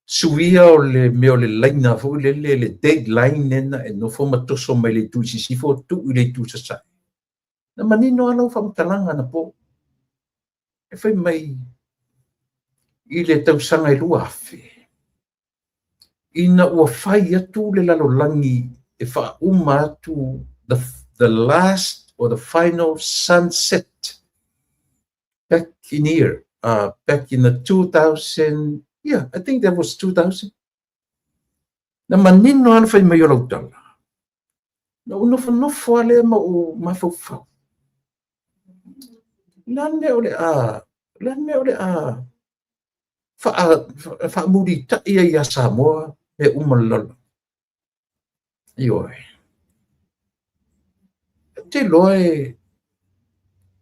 suia o le mea o le laina fo le deadline nena e no foma toso mai le tu sisi fo tu i le tu sasai. Na manino alau whamtalanga na po. E whai mai i le tausanga i lua afe. Ina ua whai atu le lalolangi e wha uma atu the last or the final sunset back in here, back in the 2000, I think that was 2000. Na manino ana whai mai o lautala. Na unofo ale ma o mawhauwhau. Lane o le wha muri ta ia ia Samoa e umalala. Te loe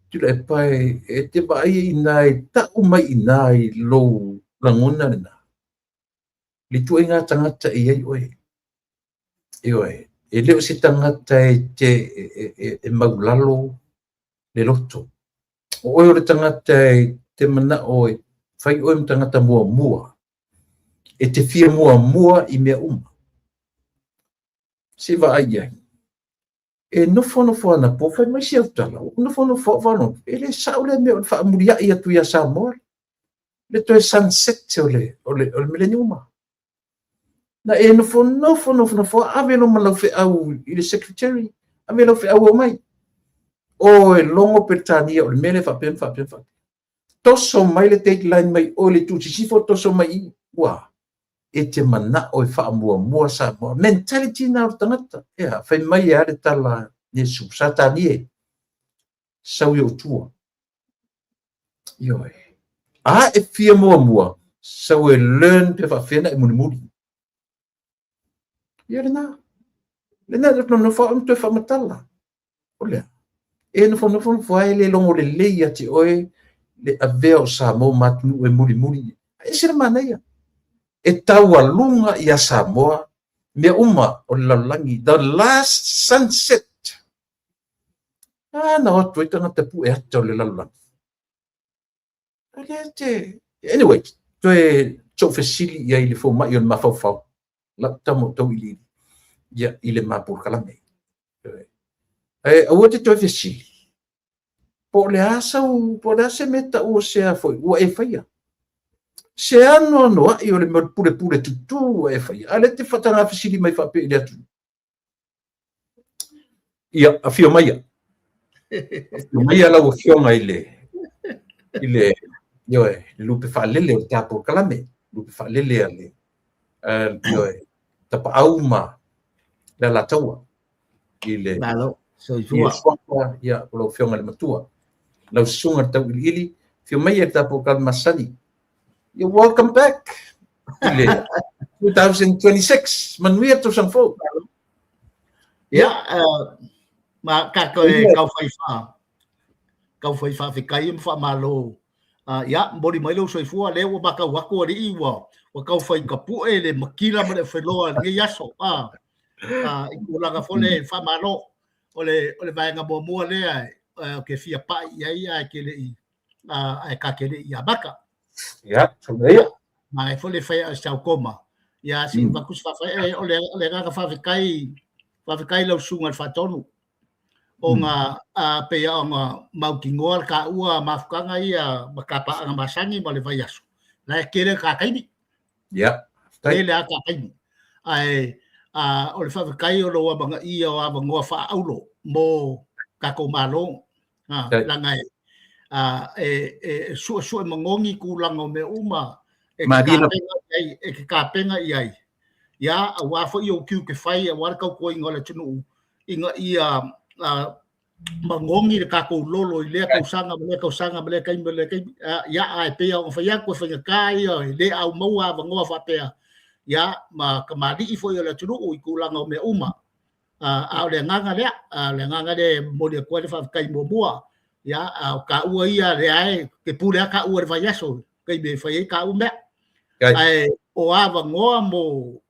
tula e pai e te vai inai ta umai inai lo langona na. Li tu inga tangata i oe. E leo si tangata e te maulalo le loto. O oe o le tangata e te mana oe whai oe tangata mua. E te fia mua i mea uma. Se va ai. E nofo ana po fai mai si autala. Nofo vano. E le saule mea o wha muria i atu ia Samoa. Le toe sunset o le mileniuma. Na e nofo ave no malau fe au i le secretary. Ave lau fe au o mai. O e longo Britania o le mele whapem. Toso mai le deadline mai o le tu sifo toso mai i. Wa. E te mana o e wha mua Samoa. Mentality na o tangata. Whai mai e are tala Yesu. Satani e. Sau i o tua. E fia mua. Sau e learn pe whawhena e muni. Lena no wha te whamatala. Olea. E no wha le longo le leia te oe le avea o Samoa matunu e muni. E sira manaia. E taua lunga i a Samoa mea uma o le laulangi. The last sunset. Na otu e tangata pu e ata o le laulangi. Anyway, toe tau fesili ia i le fo mai o le mawhauwhau. La tamo tau i li. Ia i le mapur kalame. Aua te toe fesili. Po le asa meta ua sea foi. Ua e whaia. Se ano ai o le pule tutu ua e whaia. Ale te whatanga fesili mai whape i le atu. Ia, a fio maia. Fio maia lau a fionga i le lupe whaalele o tapo kalame. Lupe whaalele ale. Tapa auma le la taua. I le swapa ia o lau fionga le matua. Lau sunga tau ili. Fio maia tapo kalmasani. You're welcome back. 2026. Manuia to sang fo. ya ma ka ko kau fai fa kai fa malo ya body mai lo soi fu le wa ba ka wa ko ri wa kau fai ka pu le makila ma le felo nge yaso ikula ka fole fa malo ole vai nga bo mo le ke fia pa ya ke le ai ka ke le ya baka ya ya ma fole fai sa koma ya si va kus fa ole ga fa kai lo sunga fa tonu o nga pe ya nga mau ki ngol ka ua mafukanga ia makapa nga masangi mo le vai aso la kele ka kai ni ya ele ka kai ai o le fa kai o lo banga ia o ava ngo fa aulo mo ka ko malo la ngai su mangongi ku lango me uma e ka penga ia ya wa fo yo ku ke fai wa ka ko ingole tunu inga ia mangongi ka ko lolo le ka sanga le kai ya ai pe o fa ya ko fa kai le au mau ava ngo fa pe ya ma kamadi ifo yo la tunu u kulanga me uma au le nganga le mo le ko le fa kai mo bua ya ka u ia le ai ke pu le ka u le fa yaso kai be fa ka u me ai o ava ngo mo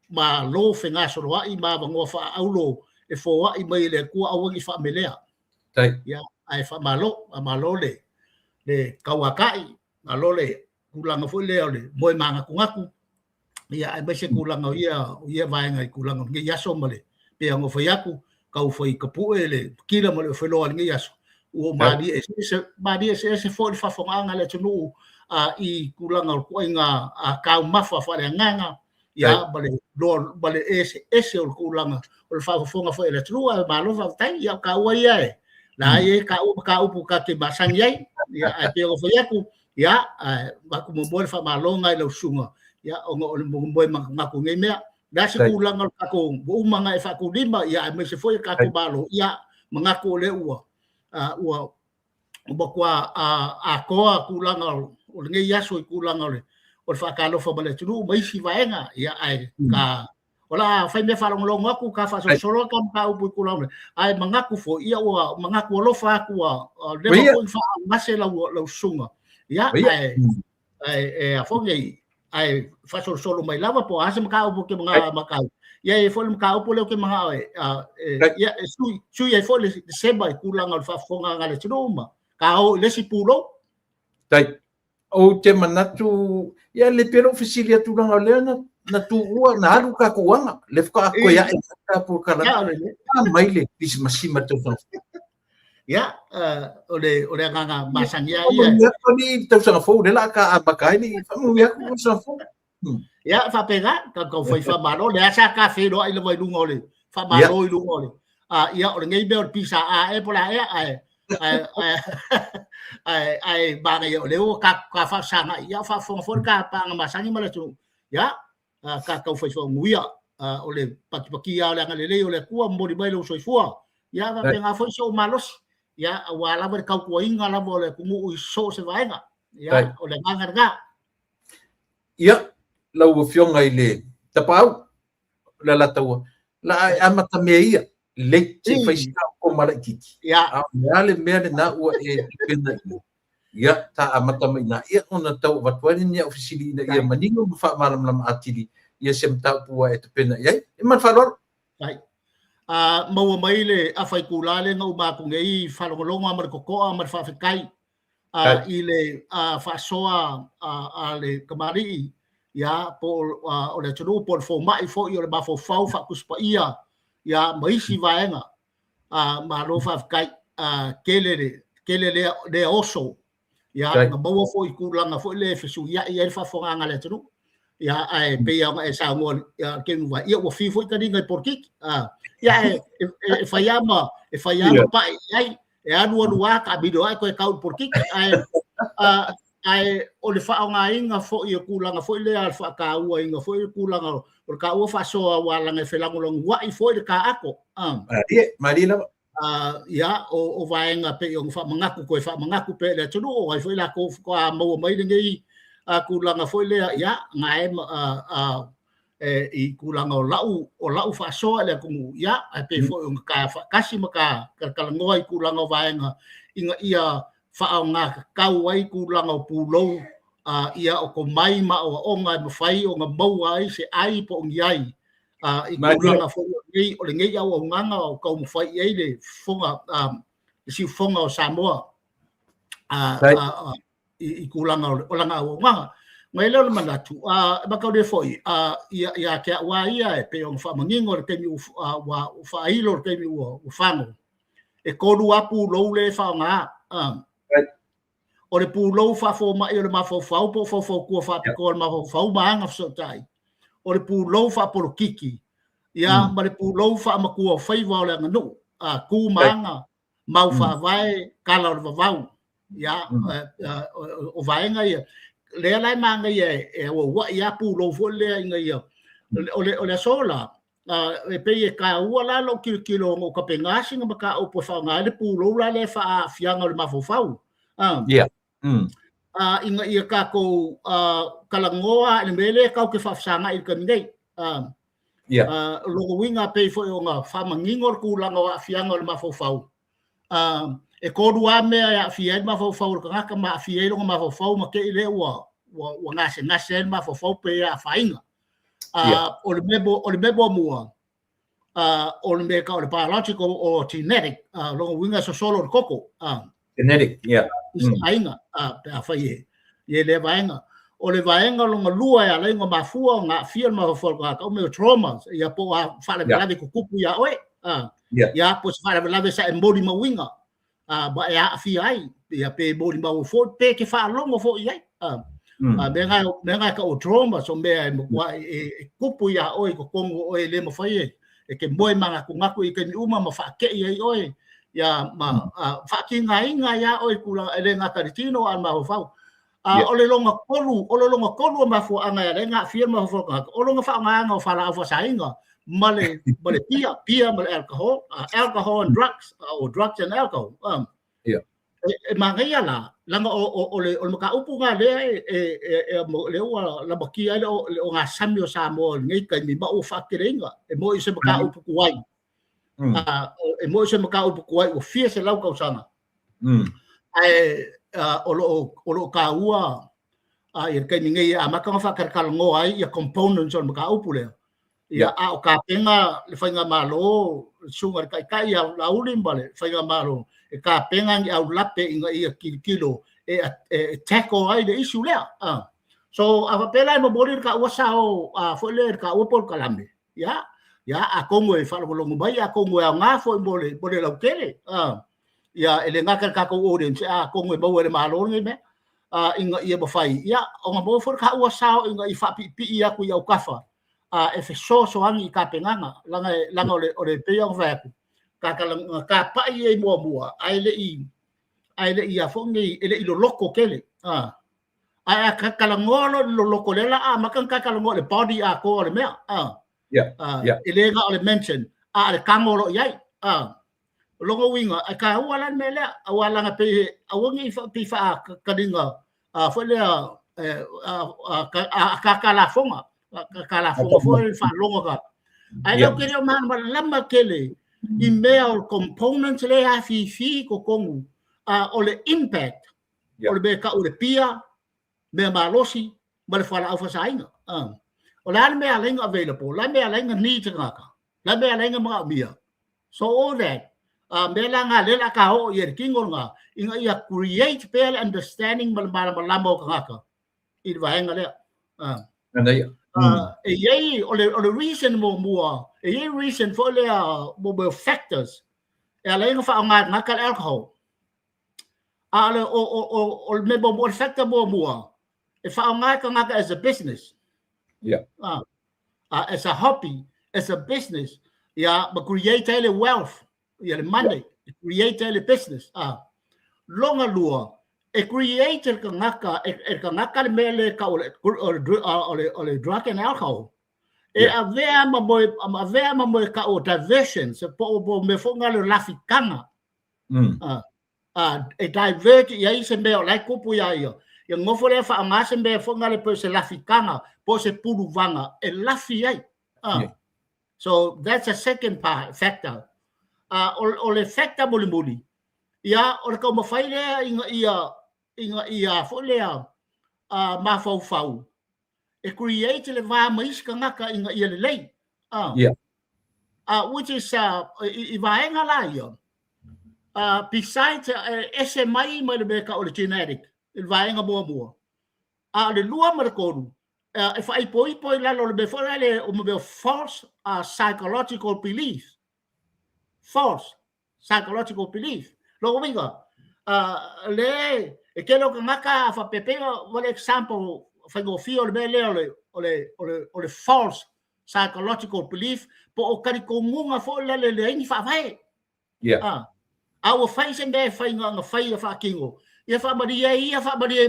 ma lo fenga so wa i ma ngo fa au lo e fo wa i mai le ku au ngi fa melea ya ai fa malo le kawakai malo le kulanga fo le mo manga kungaku ya ai bese kulanga ia vai ngai kulanga ngi yaso male pe ngo fo yaku ka u foi kapu ele kila mo le fo lo ngi yaso o madi ese fo fa fo anga le tunu i kulanga ko inga ka mafa fa le nganga ya bale ese o kulanga o fa fo nga fo ele tunu malo fa tai ya ka wa ia la ye ka u ka ke basang yai ya pe o fo yaku ya ba ku mo fa malonga lo sunga ya o mo ma ku ngai me da se kulanga ka ko u manga e fa ku lima ya me se foi ka ko balo ya manga ko le ua ba kwa ko kulanga o ngai ya so kulanga le o fa ka lo fa bale tunu mai si vaenga ya ai ka ola fai me fa longo aku ka fa solo ka u kulanga ai manga ku fo ia o manga ku lo fa ku le ko fa masela lo sunga ya ai fo ngai ai fa solo mai lava po asa maka o ke mga maka ya e fo maka o le ke mga ya su ya fo le seba kulanga fa fonga ngale tuma ka o le si pulo tai o te manatu ya le pero oficialia tu langa le na tu ua na alu ka kuanga le ka ko ya ka por kana mai le dis masima to ya ole nganga masanya ya ko ni tau sanga fo le la ka abakai ni fa mu ya ko sa fo ya fa pega ka ko foi fa malo le asa ka fe do ai le vai lungo le fa malo i lungo le ya ole ngai be pisa e pola ai ba ngai ole o ka fa sanga ya fa fo ka pa masanya mala tu ya ka foi fo nguia ole paki ya ole ngale ole ku mo di bai lo soi fo ya va penga foi so malos ya wala ber kau ko inga la bole kumu so se vaenga ya o le ngarga ya la u fionga ile tapau la tawa la amata meia le se fai ko mara kiki ya ale mele na u e pena ya ta amata mai na ia ona tau watwani ni ofisili na ia maningo fa malam lam atili ia semta pu e pena ya e man falor mau mai le a fai kulale ngau ma ku ngei falongolonga mar kokoa mar fa kai ile fa soa ale kamari ya por o le tru por fo mai fo yo le ba fo fau fa kuspa ia ya mai si vaenga ma lo fa kai kelele de oso ya mau fo kulanga fo le fisu ya fa fo nga le tru ya ai pe ya e sa ngol ya ke va ia o fi fo ka dinga por kik ya e fayama pa ai e anu ka bido ai ko ka por kik ai o le fa nga inga fo ia kulanga fo le alfa ka ua inga fo kulanga por ka ua fa so wa langa felango long wa i fo ka ako marina ya o vaenga pe yo fa mangaku pe le tunu o ai fo la ko mo mai ngi kulanga fo le ya ngai I kulanga o lau fa so le ku ya pe fo ka kasi maka ka ngoi kulanga vaenga inga ia fa nga kau ai kulanga pulo ia o ko mai ma o nga mo fai o nga mau ai se ai po ngiai I kulanga fo ngi o le ngi au o nganga o ko mo fai ai le fonga si fonga o Samoa I kulanga o langa o nganga mai lo manatu ba ka de foi ia ke wa ia pe on fa mangingo te mi wa fa ilo te mi o fango e ko du apu lo le fa nga o le pu lo fa fo ma ile ma fo po fo ko fa pe ko ma fo ma nga so tai o le pu lo fa por kiki ia ma le pu lo fa ma ku fa va le nga no ku manga mau fa vai kala o vau ia o vai nga ia le lai manga ye o wa ya pu lo fo le nga ye o le sola e pe ye ka u la lo kilo mo ka penga singa ka o po fa nga le pu lo la le fa fianga le mafo fau inga ye ka ko kala ngoa le mele ka ke fa sanga I ka ngai lo winga pe fo nga fa mangingor ku la nga fianga le mafo fau e ko dua me ya fiel ma fo fo ka ma fiel ngo ma fo ma ke ile wa ngase ma fo pe ya fainga o le mebo mua o le me ka o le biological o genetic lo winga so solo koko genetic ainga a fa ye le vainga o le vainga lo lua ya le ngo ma fu nga fiel ma fo ka o me traumas ya po fa le la de kupu ya oi ya po fa le la de sa embody ma winga ba ya fi ai ya pe body ma fo pe ke fa longo fo ai menga ka o trauma so me wa kupu ya oi ko kongo oi le mo fai e ke moi manga ku ngaku I ke uma ma fa ke ai oi ya ma fa ki ngai ya oi kula ele nga karitino al ma fa o le longa kolu ma fo anga le nga fia ma fo ka o longa fa nga fa la fa sainga male pia male alcohol and drugs or drugs and alcohol mangai la langa o le maka upu nga le le la bakia le o nga samio sa mo ngai kai mi ba o fa kerenga e mo I se maka upu kuai e mo se maka upu kuai o fia se lau kausanga o lo ka ua I kai mi ngai maka fa kal ngo ai ya components on maka upu le ya o ka penga le fainga malo sunga kai ya la ulim bale fainga malo e ka penga ni au lape inga ia kilo tackle ai de issue le so ava pela mo morir ka wasao fo le ka o por kalambe ya a kongo e fa lo ngai a kongo a nga fo bole la kele ya ele nga ka ko audience a kongo e mo le malo ngai me inga ia ba fai ya o nga mo for ka wasao inga I fa pi ia ku ya kafa e fe so angi ka penganga langa o le pe yang va ka pa I mo ai le ia fo ngi ele I lo loko kele ai ka ngolo lo loko le la ma kan ka ngolo le body a ko le me ele ga o le mention le kangolo yai longo winga ka wala me le wala nga pe awongi fa ka dinga fo le ka la fonga kala fo fa longo ka ai lo ke ma lama kele I mea components le a fi ko kongu o le impact o le be ka o le pia me malosi ma le fala au fasainga o la me alenga available la me alenga ni ngaka la me alenga ma mia so all that me la nga le la ka ho yer kingo nga inga ia create pel understanding mal lamo ngaka I vaenga le e o le reason mo e reason for le mo factors e la nga fa nga ka alcohol ale o me mo factor mo e fa nga as a business as a hobby as a business but create a wealth the money create a business longa lua e creator ka ngaka le mele ka o drug and alcohol avea mo ka o diversion se po me fonga le lafikanga e divert ia se me o lai kupu ia ia ngofo le fa ngase be fo ngale po se lafikanga po se pulu vanga e lafi ai so that's a second factor o le factor muli ia o ka mafai le ia fo le ma fau e create le va mais ka ngaka ia le lei which is i vaenga la ia besides SMI mai le beka o le genetic il vaenga mo le lua ma ko if I poi la lo le fo le o mo false psychological belief lo winga le e ke lo ngaka fa pepega one example fa go fio le o le false psychological belief po o kari ko ngunga fo le ni fa vai our face and there fai nga fai fa kingo ia fa maria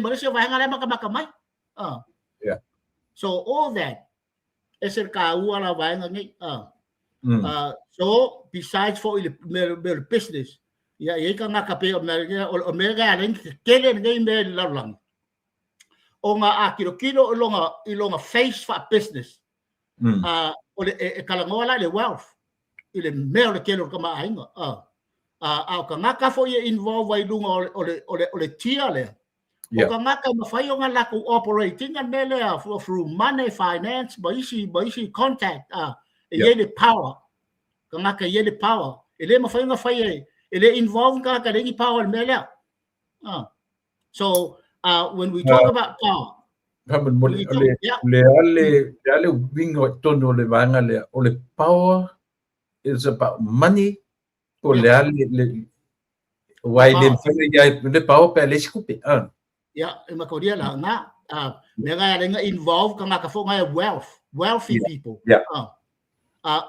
ma se vai nga le maka mai so all that is el ka ua la vai nga ngi so besides for the business ia ka nga ka pe o mega len kele ngai me la lang o nga kilo longa face for business o le kalangola le wealth ile me le kelo ka ma ainga au ka ngaka fo ia involve ai lunga o le tia le o ka ngaka mawhai o nga lako operating and mele through money finance baisi contact ia le power ka ngaka ia le power ele mawhai nga whai ele involve ka rengi power mele so when we talk about power le ale wingo tono le vanga le power is about money o le wai le power pe le skupe e makoria la na mega renga involve ka ngaka fo nga wealthy people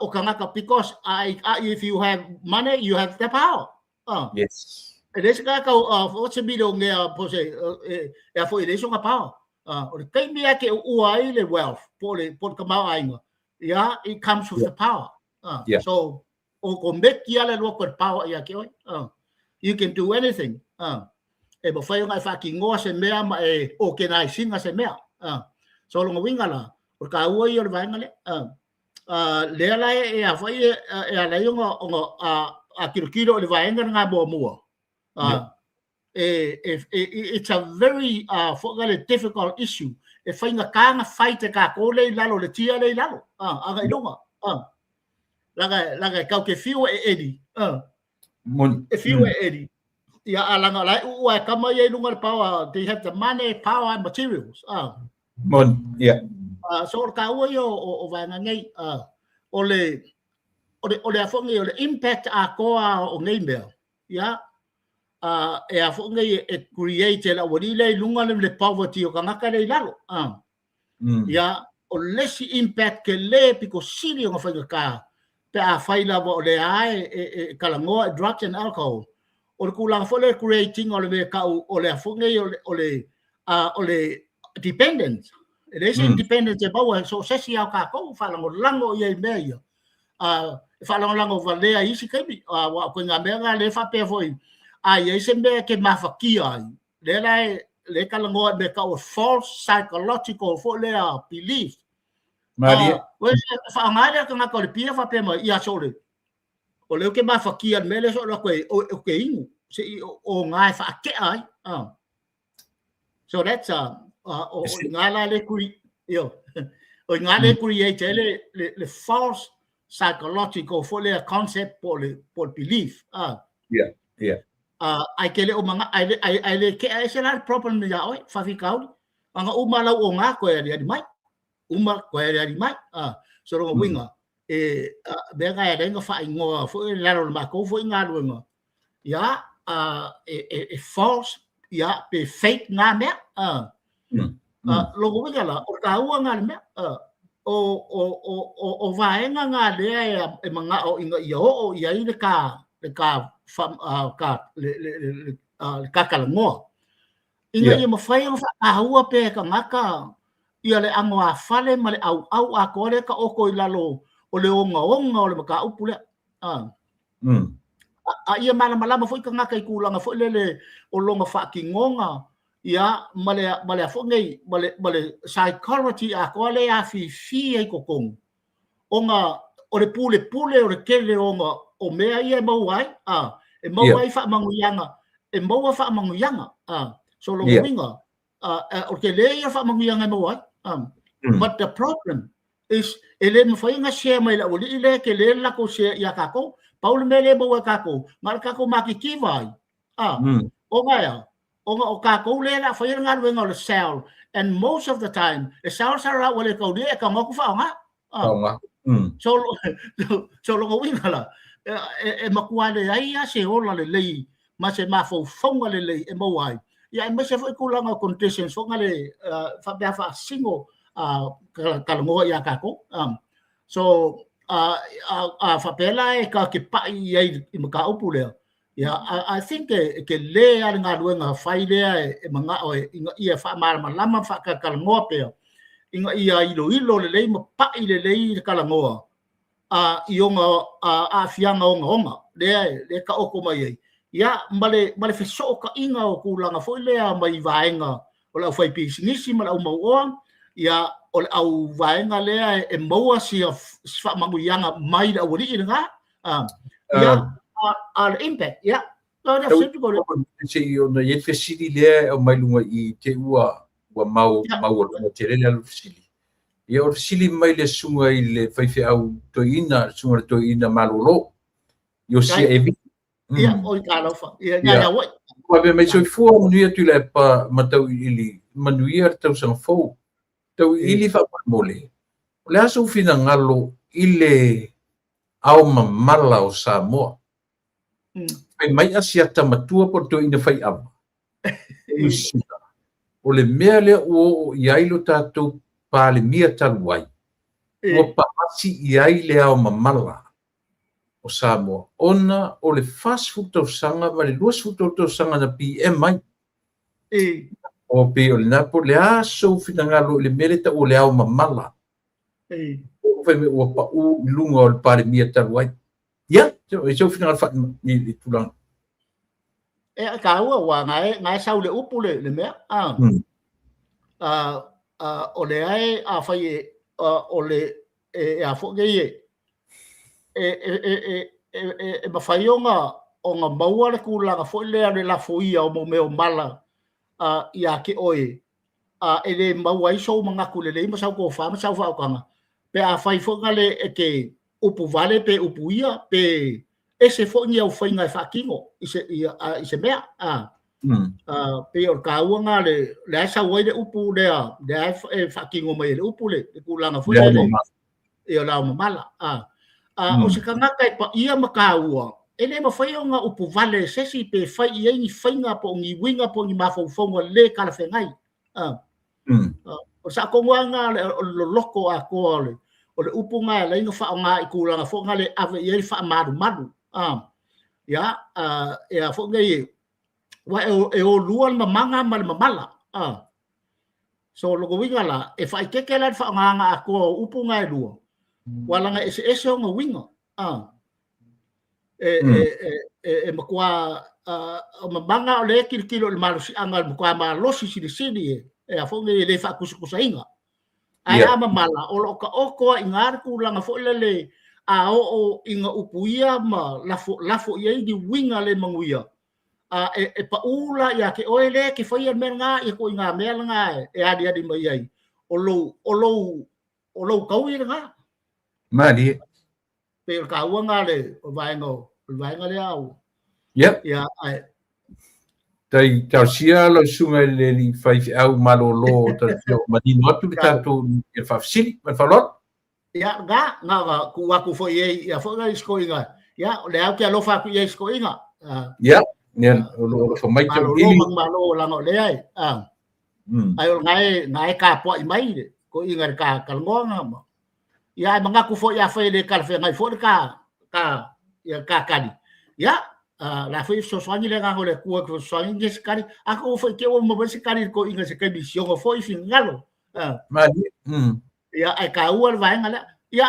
o ka ngaka because if you have money you have the power yes it is ka fo se bido nga po se e fo ile so nga power o kai mi ake uai le wealth por ka mau ainga it comes with the power so o ko mekia le local power ia ke you can do anything e bo fai nga fa ki ngo se mea ma o ke nai singa se mea so lo winga la o ka ua i o vai ngale le ala e a fai e ala yo ngo a kilo le vai nga bo mo it's a very difficult issue e fai nga ka fight ka ko le lalo le tia le lalo aga ilonga laga kau ke fiu edi fiu edi ia alanga lai ua kama ye lunga power they have the money power and materials so ka ua yo o vai ngai ole afongi ole impact a ko o ngai me e afongi e create la wadi le lunga le poverty o kanga le lalo o less impact ke le piko sili o fa ka pe a faila o le ai kalangoa drugs and alcohol o le kulang fo le creating o le ka o le afongi o le dependence it is independent e bawa so sesi au ka ko fa lango ye me fa lango valea isi kai wa ko nga me le fa pe foi ye se me ke mafakia le kalangoa me ka o false psychological fo le belief Maria fa ngale ka ngaka le pia fa pe ma ia sole o le ke mafakia me le so la ko o ke ingu se o ngai fa ke ai so that's o ngala le create le false psychological for le concept for belief ai ke le o manga ai le ke ai se la problem ya oi fa fi kau anga uma la o nga ko ya di mai so ro winga be ga ya nga fa ngo fo la ro ma ko fo nga lo ngo false pe fake nga me logo winga la o ka u nga me o vaenga nga le e manga o inga o ia i le ka kalangoa inga i mawhai a hua pe ka ngaka ia le angoa fale ma le au a kore ka oko i lalo o le onga o le maka upule ia malama foi ka ngaka i kulanga foi le o longa wha ki ngonga ia male fo ngai male psychology a ko le a fi ai ko kong onga o le pule o le kele onga o mea ia mau ai e mau ai fa manguyanga e mau fa manguyanga so lo winga o ke le ia fa manguyanga mau ai but the problem is ele mo fa inga share mai la o le ke le la ko share ia ka ko paul mele mau ka ko mal ka ko makikiwai o nga o ka ko le la fa inga wenga le cell and most of the time the cells are out wale ko dia ka mo ku fa nga so lo winga la e makuale ai a se ola le ma se ma fo fonga le e mo ai ia e se foi kulanga conditions fonga le fa bia fa singo ka ngo ia ka ko so fa pela e ka ke pa ia I maka upu le ia I think ke le ar nga luenga fai le e manga o ia fa mar lama fa ka ngo pe inga ia ilo le ma pa le ka ngo ionga fianga onga le ka oko mai ia male fe so ka inga o kulanga foi le mai vaenga o la fai pisinisi mala o mau ia o au vaenga le e maua si fa manguyanga mai da wori nga ia al impact ia no da sempre go se io no ye fe sili le o mai lunga I te ua mau o te rele al sili ia o sili mai le sunga I le fai au toina sunga toina malolo io si evi ia o ka lo fa ia nga wa wa be mai so fu manuia tu le pa matau ili manuia tau sang fo tau ili fa mole le aso fina ngalo ile au mamala o Samoa ai mai asia tamatua por toina fai ava o le mea le o iailo tatou pale mia taluai o paasi iai le ao mamala o Samoa ona o le fast food tausanga ma le luas food tausanga na PM mai o pe o le napo le aso finangalo le mereta o le ao mamala o fai me o pa u lunga o le pale mia taluai ia so finangalo fa ni tulang ka wa ngai sau le upu le mea o le ai a fai o le a fo ge ma fai o nga maua le kulanga fo le la foia o mo me o mala ia ke oe ele maua I so manga kulele ma sau ko fa ma sau fa kanga pe a fai fo ngale ke upu vale pe upu ia pe ese fo ni au fai ngai fa kingo ise mea pe o ka wanga le sa wai le upu le fa kingo mai le upu le kulanga fo le e la mala o se kanga kai pa ia makaua ele ma fai nga upu vale sesi pe fai ia ni fainga po ngi winga po ni mafonga le kala fengai o sa kongwanga lo loko a ko le o le upu nga le nga fa nga I kulanga fo nga le ave ia fa madu ya e a fo ngai wa e o luan manga mal mamala so logo winga la e fai kekela fa nga ko upu nga lua wala nga ese nga winga e makwa mabanga le kilo le malusi angal makwa malosi sini e a fo ngai le fa kusainga ai ama mala o ka oko ingar kulanga fo le a o inga upuia ma lafo ia di winga le manguia e paula ia ke oele ke foi menga e ko inga melanga e adi mai ai o lo kau nga mali pe ka wanga le vai le au ia ai tai tausia lo sunga le li fai au malolo ta fio ma di notu tato e fa sili ma fa lot ia nga ku foi ia fo ga skoinga ia le au ke lo fa ku ia skoinga ia ne lo fa mai te ili malo la no le ai ai ngai ka po I mai ko inga ka ngonga ma ia manga ku foi ia foi le ka fe ngai foi ka ia ka kali ia la foi so soani le nga le ku ko soani nges kali ako foi ke o mo se kali ko inga se ka vision foi fingalo mali ia ai ka ua vai ngala ia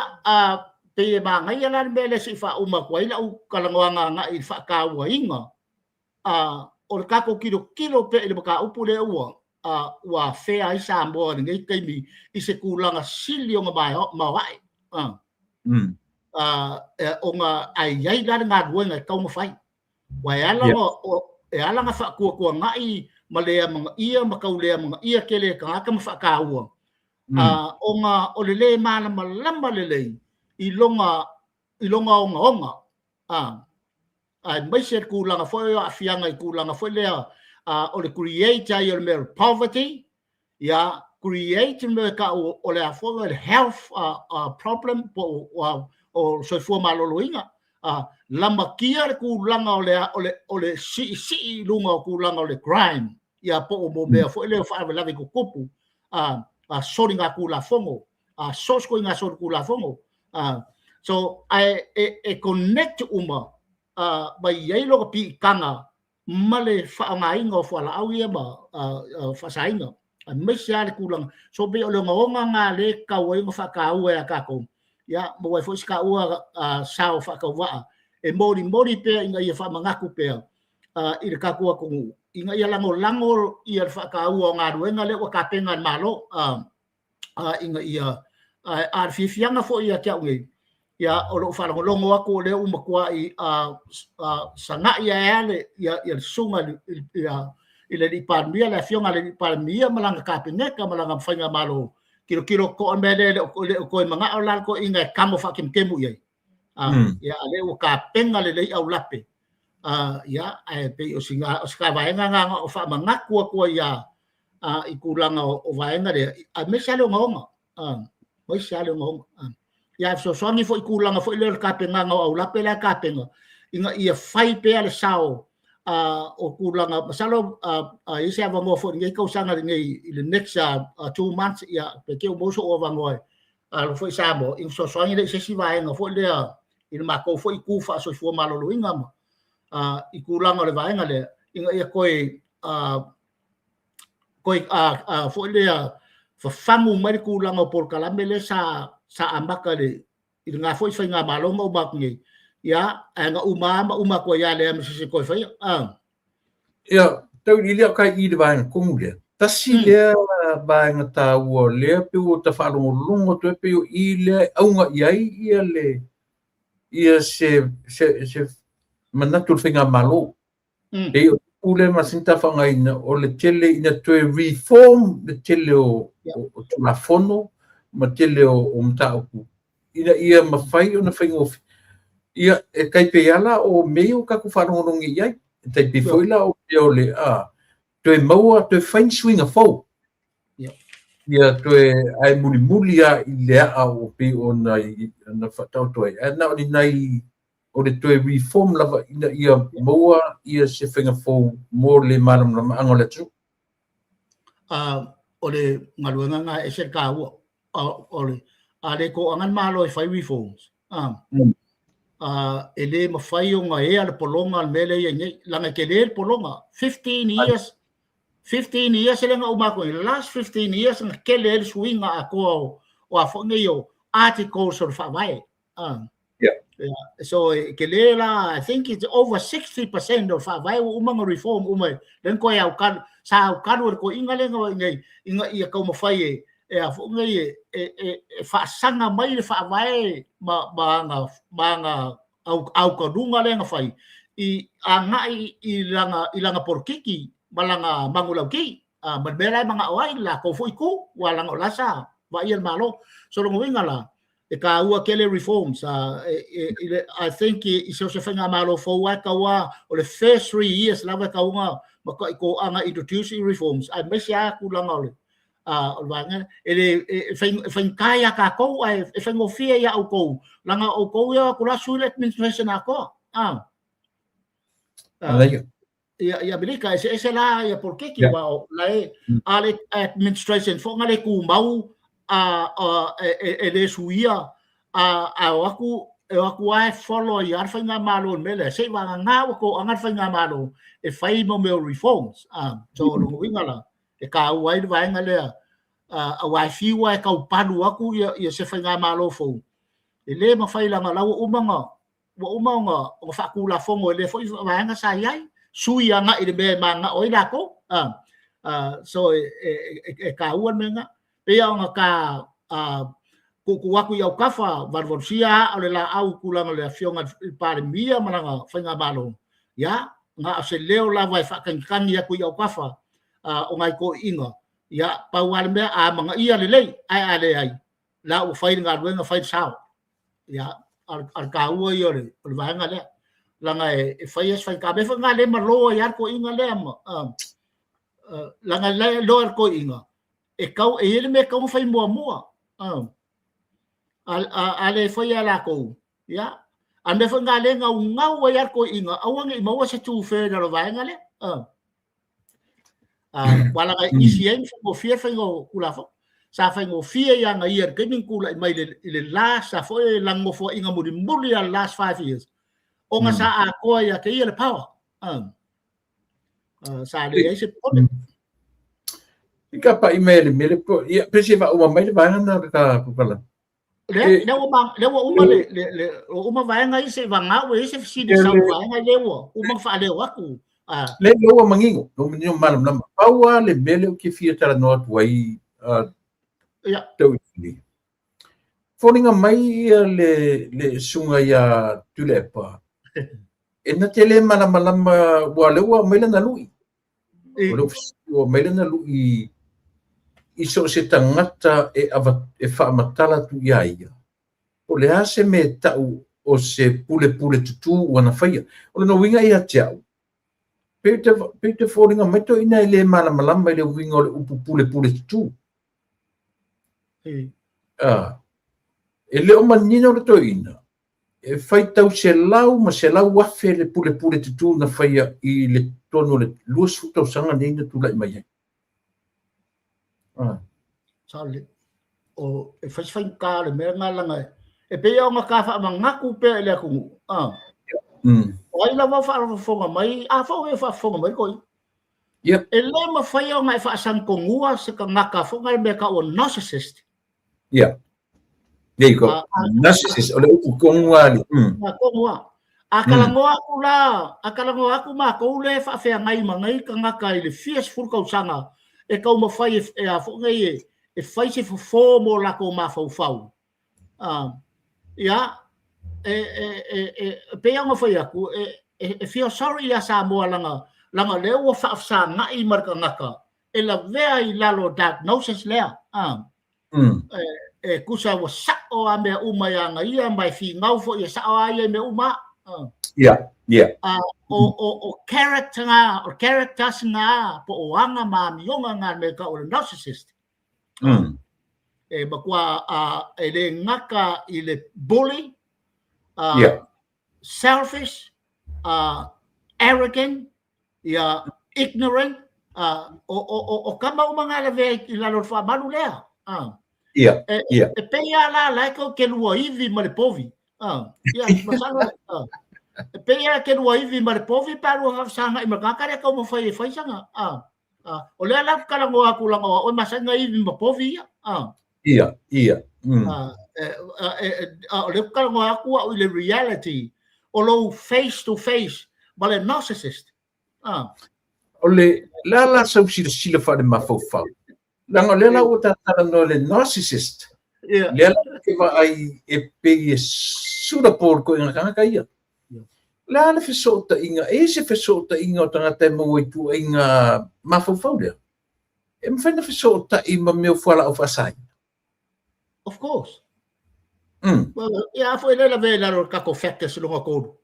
pe ba ngai ala mele si fa uma ko ila u kalanganga nga I fa ka ua inga o le kako kilo pe le baka upu le ua wa fe ai sa mo ngai kai mi I se kulanga silio nga mai wai o nga ai ai la nga duai nga kau mafai wa ala nga fa ku ngai malea mga ia makaulea mga ia kele ka mafa ka ua o nga o le malama le ilonga onga ai mai se kulanga foi a fianga I kulanga foi le o le create ai o le poverty ya create me ka o le afo le health problem o so fo maloloinga lama kia kulanga o le si lunga kulanga o le crime ya po mo me foi le fa la ko kupu soringa kula fongo sosko inga sor kula fongo so I connect uma ba yelo pi kanga male fa ngai ngo fa la au ia ba fa sainga me sia kulang so be o nga le ka wo ngo fa ka u ya ka ko ya mo wa fo ska u sao fa ka wa e mori pe inga ia fa mangaku pe I ka ku ko inga ia lango ia fa ka u nga ru nga le o ka penga malo inga ia ar fi fianga fo ia ka ngai ya o lo fa longo aku le umakua I sanga ia le ia sunga ia ile di parmia le fionga le parmia malanga kapineka malanga fainga malo kilo ko mele ko manga ola ko inga kamo fa kemu ia ya le o kapenga le au lape ya pe o singa o ska vaenga nga o fa manga ko ia I kulanga o vaenga le a me sale ngonga mo sale ngonga ya so songi foi kulanga foi le kapenga nga au lape la kapenga inga ia fai pe ale sao o kulanga masalo isi ava mo foi ngai kausanga ngai the next 2 months ya pe ke mo so ova ngoi lo foi samo in so songi le se vai nga foi le in ma ko foi ku fa so fo malolo inga ma I kulanga le vai nga le inga ia koi foi le fa famu mai kulanga por kalamele sa ambaka le I nga foi nga malo mo bak ni ya nga uma ko ya le me se ko fai ya tau I le ka I le vai ko mu le tasi le vai nga ta wo le pe o ta fa longo to pe I le au nga ia le ia se manatul finga malo e o le masinta fa nga ina o le tele ina to reform le tele o la fono ma tele o mta ku ina ia mafai ona faingo ia e kai pe ala o meio ka ku fa no ngi ia te pe foi la o le to maua to fain swing a fo ia to ai muli ia le a o pe ona na fa tau to na ni nai o le to reform lava ina ia maua ia se fainga fo mo le malam na angola tu o le ngaluanga nga e se ka o le ale ko angan malo e fai reforms ele mafai o nga e ale polonga al mele ia langa ke le polonga 15 years ele nga umako in the last 15 years nga ke le swinga ako o afonge yo articles of vai so ke le la I think it's over 60% of vai umanga reform then ko ya kan sa kan ko ingale nga ia ko mafai e afonge e fa sanga mai le fa vai manga au ka dunga le nga fai I anga I langa porkiki malanga mangulau ki berbela mga awai la ko foi ku walang olasa wa ia malo so lo winga la e ka ua kele reforms I think I so se fanga malo fo wa ka wa o le first 3 years la ka unga maka ko anga introducing reforms I mesia ku langa le wanga ele fen kaya ka ko e fen ofia ya o ko langa o ko ya ku la suile administration ako ya bilika ese la ya por qué que wa la ale administration fo ngale ku mau ele suia aku ai follow ya fa nga malo mele se wa nga ko angar fa nga malo e fai mo me reforms so lo wingala e ka wai vai ngale a wa fi wa ka panu aku ya se fa nga malo fo ele ma fai la ngala umanga o fa ku la fo mo ele fo va nga sa yai sui anga i me manga oi la ko so ka uan menga pe nga ka ku aku yau kafa varvorsia ole la au kulang le fionga pare mia malanga fanga malo ya nga se leo la vai fa kan ya ku yau kafa o ngai ko inga ya pa wal me a manga ia le ai la u fai nga wenga fai sao ya al ka u yo le va nga le la nga e fai es fai ka be fa nga le malo ya ko inga le la nga le lo ko inga e kau e ele me kau fai mo ale foi ala ko ya ande fa nga le nga wa ya ko inga awang i mo se tu fe na va nga le wala ga isien fo fie fa ngo kula fo sa fa ngo fie ya nga yer ke min kula mai le la sa fo la ngo fo inga mo di mbuli ya last 5 years o nga sa a ko ya ke ile power sa le se ika pa email me le po ya pesi va uma mai va nga ka pala le uma vai nga ise va nga we ise si de sa va nga le wo uma fa le wa ku le lo mangingo no menyo malam lam pawa le mele ke fia tara not wai ya to ni foninga mai le sunga ya tulepa ena tele malam wa le wa mai na lui o mai na lui iso se tangata e fa matala tu ia o le ase me tau o se pule tutu wana faia o no winga ia tiau pete foringa meto ina ile malama ile winga o le upu pule tutu ele o manina o to ina e fai tau se lau ma se lau wafe le pule tutu na faia i le tono le luas futa sanga neina tu lai mai sale o e fai ka le me nga langa e pe yo nga ka fa manga ku pe le ku o ila va fa fo mai a fo e fa fo mai ko e le ma fa yo nga fa san ko ngua se ka nga ka fo nga me ka o narcissist Dei ko narcissist o le ku ngua li ko ngua akala ngoa ku ma ko le fa fe ngai mangai ka nga ka ile fies fur ko sanga e ka uma fai e a fo ngai e fai se fo mo la ko ma fau ya pe nga fai aku e feel sorry ya sa mo langa le o fa sa ngai mar ka ngaka e la vea i lalo diagnosis le kusa wa sa o a me uma ya ngai mai fi ngau fo ya sa o ai me uma o characters nga po o anga ma mionga nga me ka o narcissist e bakwa ele ngaka ile bully selfish arrogant ignorant o kama o mga lave ilalo fa malu lea e pe ya la ko ke luo ivi male povi masala pe ya ke luo ivi male povi paru ha sanga i makaka ka mo fai sanga o le la kala ngo aku la o masanga ivi mo povi o le kala ngo aku o le reality o lo face to face but a narcissist o le la so sila fa de mafofau langa le la o tata no le narcissist le la ke va ai e pe sura por ko nga ka ia la le fesota inga se fesota inga tanga te mo tu inga mafofau le e mfena fesota I ma meu fala o fasai of course well foi le la vela ro ka ko factors lo ko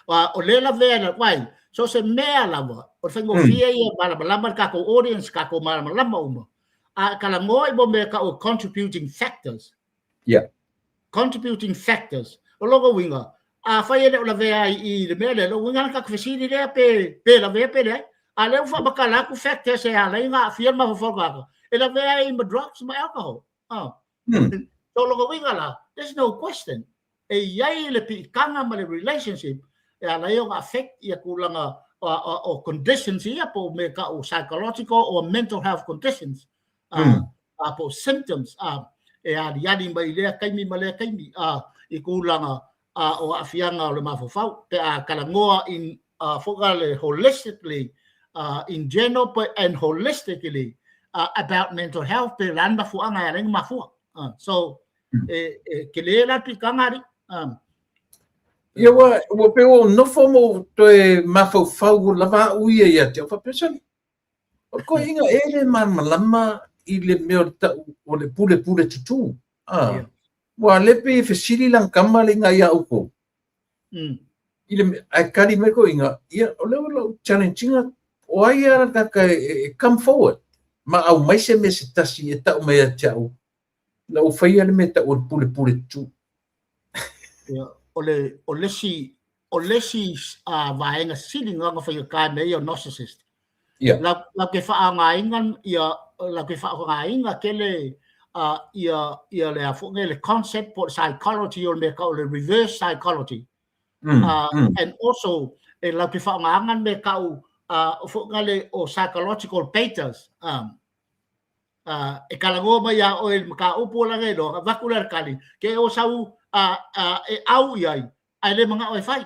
o le la vela vai so se mea lava o fengo fia ia malama ka ko audience ka ko malama uma a kala ngoi bo me ka o contributing factors contributing factors o logo winga a fai le la vea I le mele lo winga ka ko fisi le pe la vea pe le a le fa bakala ku factors e ala inga firma fo ka e la vea I drugs ma alcohol so logo winga la there's no question e yai le pi kanga ma le relationship ala yo affect ia kulanga o conditions ia po me ka o psychological or mental health conditions po symptoms e ali mai le kaimi male kaimi I kulanga o afianga o le mafofau pe a kalangoa in focale holistically in general and holistically about mental health pe landa fuanga ring mafu so ke le la pikangari ia wa pe o no fomo to e mafofau lava uia ia te fa pesani o ko inga ele malama i le meo o le pule tutu wa lepe fesili lang kamale nga ia uko ile ai kali me ko inga ia o le challenging o ai era ka come forward ma au mai se me se tasi e ta mai atau na o fai ale me ta o pule tu o lesi vaenga sili nga fai ka me o narcissist la ke fa nga ingan ia la ke fa nga inga kele ia le le concept for psychology or me call reverse psychology and also la ke fa nga ngan me kau le o psychological betas e kalango mai ya o ka upo la ngelo vakular kali ke o sau e au iai ai le manga o fai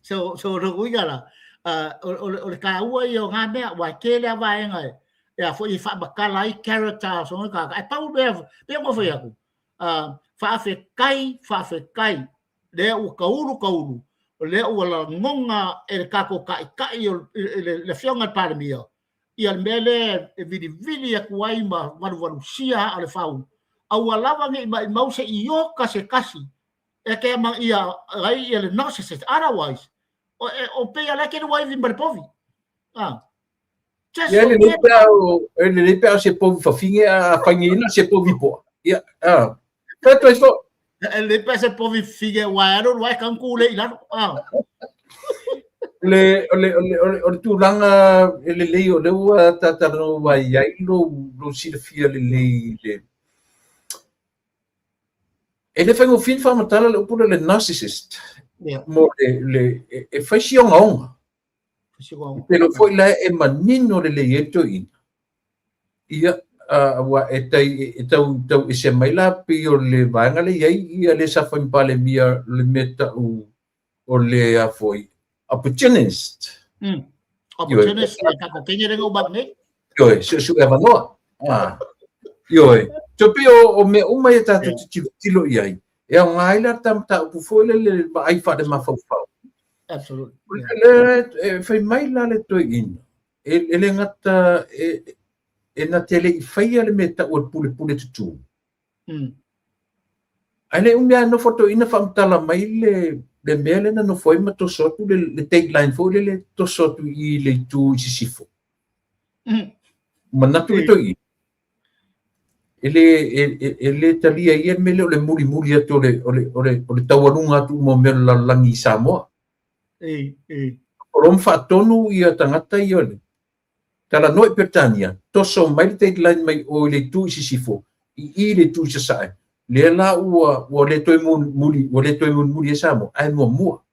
so ro kuigala o le ka ua i o ngā mea wai ke lea vai ngai ia fo i fa bakala i character so ka ai pau be mo foi aku fa fe kai le o kauru le o la ngonga e ka ko kai le fionga para mia ia mele e vidi aku ai ma waru sia ale fau au lava ngi mau se io kasi e ke ma ia ai ele narcissist otherwise o pe ala ke no vai vir povi ele le pe se povi fa finge a fangina se povi po ia tanto isso ele pe se povi finge wa no vai kan ku le ila le tu langa ele le o le tata no vai ai lo si le fia le ele fai o fin fa matala le pura le narcissist mo le e fai si onga pero foi la e manino le eto in ia wa e tau e se mai la pe o le vanga le ia le sa fai pale mia le meta o le a foi opportunist ka ko kenye rengo bagne yo su e vanoa yo Topi o me uma e tatu tilo iai. E o ngai la tam ta pu foi le ai fa de mafau. Absolutely. Le fai mai la le toi in. Ele ngata e na tele I fai ale me ta o pule tutu. Ale umia no foto ina fa mtala mai le mele na no foi ma to sotu le tagline foi le to sotu I le tu sisifo. Manatu le toi ele talia ia mele le muri ato le tawanunga tu mo mele la langi Samoa rom fa tonu ia tangata ia le tala noi Pertania toso mai te line mai o le tu sisifo I le tu sasai le la o le toi muri Samoa ai mo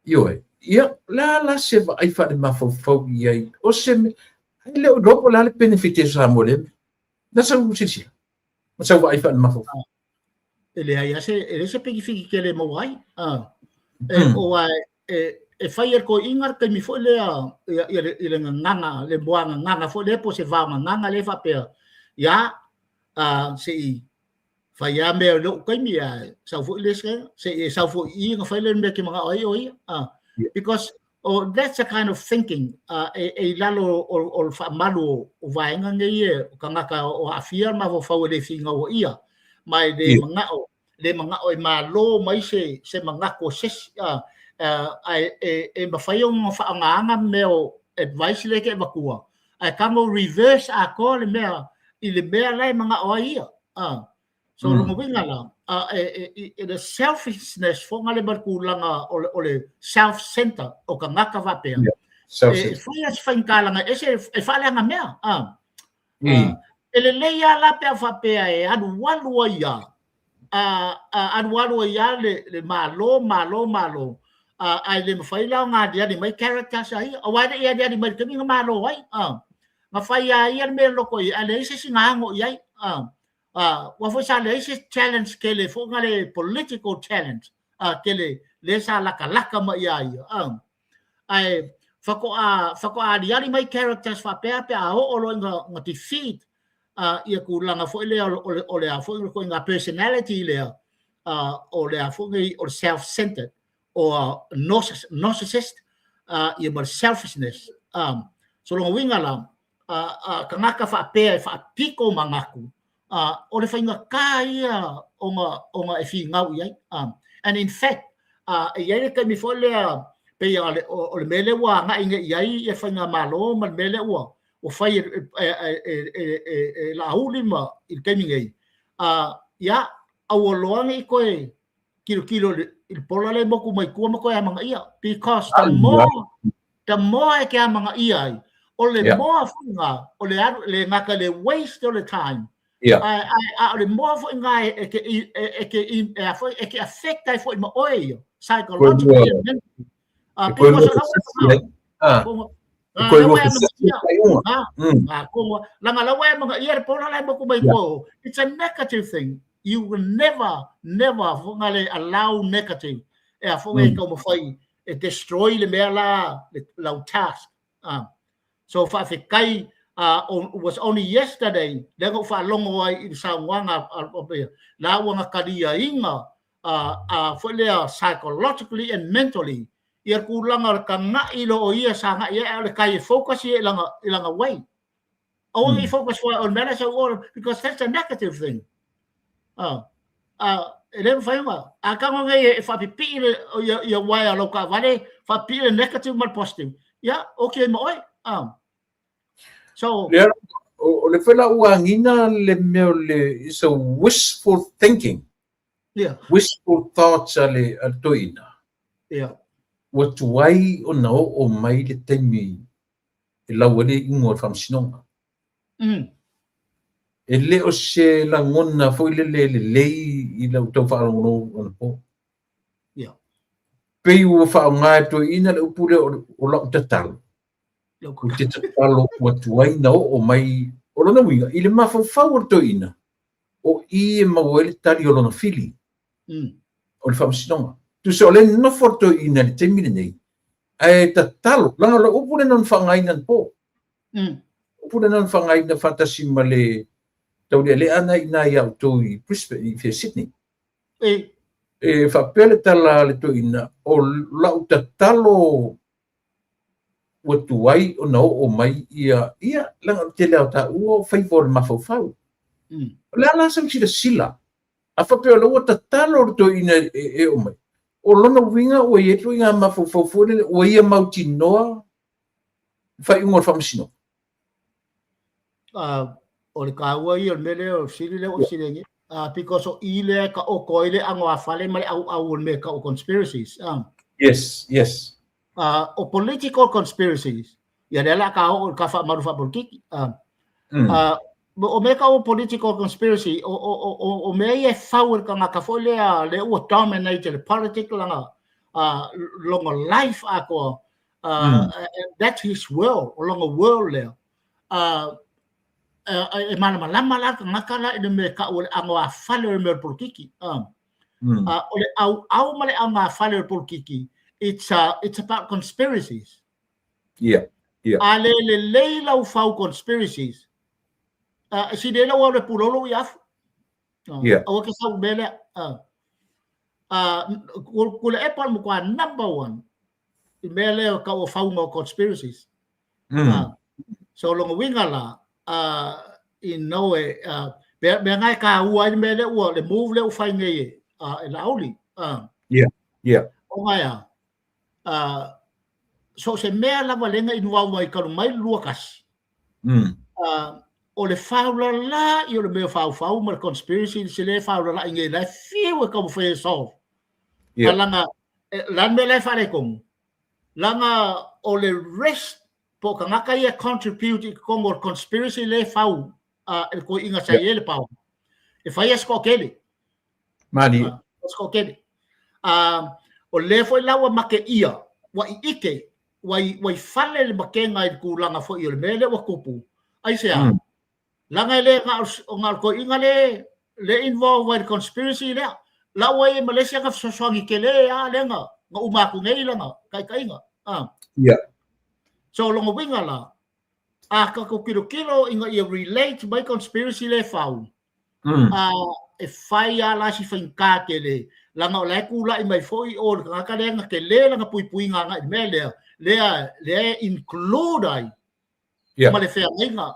io ia la se vai fa de mafo ia o se le dopo la le benefit Samoa le nasa usisi masa wa ifa mafo ele ai ele se pegi fiki ke le mo ai o e fai ko ingar ke mi fo le ile nganga le boanga nganga fo le po se va nganga le fa pe ya se fai ya me lo ko mi ya sa fo le se sa fo I nga fai le me ke mga oi because that's a kind of thinking lalo o fa malu o vaenga ngai kangaka o afia ma vo fa le finga o ia mai le mga o malo mai se mga ko ses ma fai un fa nganga meo advice le ke bakua ai kamo reverse a ko le mea I le mea lai mga o ia so mo winga la the selfishness fo ngale barkulanga o le self center o ka ngaka va pe foi as fankala nga ese e fala nga mea ele leia la pe va pe e adu walu ia le malo ai le fai la nga dia di mai character sai o wa dia di mai kemi nga malo ai nga fai ia me lo ko ale ese sinango ia wa fo sa le challenge ke le fo ngale political challenge ke le sa laka ma ia ai fako a diari mai characters fa pe a o lo nga defeat ia ku langa fo le o le fo ko nga personality le o le fo o self-centered or narcissist ia mar selfishness so lo winga la kangaka fa pe fa piko mangaku o le fainga kaia o nga e fi ngau ia and in fact ia ke mi fo le pe o le mele wa nga inga ia e fainga malo man mele wa o fai la ulima il kemingai ya awoloang i koe kilo il pola le moku mai ku mo koe manga ia because the more e ke manga ia o le more funga o le ngaka le waste all the time le more funga e ke affect ai foi mo oi psychologically because it's a negative thing. You will never allow negative. Destroy the mela task. So for kai was only yesterday. They go for a long way in Sawanga la wanga kadia inga for their psychologically and mentally. Ia kulanga ka ngai lo ia sanga ia le kai focus ia langa way. Only focus on manage or because that's a negative thing. Ele faima akanga ngai fa pipi ia way lo ka vale fa pipi negative mal positive. Yeah, okay mo oi. So o le fela uangina le meo le is a wishful thinking. Yeah. Wishful thoughts ale altoina. Yeah. What why o no o mai le temi e la wale ingo fam sinonga e le o se la ngona foi le i la to fa no on po pe u fa nga to ina le upule o la tatal ku te tatal what why no o mai o lona winga i le mafo fa to ina o i ma wele tali o lona fili o le fam sinonga tu se ole no forto ina le temine nei ai tatalo langa lo upule non fangai nan po upule non fangai na fantasy male tau le ana ina ia to i Brisbane i Sydney e fa pele tala le to ina o la tatalo watuai o no o mai ia langa te leo ta o favor mafofau la sa sila a fa pele o tatalo to ina e o mai o lona winga o ye tu nga mafofofo o ye mauti noa fa ingor famsino o le kaua i o mele o sili le o sili because o ile ka o koile ango afale mai au me ka o conspiracies yes o political conspiracies ya de la ka o ka fa marufa politiki o me ka o political conspiracy o me e power ka nga ka fole le o dominate the political nga long life ako that's his world long a world le e mana lama ka nga kala ine me ka o ango a fale me politiki o le au male anga fale politiki it's about conspiracies ale le leila u fau conspiracies si de la wale pulolo yaf o ke sa bele kule epal mo kwa number 1 mele ka o fau mo conspiracies so long winga la in no way be ngai ka wa mele o le move le o fai ngai la oli o ngai so se me la valenga in wa mai ka mai lukas o le faula la i o le mea fau ma le conspiracy se le faula la inge la fiwa ka mo fe solve langa lan me le fare kong langa o le rest po ka ngaka ia contribute ko mo conspiracy le fau el ko inga sa ele pau e fai asko kele mani asko kele o le foi lawa make ia wa ike wai fale le makenga i ku langa fo i le mele wa kupu ai se langa le ngal ko ingale le involve with conspiracy le la way Malaysia ka sosongi kele ya le nga umaku ngai la nga kai nga yeah so longo winga la ka ko kilo inga i relate by conspiracy le fau e fai ala si finka kele langa le kula i mai foi o ka le nga kele langa pui nga me le include ai male fe nga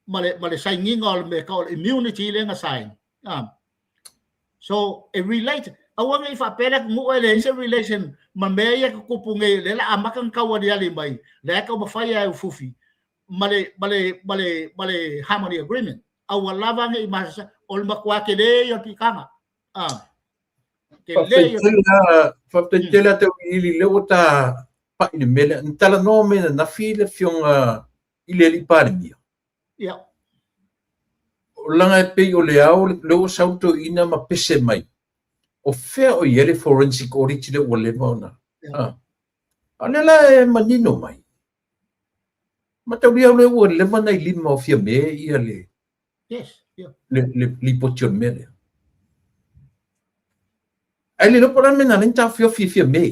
male sai nginga me ka immunity le nga sai so it relate awang ifa pelak mo ele se relation mameya ko punge le la amakang kawadi ali mai le ka ba faya fufi male harmony agreement awala bang imasa ol makwa kele yo pikanga kele fa tela te ili le wata pa ile mele ntala no me na file fiong ile li parmi ya langa pe o le au le sauto ina ma pese mai o fea o yele forensic audit le o le mauna anela manino mai mata ria le o le mana i lima o fia me ia le yes yeah le potion mele ele no pora mena lenta fia me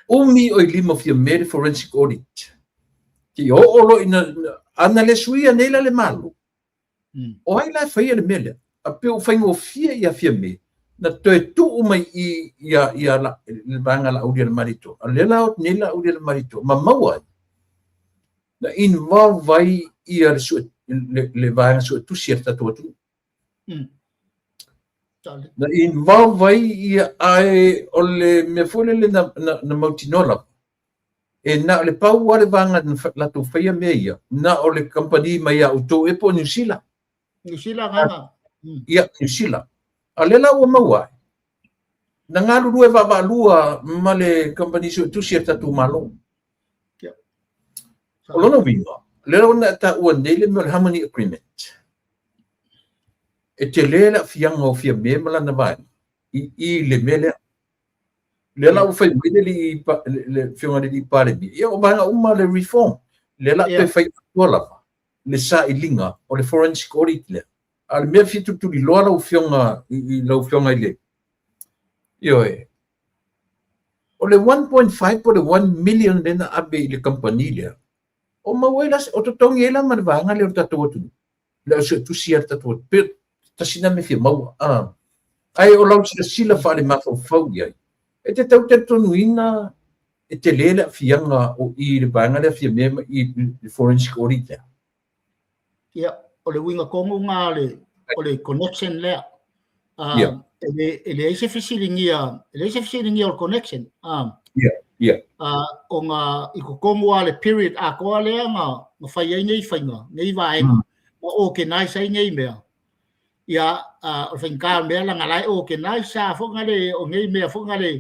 o mi o lima fia me forensic audit ki o lo ina anale suia nela le malu o ai la fai le mele a pe o fai o fia me na toe tu mai ia la banga la audio marito alela o nela audio marito mamawa na involve vai ia le banga so tu certa tu na involve vai ia ai o le me fole le na mautinola e na le pau wale banga la tu fai me ia na o le company mai au to e po New Zealand nga ia New Zealand alela o maua na ngalu rue lua male company so tu certa tu malo o lona vinga le ona ta o nele me harmony agreement e te lela fianga o fia me mala na vai i le mele le la o fai le fianga di pare bi ia o banga uma le reform le la te fai tola le sa ilinga o le forensic audit le al me fitu tu di loa o fianga ile yo o le 1.5 por le 1 million dena abe le company le o mawelas o to tongi ela man vanga le tatu tu le so tu sia tatu pe tasina me fi mau ai o lau sila fa le mafo fauia e te tau te tonuina e te lela fianga o i le vanga le fi me i forensic audit ya o le winga kongo nga o le connection le ele ese fisilingia o connection o nga i ko kongo ale period a ko ale nga fai ai nei fainga nei vai o ke nai sai nei me ya o finka me la nga lai o ke nai sa fo nga le o nei me fo nga le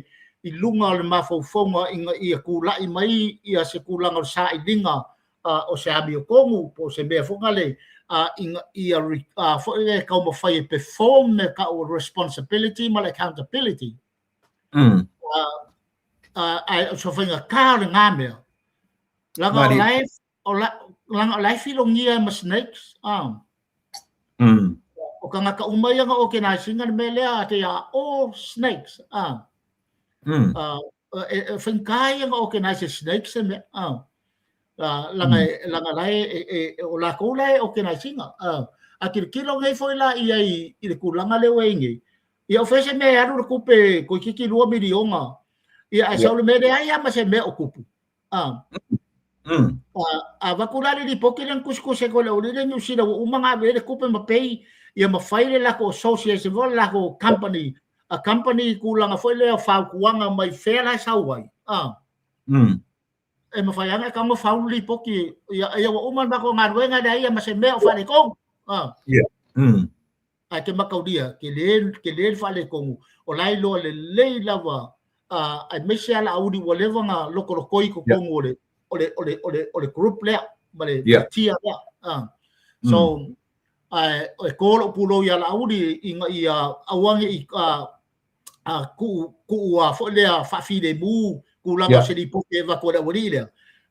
i lunga le mafo fonga i ku la i mai i se ku la nga sa i dinga o se abi o kongo po se me fo nga le for e ka mo fai perform me ka o responsibility ma accountability I so fai ka nga me langa life filongia ma snakes o ka nga ka umai nga organizing me le ate ya all snakes fai ka nga organize snakes me langa lai o la ko lai o ke na singa a kilo ngai foi la i le kulanga le wengi i ofese me aru ku pe ko ki lu milionga i a saul me de ai ama se me okupu va kulale di pokiran kuskus ko le uri ni usira o manga be ku pe mapei i ma faile la ko association vol la ko company a company kulanga foi le fa kuanga mai fela sawai e ma fai anga ka mo fauli poki ia wa uman ba ko ngarwenga dai ma se me o fale kong a ke makaudia ke le fale kong o lai lo le lava a me se ala audi whatever nga loko koi ko kong ole group le male tia so o ko lo pulo ya la audi inga ia awangi ku wa fo le fa fi de bu ku langa se di poke va ko da wori le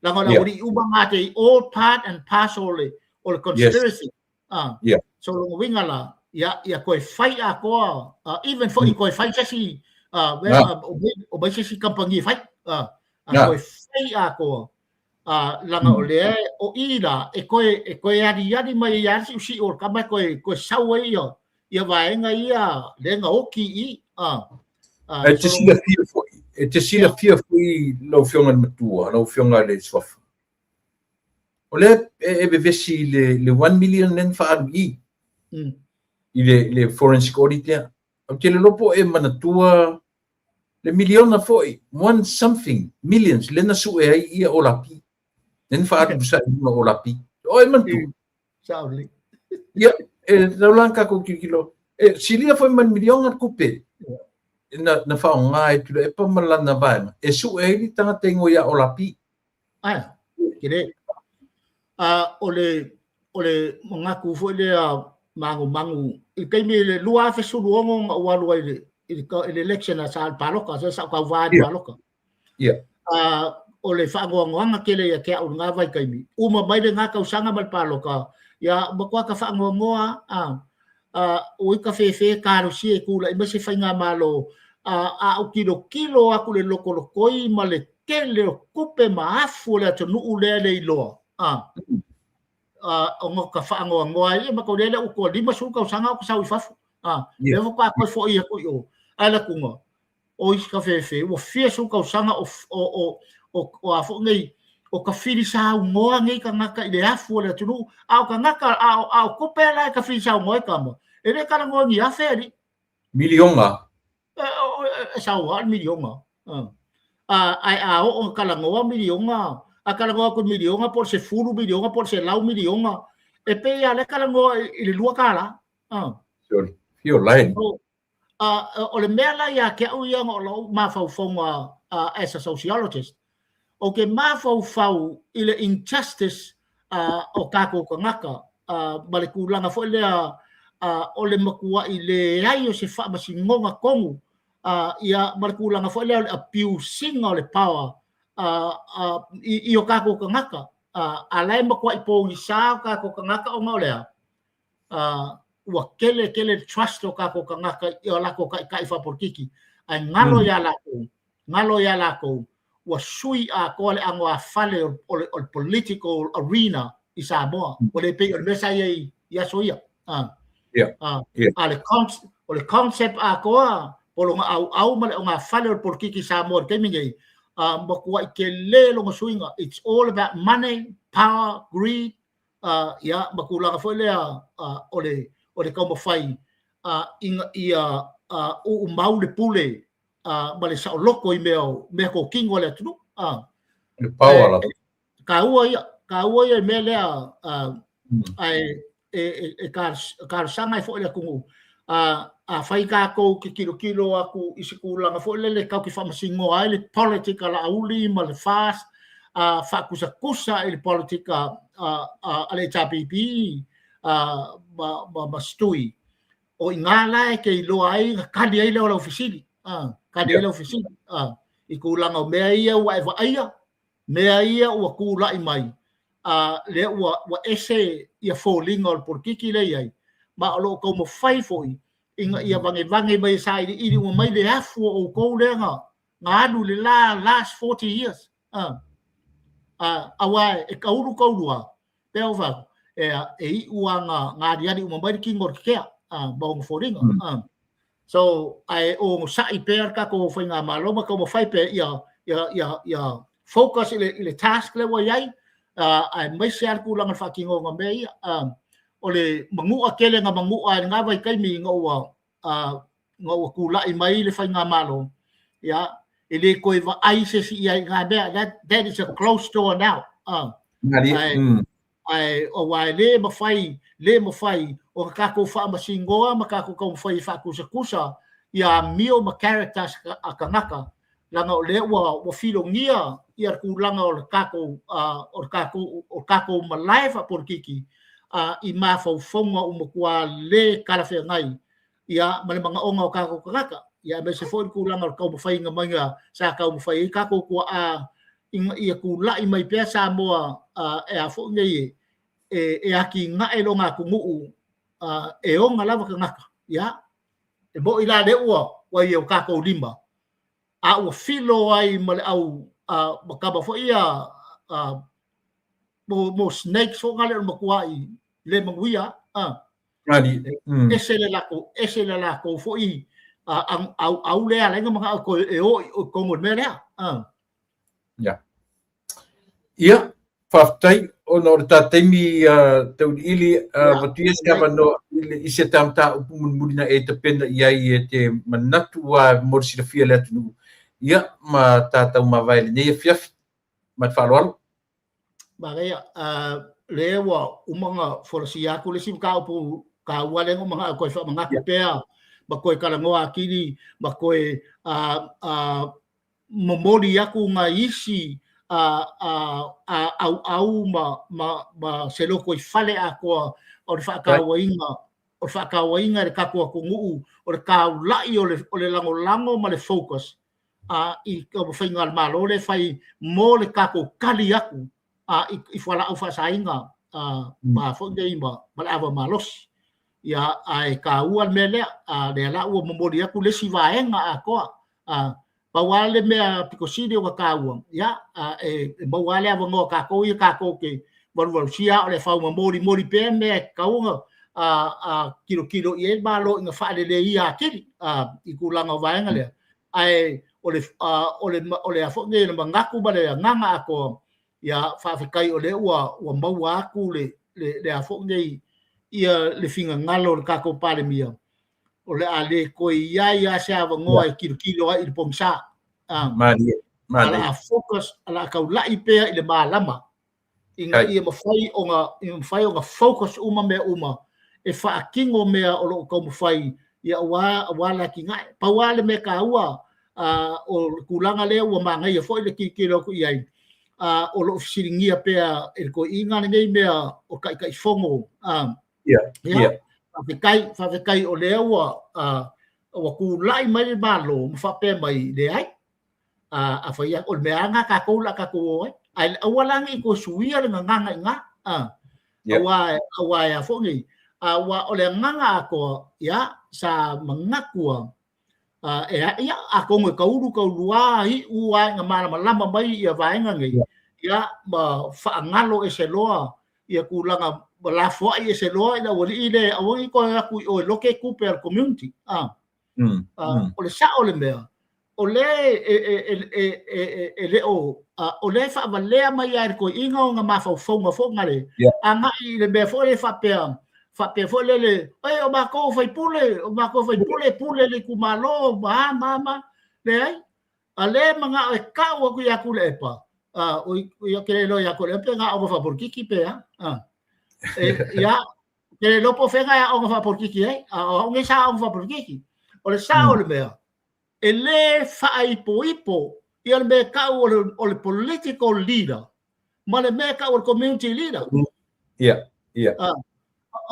langa la wori ubanga te all part and parcel o le conspiracy Yeah. so lo winga la ya koe fai a koa even for i koe fai sesi o bai sesi kampangi fai koe fai a koa langa o le o ira e koe ari mai ya si o kama koe sau ia vaenga ia lenga oki i e te sila fia foi lo fionga matua lo fionga le swafa o le e vesi le 1 million nen fa i le forensic audit ya o te le lopo e manatua le miliona foi 1 something millions le na su e ia o la pi nen fa busa o la pi o e mantu sauli ya e laulanka ko kilo e silia foi 1 miliona kupe na fa nga e tu e pa malana ba e su e li tanga tengo ya o la pi kire ole ngaku foi le mangu i kai me le lua fe su luongo wa lua ile election a sal paloka sa ka va paloka ole fa nganga kele ya ke nga vai kai mi uma mai le nga ka usanga mal paloka ya bakwa ka fa ngoa o ka fe ka ro si e kula i se fa nga malo o kilo aku le loko koi ma le kele kupe maafu le tonu ule lo o ka fa ngoa i ma ko le u ko lima su ka usanga ko sa u fafu le vo ka ko fo i ko yo ala kunga o is ka fe o fie su ka usanga o afo ngai o ka fili sa ngoa ngai ka ngaka ile afu le tunu ka ngaka ko pela ka fili sa ngoa ka mo ele ka ngoa ni afe ni milionga sa wa milionga o ka ngoa milionga akala ngoa ko milionga por se fulu milionga por se lau milionga e pe ya le kala ngoa ile lua kala fio line o le mela ya ke u yang o lo ma fau fonga as a sociologist o ke ma fau ile injustice o kako ngaka bale kulanga fo le o le makua ile ai o se fa masingonga kongu ia bale kulanga fo le abusing o le power i o kako ngaka alai makua ipo ni sa kako ngaka o ngolea wa kele trust o kako ngaka i o lako kai fa porkiki ai ngalo ya lako wa sui a ko le ango a fale o political arena i Samoa o le pe o mesa ia soia le concept a ko o lo au male o nga fale o porkiki Samoa ke mingi makua ke le lo suinga it's all about money power greed ya makula fo le o le como fai ia o mau le pule male sa loko i me ko kingo le tu le power ka ua me le ka sanga fo le kungu fai ka ko ki kilo aku isikula fo le ka ki fa masingo ai le politika la uli ma le fast fa kusa le politika ale tapipi ma stui o ingala ke lo ai ka dia ile o ofisini ka dia ile ofisini i kulanga o mea ia wa eva ia mea ia wa kula i mai le wa ese ia falling or por kiki le ai ma lo como fai foi inga ia vange mai sai i o mai le afu o ko lenga ngadu le last 40 years awa e kauru kaurua pe ova e uanga ngadi ali o mai ki ngor ke bong foringa so ai o sai per ka ko foi nga maloma como fai pe ia focus ile task le wa yai ai mai share ku lang fa kingo nga me ole mangu akele nga mangu nga vai kai mi ngo ku la i mai le fai nga malo ya ele ko va ai se si ia nga be that is a close door now ai o wai le ma fai o ka ko fa ma singoa ma ka ko fai fa kusa ia mio ma characters akangaka langa o le wa filongia ia ku langa o kako ma live por kiki i ma fa fonga o kwa le kala fe ngai ia ma le manga onga o kako kaka ia me se foi ku langa o ka fai nga manga sa ka fai kako ko ia ku la i mai pe sa mo e a fo ngai aki nga e longa ku ngu e o nga lava ka ngaka ya e bo ila de wa ye ka ko limba a o filo ai male au makaba fo ia mo snake so ngale mo kuai le manguia Ngadi. ese la ko fo i au le ala nga mga ko e o ko mo me le ya ia faftai ono ta temi tau ili vatia skava no i se tamta upumulina e te pena ia te manatu wa morsi da fia le tu ia ma tata ma vai le fiaf ma falwal bagaya le wa umanga forsia ku le sim ka upu ka wale ngo mga ko fa mga kupea ba ko kala ngo akini ba ko momoli aku nga isi au ma se loko i fale ako o le whakawainga le kako ako nguu o le kaulai o le lango ma le focus i ka whainga al malo le whai mo le kako kali aku i whala au whasainga ma whongei ma le awa malos ia ai ka ua mele le ala ua momoli aku le sivaenga ako bawale mea pikosidi o kaua ya bawale avango kako ia kako ke waru sia ole fa mori pe me kaunga kilo ie balo nga fa le ia kiri i kulanga vaenga le ai ole afonge le mangaku bale nganga ako ya fa kai ole ua mau aku le afonge ia le finga ngalo kako pale mia ole ale ko ia sa avango ai kilo ai le pomsa mali ala focus ala ka la ipe ile malama inga ia mafai onga focus uma e fa kingo me o ko mafai ia wa la kinga pa wale me ka ua o kulanga le ua manga ia foi le kilo ku ia o lo siringia pe e ko inga ngai me o kai fongo ia fa kai o le ua o ku lai mai balo fa pe mai de ai fa ia o me anga ka ko la ka ko ai awalang i ko suia le nganga nga awa ya fongi awa o le nganga ko ya sa mangakua ia ako ngo kaulua hi ua nga malama mai ia vaenga ngai ya ma fa ngalo e se loa ia kulanga la fo ia se loa ina wali ile awi ko aku o loke cooper community o le sa o le mea o le o le fa valea mai ar ko inga nga mafonga fonga le anga i le be fo le fa pe fo le o ba ko fai pule le kumalo mama le ai ale manga e ka o ku ya ku le pa o yo que lo ya ko le pega o fa por kiki pe ya que lo po fega o fa por kiki o nge sa o fa por kiki o le sa o le mea ele fa ipo ia le meka o le political leader ma le meka o le community leader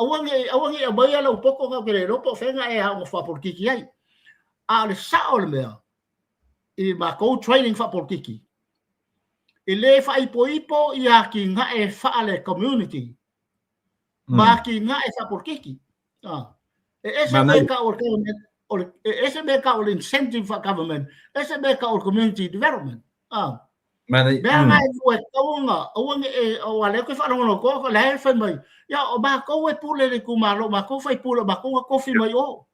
awangi abai ala upoko nga kere ropo fenga e ha fa por kiki ai le sa o le mea i ma ko training fa por kiki ele fa ipo ia ki nga e fa le community ma ki nga e fa por kiki ese meka ese meka o incentive for government ese meka o community development mani banga e kaunga awangi o ale ko fa no ko la fa mai ya o ba ko e pule le kumalo ma ko fa pule ba ko kofi mai o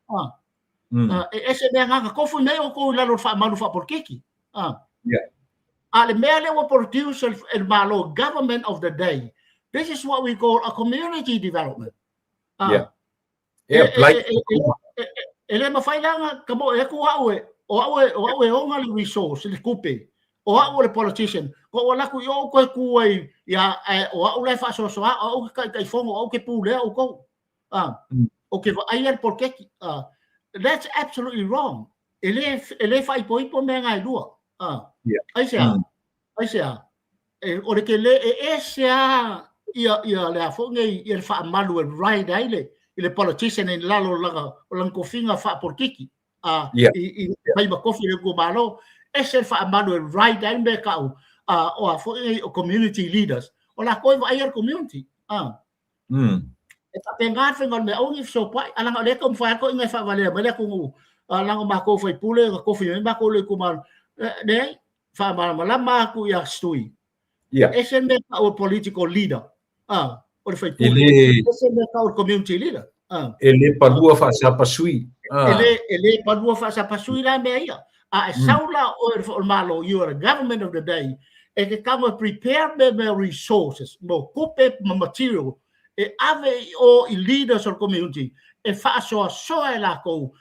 ese banga ko fu nei o ko la lo fa malu fa por kiki ale mele o produce el malo government of the day. This is what we call a community development. Ele mafai langa kamo e ku awe onga le resource le kupe o awe le politician ko wala ku yo ko ku ai ya o awe fa so o kai fongo o ke pule o ko okay ayer por qué that's absolutely wrong. Ele fai po me ngai lua ai sea o le ke le esa ia le afonga ia fa malu right ai le politician en lalo lang kofinga fa por kiki i mai ba kofi le gomalo ese fa manuel right down back o community leaders o la ko va air community E pengar fengol me ongi so pai alang ole kom fa ko ingai fa vale male ko alang ma ko foi pule ko fi ma ko le ko mal de fa ma ku ya stui esen me ka o political leader o foi pule esen me ka o community leader ele padua fa sa pasui ele padua fa sa pasui la me ia saula o malo you are the government of the day e ke kama prepare me resources mo kupe material e ave o leaders of community e fa so la ko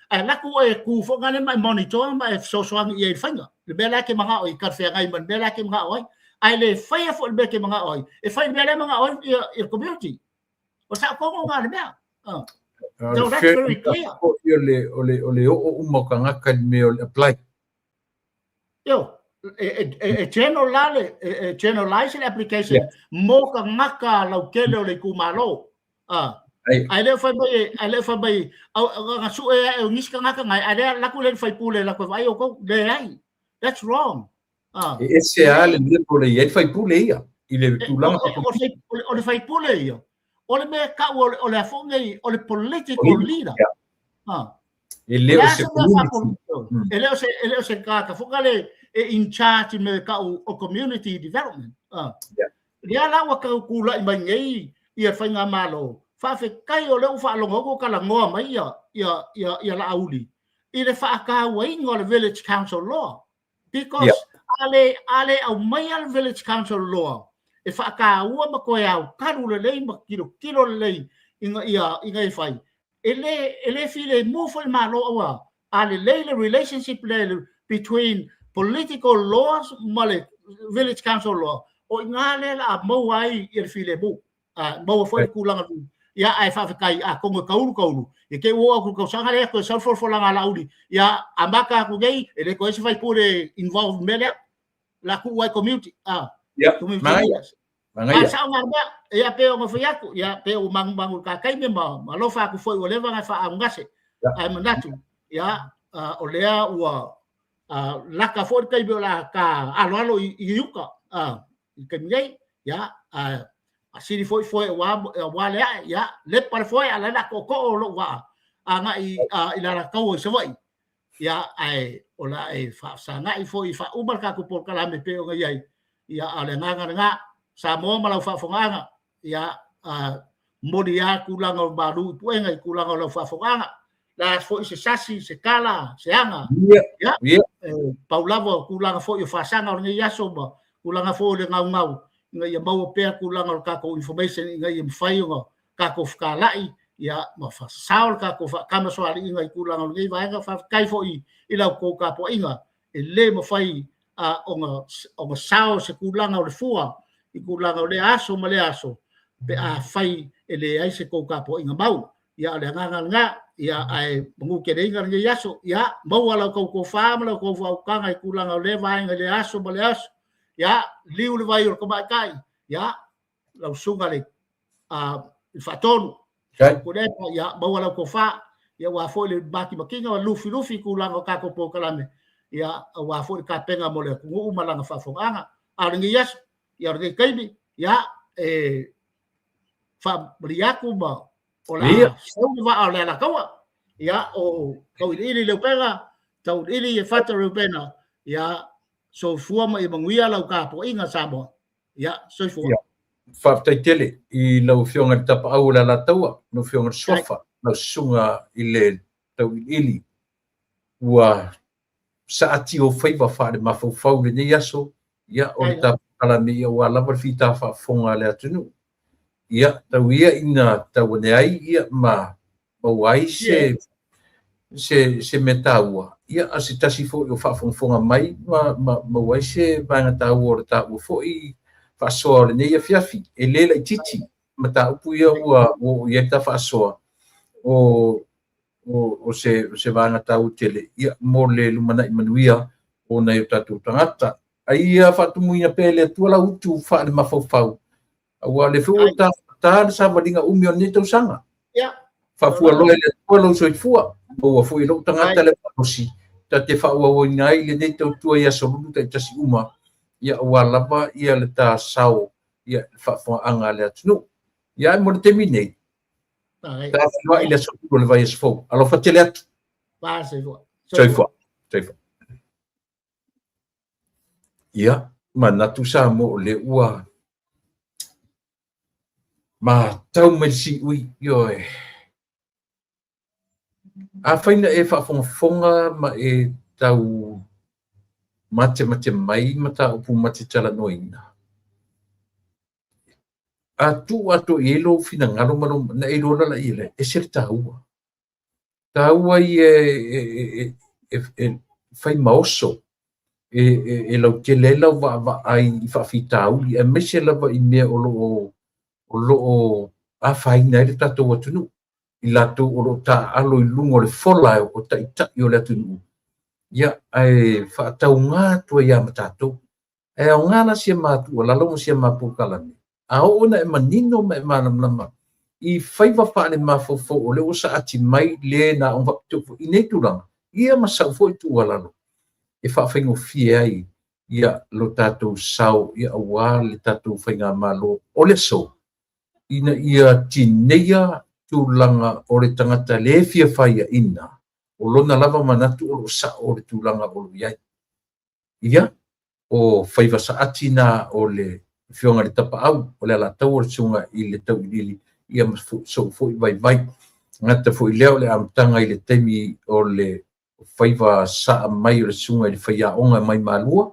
e ku fo ngane mai monitor mai so e fanga le bela ke mga o ka fe ngai man bela ke mga o ai le fa fo le ke mga o e fa bela mga o e community o sa ko ngale me so that's very clear ole o mo ka ngaka me apply yo generalized application mo ka ngaka lau kele le kumalo ai le fa bai nga su e ngis ka ngaka ngai ai la ku le fai pule la ko vai o ko de ai that's wrong esse ale le pule e fai pule ia ile tu la o le fai pule ia o le me ka o le fo ngai o le political leader ele o se ka fo kale in charge me ka o community development dia la wa ka ku la mai ngai ia fa nga malo fa fe kai o le fa lo go ka la ngo mai ia la auli i le fa ka wai ngo le village council law because ale au mai al village council law e fa ka u ma ko ya ka ru le ma kilo le inga fai ele file mo fo malo wa ale le relationship le between political laws male village council law o ngale la mo ai il file bu mo fo kulang ya ai fa kai ko kaulu e ke wo ko sanga le ko sol for la laudi ya ambaka ku gei ele ko se fai pure involve mele la ku wai community mangaya sa ngaba ya pe o fo yaku ya pe o mang ka kai me ma lo fa ku fo o le va fa angase ai mandatu ya o lea ua laka fo kai bela ka alo yuka ke ngai ya asiri foi wa le ya le par foi ala la ko lo wa anga ila la ko se vai ya ai ola e fa sa ngai foi fa ubar ka ko por kala me pe o ngai ya ala nga sa mo mala fa fo nga ya modia kulanga baru pu ngai kulanga lo fa fo nga la fo se sasi se kala se anga ya paulavo kulanga fo yo fasanga o ngai yaso ba kulanga fo le ngau ngai mau pe kulanga ka ko information ngai fai ngo ka ko fkalai ya ma fa saul ka ko kama so ali ngai kulanga ngai vai nga fa kai fo i la ko ka po inga le mo fai o sao se kulanga o le fua i kulanga o le aso ma le aso pe fai ele ai se ko ka po inga mau ya le nga ya ai mungu ke dei ngar yaso ya mau ala ko fa ma ko fa ka ngai kulanga le vai ngai le aso ma le aso ya liu le vai ko ba kai ya la sunga le fatonu ko de ya mau ala ko fa ya wa fo le baki makinga lufi kulanga ka ko po kalame ya wa fo ka penga mo le ku malanga fa fo anga ala ngai yaso ya re kai ya fa briaku ba ola so va ala la kawa ya o ko ili le pega tau ili e fata re pena ya so fuama e manguia la ka po inga sabo ya so fu fa tele i lo fionga tapa au la taua no fionga sofa no sunga ile tau ili wa saati o faiva fa de mafau le yaso ya o ta ala mi wa la fita fa fonga le atunu ya tawia ina tawanai ya ma wai se metaua ya asitasi fo yo fa fonga mai ma wai se banga taua ta fo i fa so ne ya fiafi elela titi mata upu ya o ya ta fa so o se banga tau tele ya mole lumana manuia o na yo tatu tangata ai fa tumuia pele tu la utu fa de mafau wa le fu ta sa madinga umio ni tau sanga ya fa fu lo le so fu o fu lo tanga tele posi ta te fa o ngai le ni tau tu ya so lu ta tasi uma ya wa lava ya le ta sao ya fa anga le tunu ia mo terminate ta fa ile so ko le vai sfo alo fa telet pa se fo ia mana tu sa mo le ua ma tau me si ui yo a faina e fa fonga ma e tau mate mai mata upu mate tala noina a tu ato elo fina ngalo malo na elo la ile e ser taua e fai maoso e lo ke lela va ai fa fitau e mese la va i me o lo a fai na le tato watu i lato o lo ta alo i lungo le fola o ta ita i o le tunu ia ai fa tau ngā tua ia matato e o ngana sia matu o lalo sia mapu kalani a ona e manino me manamlama i faiva fa le mafofo o le usa ati mai le na on va tu i nei tulanga ia masa fo tu lalo e fa faingo fie ai ia lo tato sau ia wa le tato fainga malo o le so ina ia tineia tulanga o le tangata le fia faia ina o lona lava manatu o sa o le tulanga o ia ia o faiva sa atina o le fionga le tapa au o le la tau o sunga i le tau lili ia so foi vai ngata foi leo le amtanga i le temi o le faiva sa mai o le sunga i le faia onga mai malua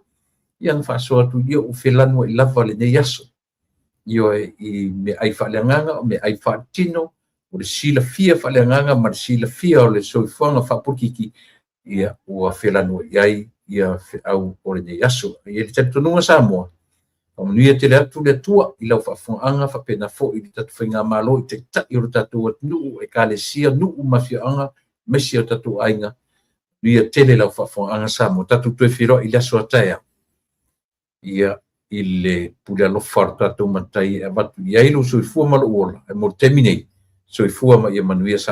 ia fa so atu ia o felano i lava le nei aso io i me ai fa le nganga me ai fa tino o le sila fia fa le nganga ma le sila fia o le soifonga fa pukiki ia o felano ia au o le nei aso ia le tatunga sa mo o nuia te le atu le tua i lau whaafonga fa pena fo i tatu whainga malo i te tai o tatu at nuu e ka le sia nuu mawhianga mesi o tatu ainga nuia tele lau whaafonga sa mo tatu tue whiro i laso atea ia i le pula lo farta tatu matai e watu i ailu soifua malo uola e mo terminate soifua ma ia manuia sa